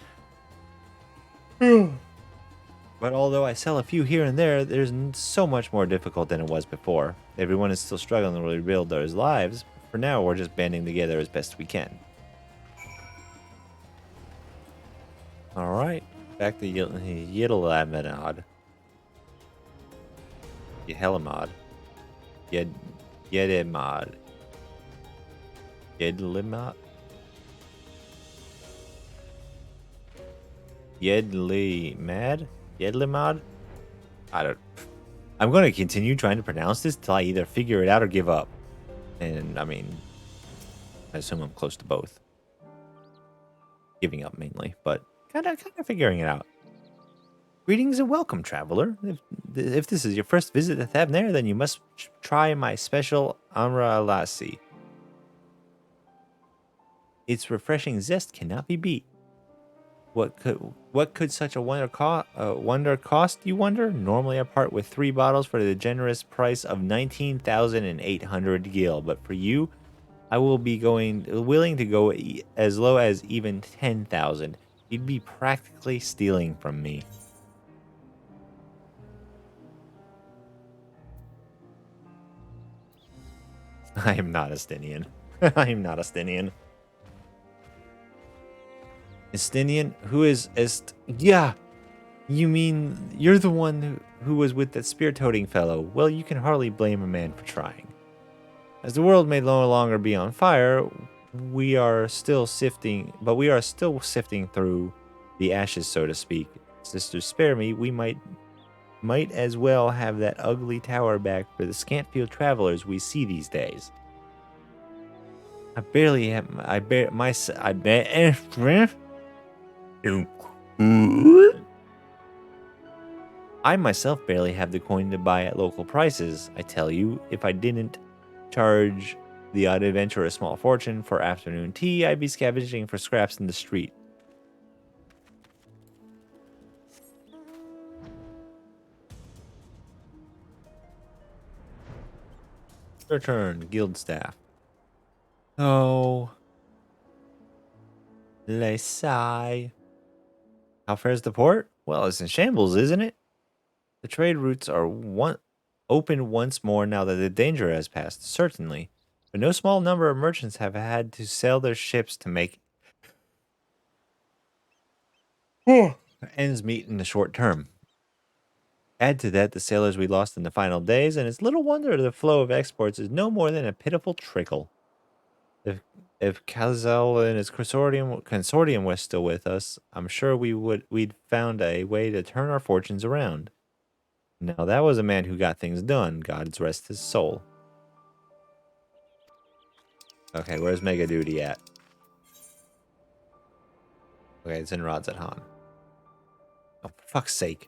But although I sell a few here and there, there's so much more difficult than it was before. Everyone is still struggling to rebuild their lives. For now, we're just banding together as best we can. Alright, back to Yiddelamad. Yehelamad. Yedimad. Yedlimad? Yedlimad? I don't... I'm going to continue trying to pronounce this till I either figure it out or give up. And, I mean, I assume I'm close to both. Giving up mainly, but kind of figuring it out. Greetings and welcome, traveler. If this is your first visit to Thavnair, then you must try my special Amra Lassi. Its refreshing zest cannot be beat. What could such a wonder cost, you wonder? Normally I part with 3 bottles for the generous price of 19,800 gil, but for you, I will be willing to go as low as even 10,000. You'd be practically stealing from me. I am not Estinian. I am not Estinian. Estinian? Who is Yeah! You mean you're the one who was with that spear-toting fellow? Well, you can hardly blame a man for trying. As the world may no longer be on fire, we are still sifting through the ashes, so to speak. Sister, spare me. We might as well have that ugly tower back for the scant-field travelers we see these days. I myself barely have the coin to buy at local prices. I tell you, if I didn't charge the odd adventurer a small fortune for afternoon tea, I'd be scavenging for scraps in the street. Your turn, guild staff. Oh. Les sigh. How fares the port? Well, it's in shambles, isn't it? The trade routes are open once more now that the danger has passed, certainly. But no small number of merchants have had to sell their ships to make ends meet in the short term. Add to that the sailors we lost in the final days, and it's little wonder the flow of exports is no more than a pitiful trickle. If Kazal and his consortium was still with us, I'm sure we'd found a way to turn our fortunes around. Now that was a man who got things done, God's rest his soul. Okay, where's Mega Duty at? Okay, it's in Rods at Han. Oh, for fuck's sake.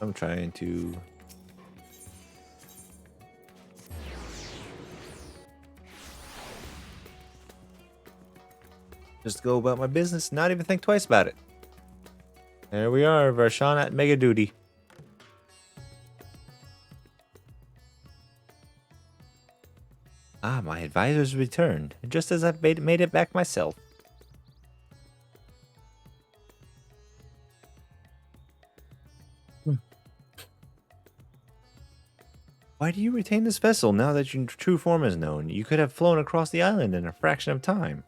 I'm trying to... just go about my business, not even think twice about it. There we are, Varshan at Mega Duty. Ah, my advisor's returned, just as I've made it back myself. Why do you retain this vessel now that your true form is known? You could have flown across the island in a fraction of time.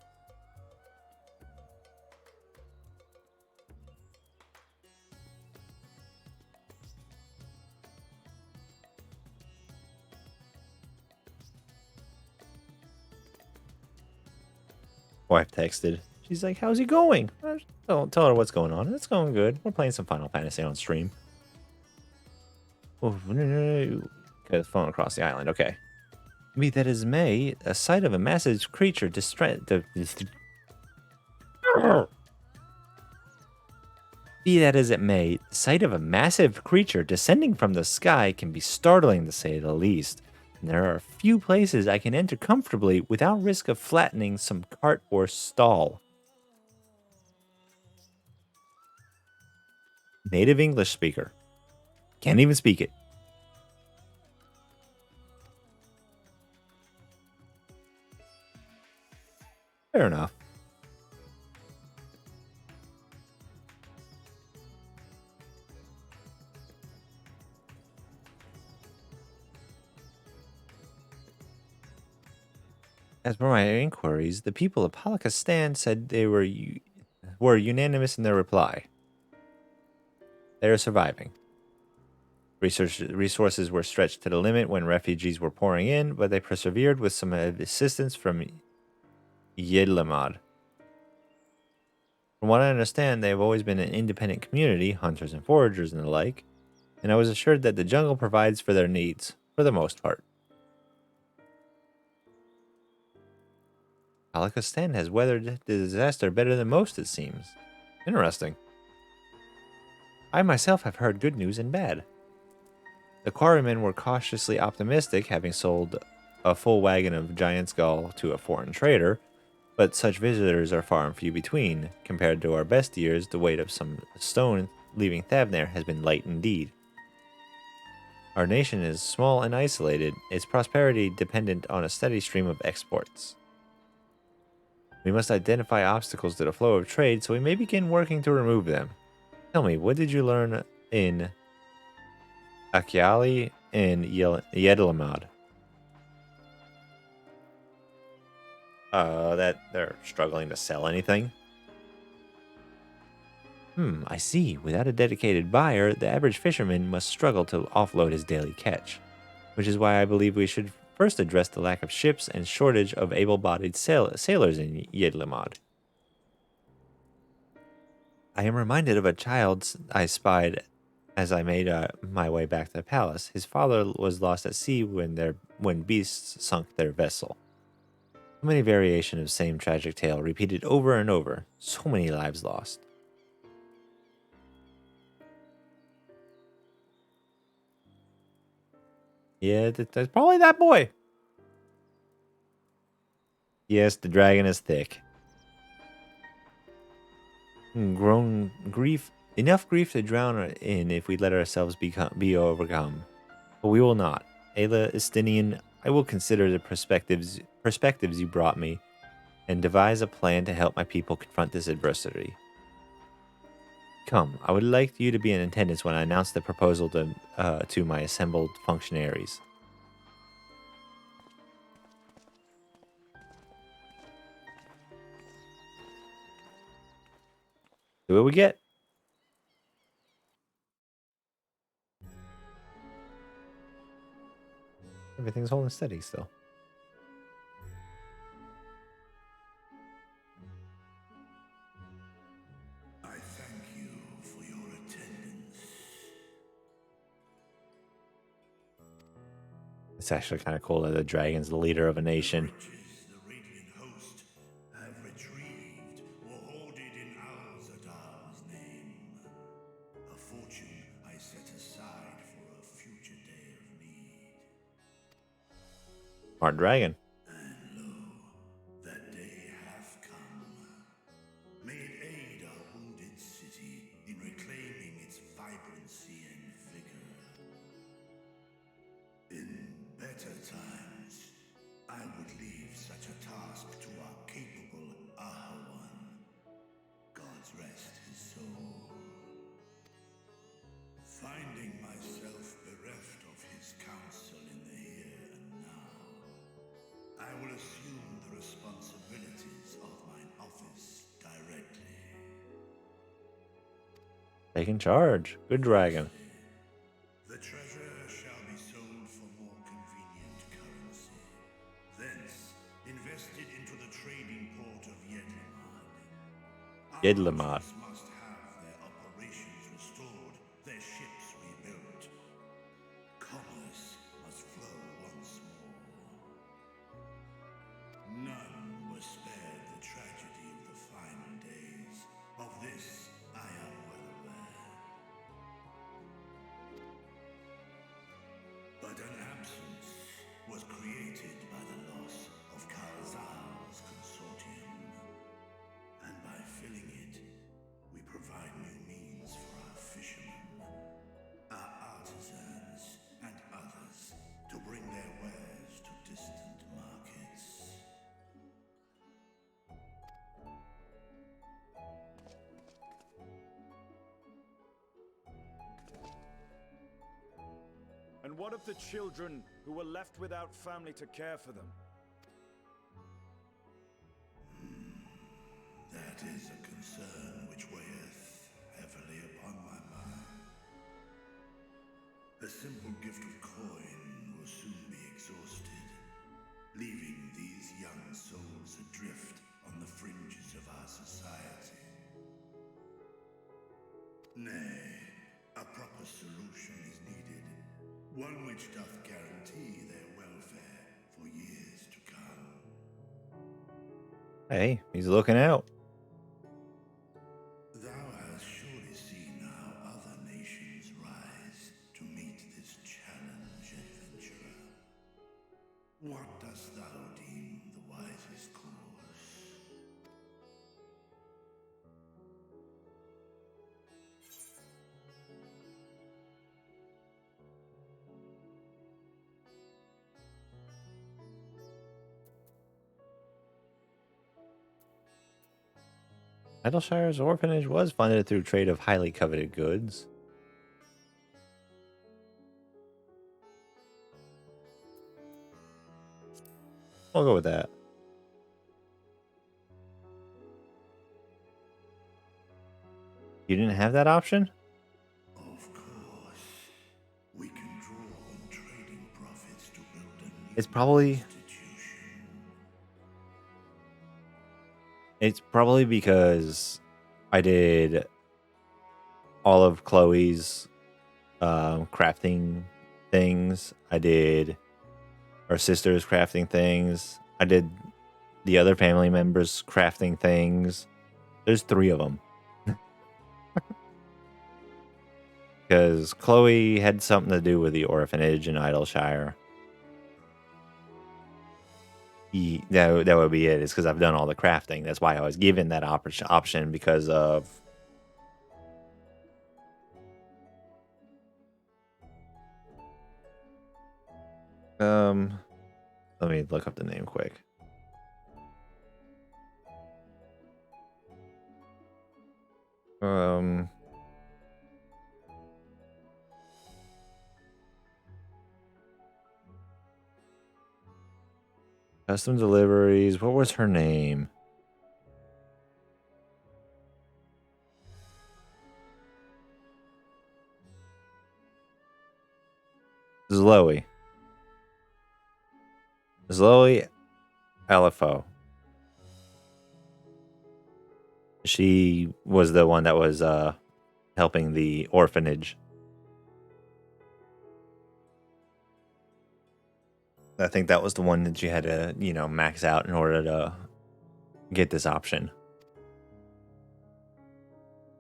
Wife texted. She's like, how's he going? Don't tell her what's going on. It's going good. We're playing some Final Fantasy on stream. Okay, flown across the island. Okay. Be that as may, a sight of a massive creature Be that as it may, the sight of a massive creature descending from the sky can be startling, to say the least. And there are few places I can enter comfortably without risk of flattening some cart or stall. Native English speaker. Can't even speak it. Fair enough. As per my inquiries, the people of Palakistan said they were unanimous in their reply. They are surviving. Resources were stretched to the limit when refugees were pouring in, but they persevered with some assistance from Yedlamad. From what I understand, they have always been an independent community, hunters and foragers and the like, and I was assured that the jungle provides for their needs, for the most part. Kalikostan has weathered the disaster better than most, it seems. Interesting. I myself have heard good news and bad. The quarrymen were cautiously optimistic, having sold a full wagon of giant skull to a foreign trader, but such visitors are far and few between. Compared to our best years, the weight of some stone leaving Thavner has been light indeed. Our nation is small and isolated, its prosperity dependent on a steady stream of exports. We must identify obstacles to the flow of trade so we may begin working to remove them. Tell me, what did you learn in Akyali and Yedlamad? That they're struggling to sell anything? I see. Without a dedicated buyer, the average fisherman must struggle to offload his daily catch. Which is why I believe we should first address the lack of ships and shortage of able-bodied sailors in Yedlamad. I am reminded of a child I spied as I made my way back to the palace. His father was lost at sea when beasts sunk their vessel. So many variations of the same tragic tale repeated over and over. So many lives lost. Yeah, that's probably that boy. Yes, the dragon is thick. Grown grief, enough grief to drown in if we let ourselves be overcome. But we will not. Ayla Estinian, I will consider the perspectives you brought me and devise a plan to help my people confront this adversity. Come, I would like you to be in attendance when I announce the proposal to my assembled functionaries. See what we get. Everything's holding steady still. I thank you for your attendance. It's actually kind of cool that the dragon's the leader of a nation. The radiant host have retrieved or hoarded in Al-Zadar's name. A fortune I set aside for a future day of need. Smart dragon. And lo, that day hath come. May it aid our wounded city in reclaiming its vibrancy and vigor. In better times, I would leave such a task to our capable Ahawan. God's rest his soul. Finding myself bereft of his counsel in the here and now, I will assume the responsibilities of mine office directly. Taking charge. Good dragon. The treasure shall be sold for more convenient currency. Thence, invested into the trading port of Yedlamad. Yedlamad. Must have their operations restored, their ships rebuilt. Commerce must flow once more. None were spared the tragedy of the final days. Of this, I am well aware. But an absence was created by the loss of Karzal's consortium. And by filling it, we provide new means for our fishermen, our artisans, and others to bring their wares to distant markets. And what of the children who were left without family to care for them? That is a concern which weigheth heavily upon my mind. gift of coin will soon be exhausted, leaving these young souls adrift on the fringes of our society. Nay, a proper solution is needed, one which doth guarantee their welfare for years to come. Hey, he's looking out. Thou hast surely seen how other nations rise to meet this challenge, adventurer. What dost thou deem the wisest course? Idleshire's orphanage was funded through trade of highly coveted goods. I'll go with that. You didn't have that option? Of course. We can draw on trading profits to build a new It's probably because I did all of Chloe's crafting things. I did her sister's crafting things. I did the other family members crafting things. There's 3 of them. Because Chloe had something to do with the orphanage in Idleshire. That would be it. It's because I've done all the crafting. That's why I was given that option because of let me look up the name quick. Custom deliveries. What was her name? Zoe. Zoe LFO. She was the one that was helping the orphanage. I think that was the one that you had to, max out in order to get this option.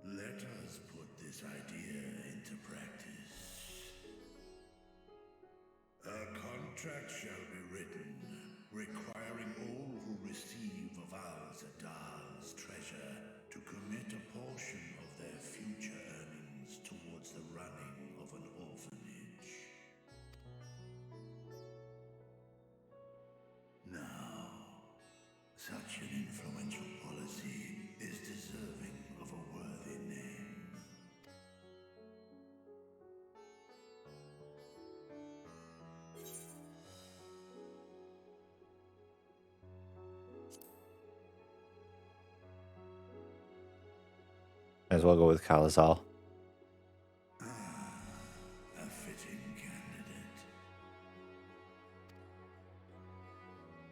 Let us put this idea into practice. A contract shall be written, requiring all who receive of Al-Zadal's treasure to commit a portion of their future earnings towards the running of an orphanage. Now, such an influential policy is deserving of a worthy name. Might as well go with Kalizal. A fitting candidate.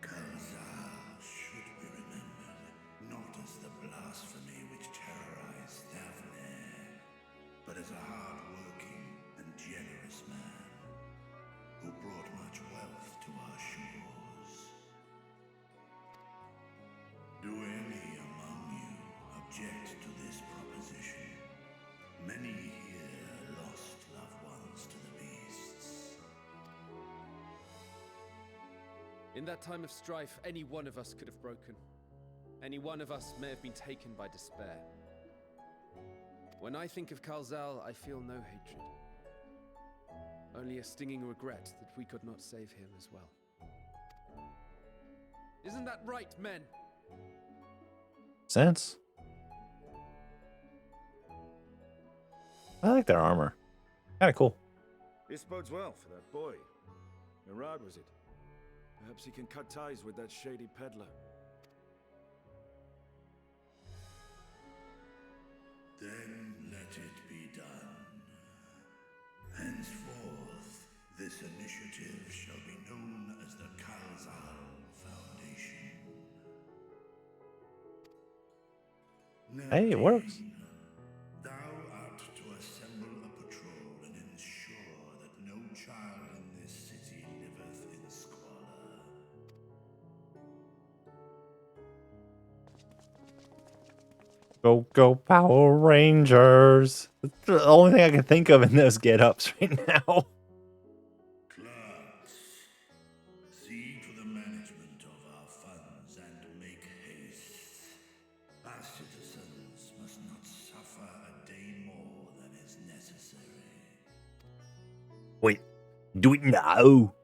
Kalizal should be remembered not as the blasphemy which terrorized Thavnair, but as a hard-working and generous man who brought much wealth to our shores. Do any among you object to this proposition? Many here lost loved ones to the beasts. In that time of strife, any one of us could have broken. Any one of us may have been taken by despair. When I think of Khalzal, I feel no hatred. Only a stinging regret that we could not save him as well. Isn't that right, men? Sense. I like their armor. Kind of cool. This bodes well for that boy. Mirad, was it? Perhaps he can cut ties with that shady peddler. Then let it be done. Henceforth, This initiative shall be known as the Kalzal Foundation. Hey, it works. Thou art to assemble a patrol and ensure that no child in this city liveth in squalor. Go, go, Power Rangers. That's the only thing I can think of in those get-ups right now. Clerks, see to the management of our funds and make haste. Our citizens must not suffer a day more than is necessary. Wait, do it now.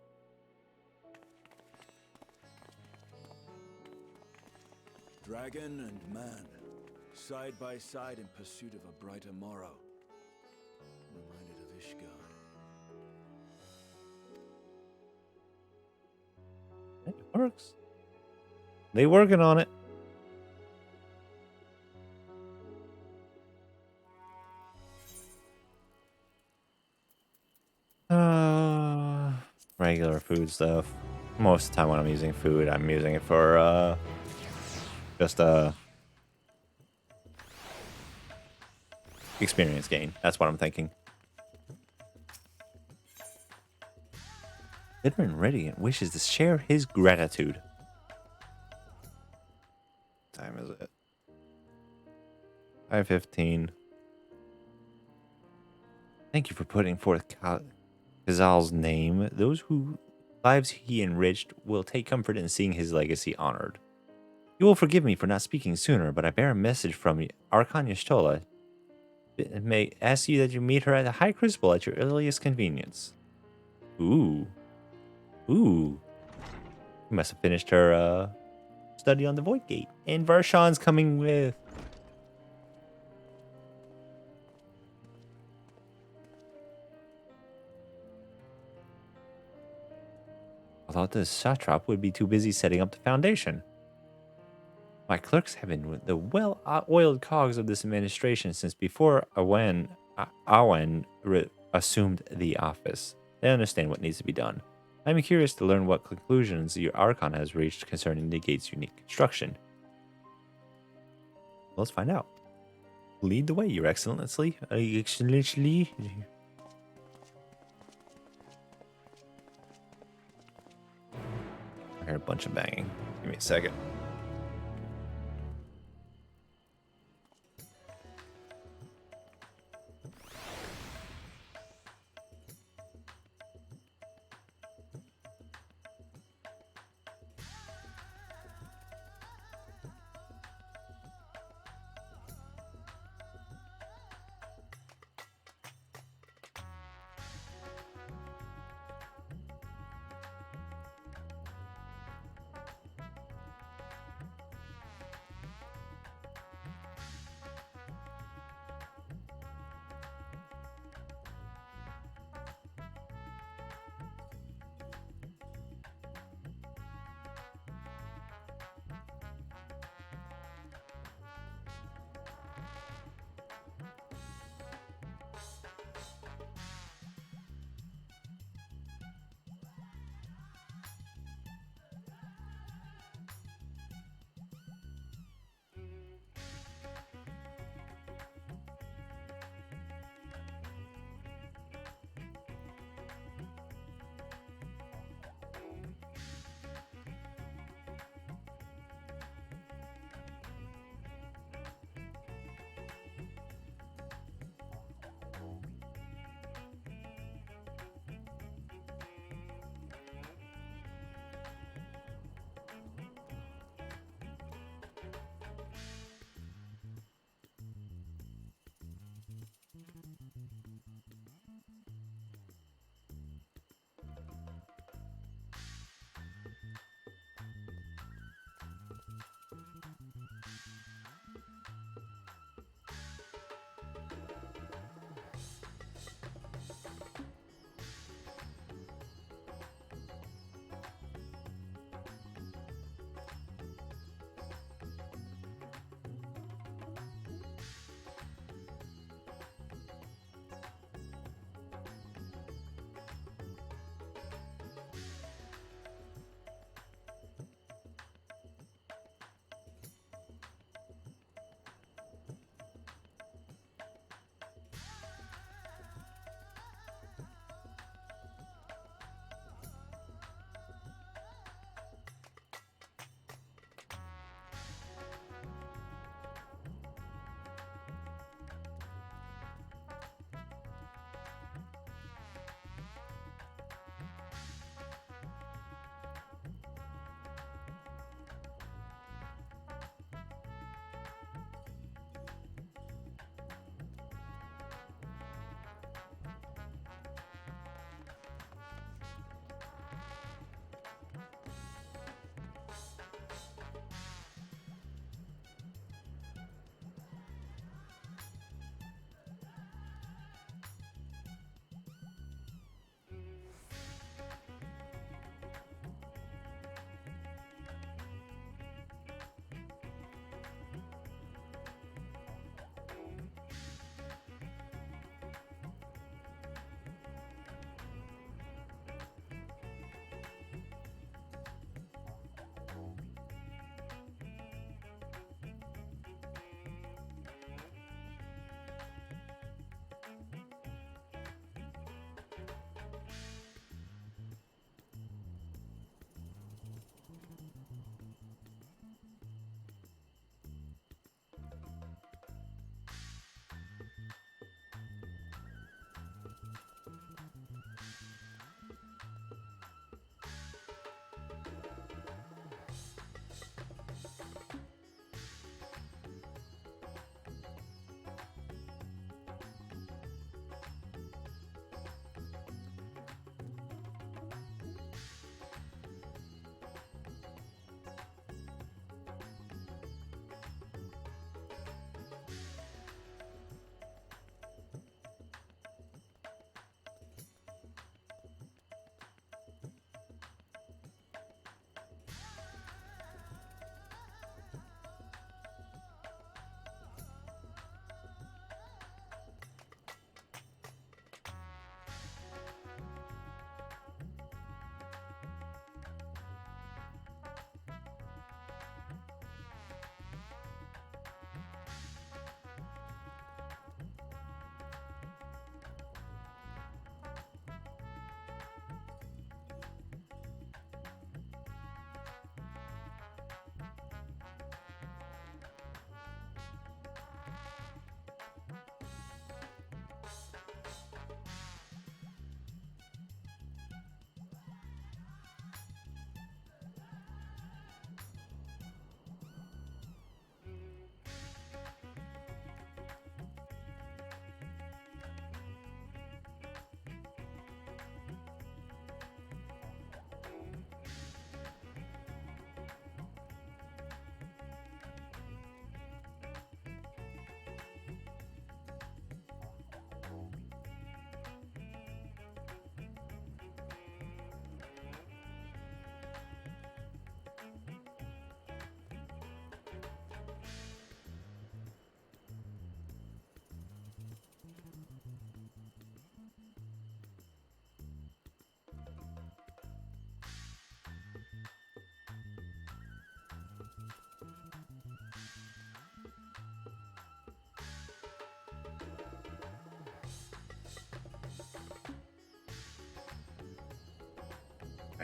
Dragon and man, side by side in pursuit of a brighter morrow. Reminded of Ishgard. It works. They working on it. Regular food stuff. Most of the time when I'm using food, I'm using it for just experience gain. That's what I'm thinking. Veteran Radiant wishes to share his gratitude. What time is it? 5:15. Thank you for putting forth Kazal's name. Those whose lives he enriched will take comfort in seeing his legacy honored. You will forgive me for not speaking sooner, but I bear a message from Archon Y'shtola. It may ask you that you meet her at the High Crucible at your earliest convenience. Ooh. Ooh. You must have finished her study on the Void Gate. And Varshan's coming with. I thought the satrap would be too busy setting up the foundation. My clerks have been the well-oiled cogs of this administration since before Awen assumed the office. They understand what needs to be done. I'm curious to learn what conclusions your Archon has reached concerning the gate's unique construction. Let's find out. Lead the way, Your Excellency. Excellency. I heard a bunch of banging. Give me a second.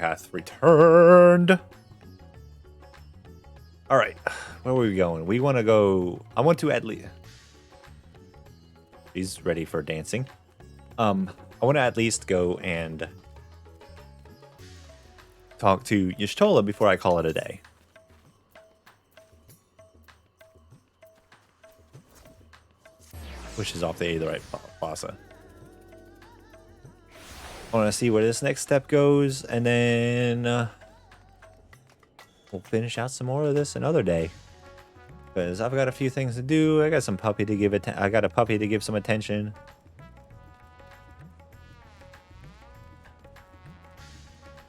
hath returned. All right, where were we going? We want to go. I want to at least. He's ready for dancing. I want to at least go and talk to Y'shtola before I call it a day. Which is off the Aetherite Plaza. I want to see where this next step goes, and then we'll finish out some more of this another day. Because I've got a few things to do. I got some puppy to give I got a puppy to give some attention.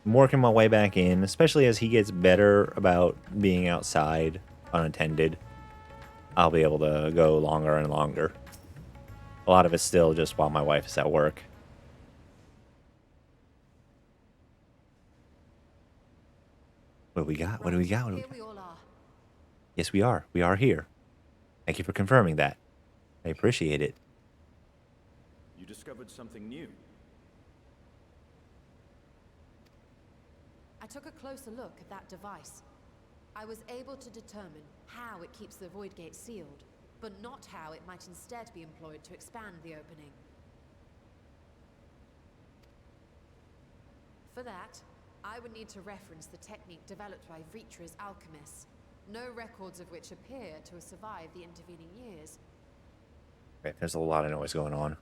I'm working my way back in, especially as he gets better about being outside unattended. I'll be able to go longer and longer. A lot of it's still just while my wife is at work. What do we got? What do we got? What do we got? Here we all are. Yes, we are. We are here. Thank you for confirming that. I appreciate it. You discovered something new. I took a closer look at that device. I was able to determine how it keeps the Void Gate sealed, but not how it might instead be employed to expand the opening. For that, I would need to reference the technique developed by Vritra's alchemists, no records of which appear to have survived the intervening years. Okay, there's a lot of noise going on.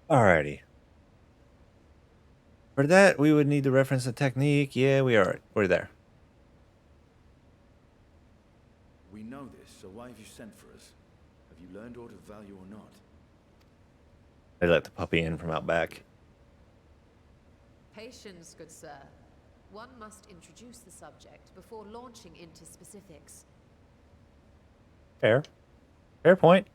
Alrighty. For that, we would need to reference the technique. Yeah, we're there. We know this, so why have you sent for us? Have you learned aught of value or not? They let the puppy in from out back. Patience, good sir. One must introduce the subject before launching into specifics. Fair. Fair point.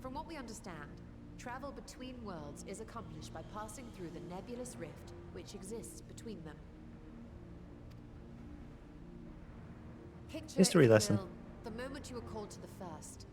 From what we understand, travel between worlds is accomplished by passing through the nebulous rift which exists between them. Picture, History if you lesson. will, the moment you were called to the first.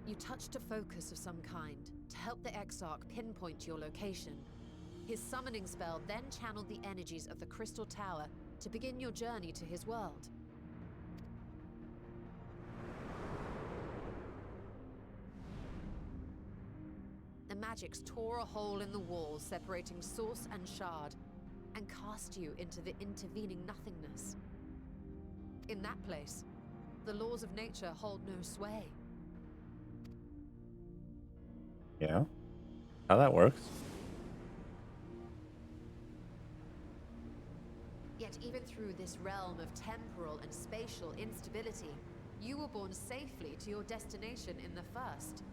You touched a focus of some kind to help the Exarch pinpoint your location. His summoning spell then channeled the energies of the Crystal Tower to begin your journey to his world. The magics tore a hole in the wall separating source and shard, and cast you into the intervening nothingness. In that place, the laws of nature hold no sway. Yeah. How that works. Yet even through this realm of temporal and spatial instability, you were borne safely to your destination in the first.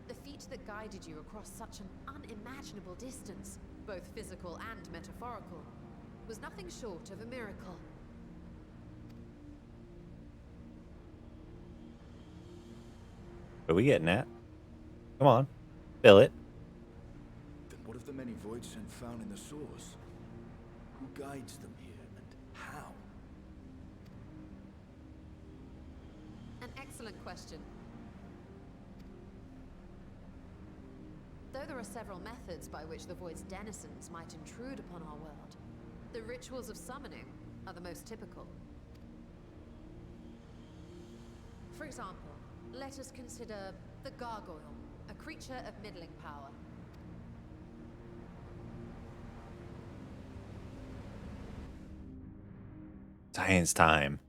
The feat that guided you across such an unimaginable distance, both physical and metaphorical, was nothing short of a miracle. What are we getting at? Come on. Fill it. Then what of the many void scent found in the source? Who guides them here, and how? An excellent question. Though there are several methods by which the Void's denizens might intrude upon our world, the rituals of summoning are the most typical. For example, let us consider the Gargoyle, a creature of middling power. Science time.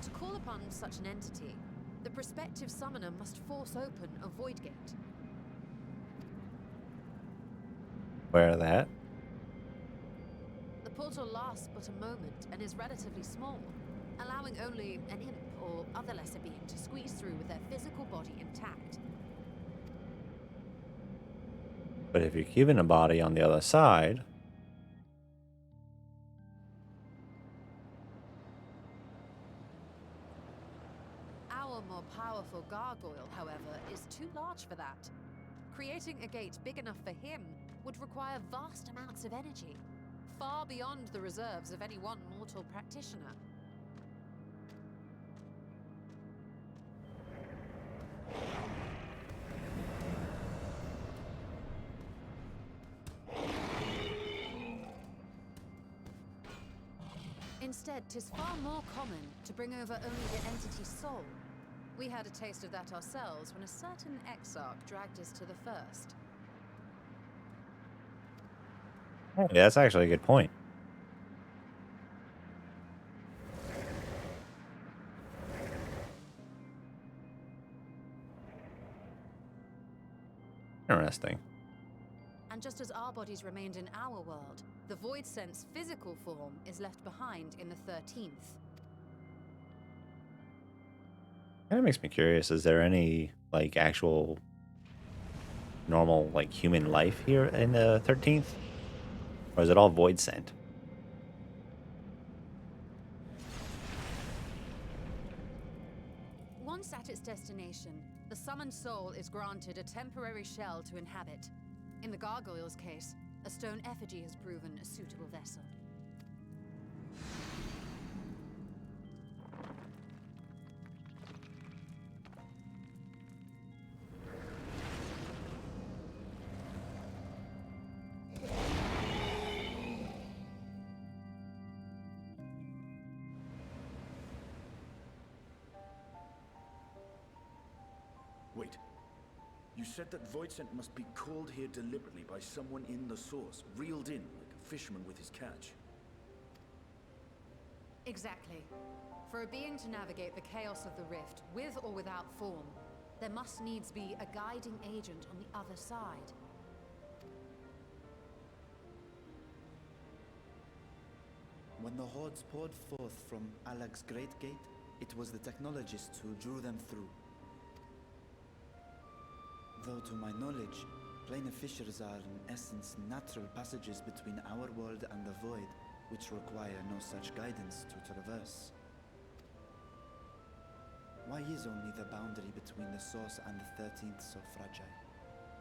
To call upon such an entity, the prospective summoner must force open a void gate. Where that? The portal lasts but a moment and is relatively small, allowing only an imp or other lesser being to squeeze through with their physical body intact. But if you're keeping a body on the other side, Our more powerful gargoyle, however, is too large for that. Creating a gate big enough for him would require vast amounts of energy, far beyond the reserves of any one mortal practitioner. Instead, 'tis far more common to bring over only the entity's soul. We had a taste of that ourselves when a certain exarch dragged us to the first. yeah, that's actually a good point. Interesting. And just as our bodies remained in our world, the Void Sense physical form is left behind in the 13th. Kind of makes me curious. Is there any like actual normal like human life here in the 13th? Or is it all void scent? Once at its destination, the summoned soul is granted a temporary shell to inhabit. In the gargoyle's case, a stone effigy has proven a suitable vessel. Wait. You said that void scent must be called here deliberately by someone in the source, reeled in like a fisherman with his catch. Exactly. For a being to navigate the chaos of the rift, with or without form, there must needs be a guiding agent on the other side. When the hordes poured forth from Alak's Great Gate, it was the technologists who drew them through. Though to my knowledge, planar fissures are in essence natural passages between our world and the void, which require no such guidance to traverse. Why is only the boundary between the source and the 13th so fragile?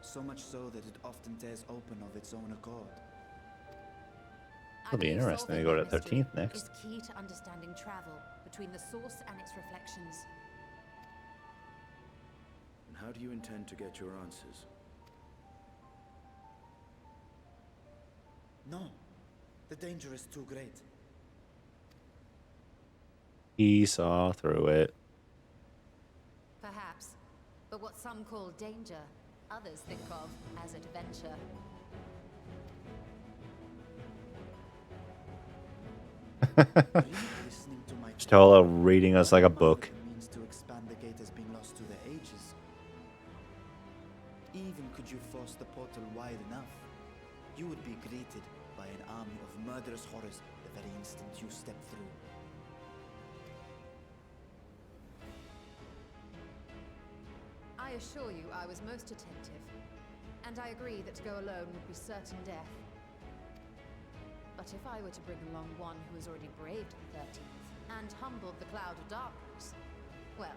So much so that it often tears open of its own accord. It'll be interesting to go to 13th next. Is key to understanding travel between the source and its reflections. And how do you intend to get your answers? No. The danger is too great. He saw through it. Perhaps. But what some call danger, others think of as adventure. Stola reading us like a book. Means to expand the gate has been lost to the ages. Even could you force the portal wide enough, you would be greeted by an army of murderous horrors the very instant you step through. I assure you I was most attentive, and I agree that to go alone would be certain death. But if I were to bring along one who has already braved the 13th and humbled the Cloud of Darkness, well,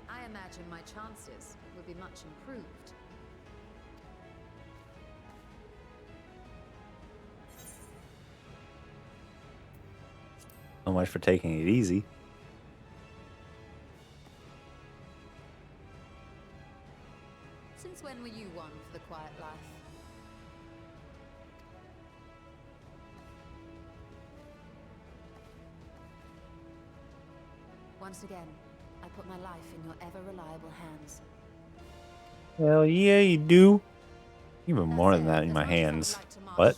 I imagine my chances would be much improved. So much for taking it easy. Since when were you one for the quiet life? Once again, I put my life in your ever-reliable hands. Hell yeah, you do. Even more than that in my hands. What?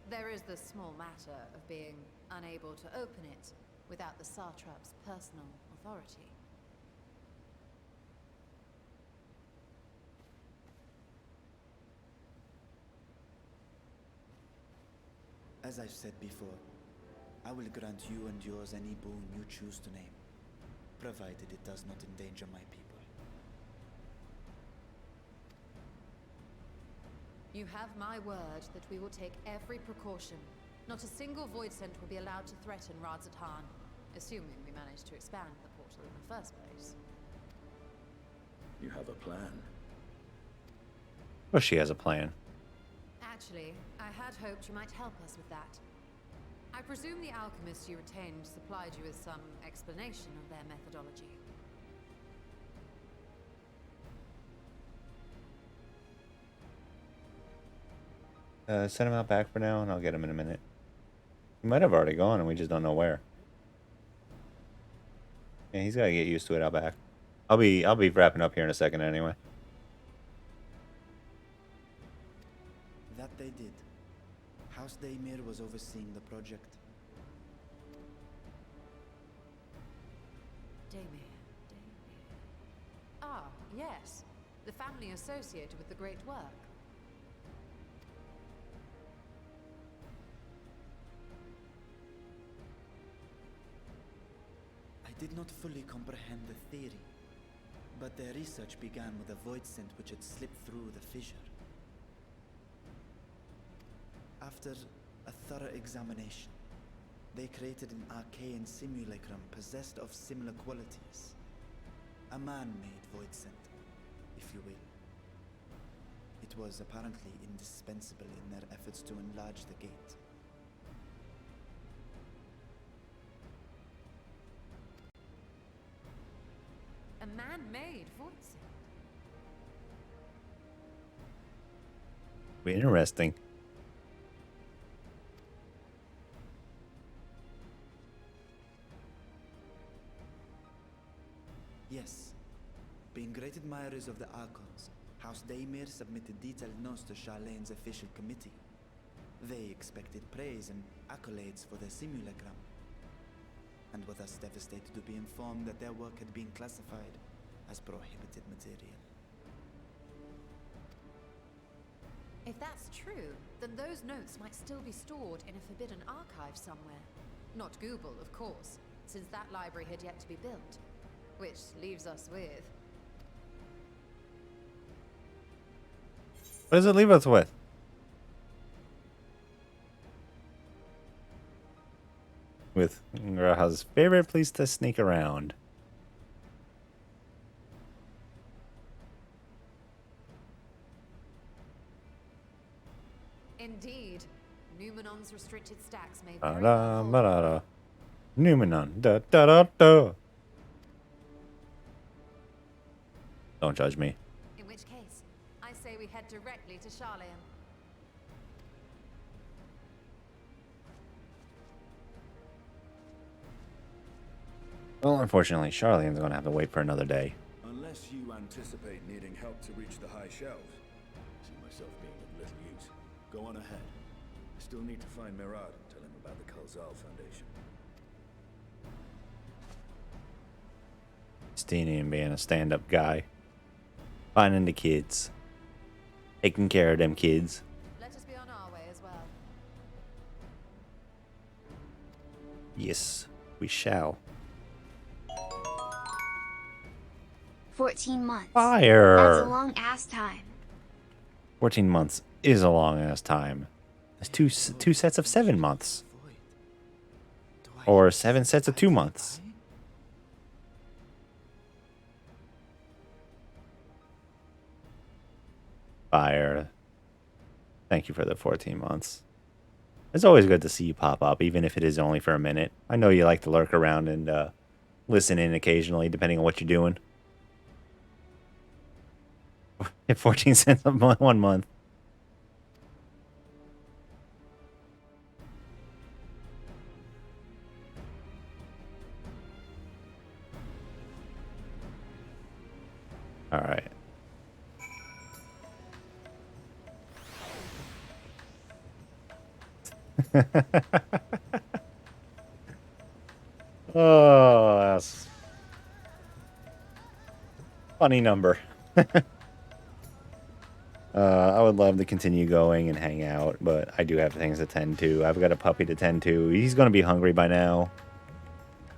There is the small matter of being unable to open it without the Satrap's personal authority. As I've said before, I will grant you and yours any boon you choose to name, provided it does not endanger my people. You have my word that we will take every precaution. Not a single void scent will be allowed to threaten Radzatan, assuming we manage to expand the portal in the first place. You have a plan? Well, she has a plan. Actually, I had hoped you might help us with that. I presume the alchemists you retained supplied you with some explanation of their methodology. Send him out back for now, and I'll get him in a minute. He might have already gone, and we just don't know where. Yeah, he's gotta get used to it out back. I'll be wrapping up here in a second anyway. That they did. House Daymir was overseeing the project. Daymir. Ah, yes. The family associated with the great work. I did not fully comprehend the theory, but their research began with a void scent which had slipped through the fissure. After a thorough examination, they created an arcane simulacrum possessed of similar qualities. A man-made void scent, if you will. It was apparently indispensable in their efforts to enlarge the gate. A man-made void scent. Interesting. Yes. Being great admirers of the Archons, House Daymir submitted detailed notes to Charlene's official committee. They expected praise and accolades for their simulacrum, and were thus devastated to be informed that their work had been classified as prohibited material. If that's true, then those notes might still be stored in a forbidden archive somewhere. Not Google, of course, since that library had yet to be built. Which leaves us with... What does it leave us with? With Graha's favorite place to sneak around. Indeed. Numenon's restricted stacks may Da very da well ba da hold. da. Numenon. Da da da da. Don't judge me. In which case, I say we head directly to Charlene. Well, unfortunately, Charlene's gonna have to wait for another day. Unless you anticipate needing help to reach the high shelves. I see myself being of little use. Go on ahead. I still need to find Mirad and tell him about the Kalzal Foundation. Steenie being a stand-up guy. Finding the kids. Taking care of them kids. Let us be on our way as well. Yes, we shall. 14 months. Fire! That's a long ass time. 14 months is a long ass time. That's two sets of 7 months. Or 7 sets of 2 months. Fire. Thank you for the 14 months. It's always good to see you pop up, even if it is only for a minute. I know you like to lurk around and listen in occasionally, depending on what you're doing. 14 cents a month, 1 month. All right. Oh, that's funny number. I would love to continue going and hang out, but I do have things to tend to. I've got a puppy to tend to. He's going to be hungry by now.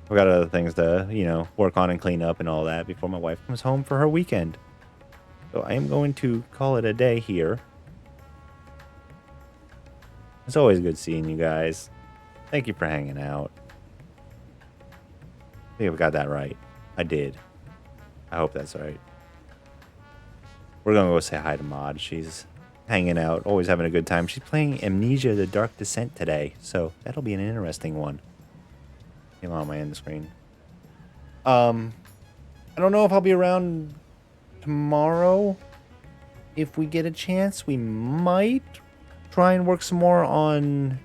I've got other things to, you know, work on and clean up and all that before my wife comes home for her weekend. So I am going to call it a day here. It's always good seeing you guys. Thank you for hanging out. I think I've got that right. I did. I hope that's right. We're going to go say hi to Maud. She's hanging out, always having a good time. She's playing Amnesia: The Dark Descent today, so that'll be an interesting one. Came on my end screen. I don't know if I'll be around tomorrow. If we get a chance, we might try and work some more on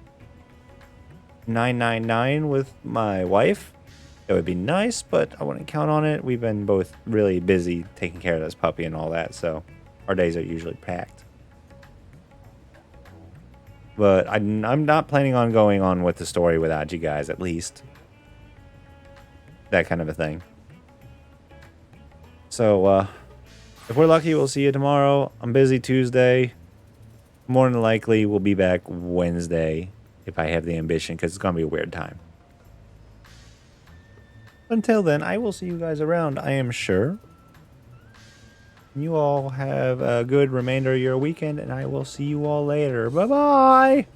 999 with my wife. That would be nice, but I wouldn't count on it. We've been both really busy taking care of this puppy and all that, so our days are usually packed. But I'm not planning on going on with the story without you guys, at least. That kind of a thing. So, if we're lucky, we'll see you tomorrow. I'm busy Tuesday. More than likely, we'll be back Wednesday if I have the ambition, because it's going to be a weird time. Until then, I will see you guys around, I am sure. You all have a good remainder of your weekend, and I will see you all later. Bye-bye!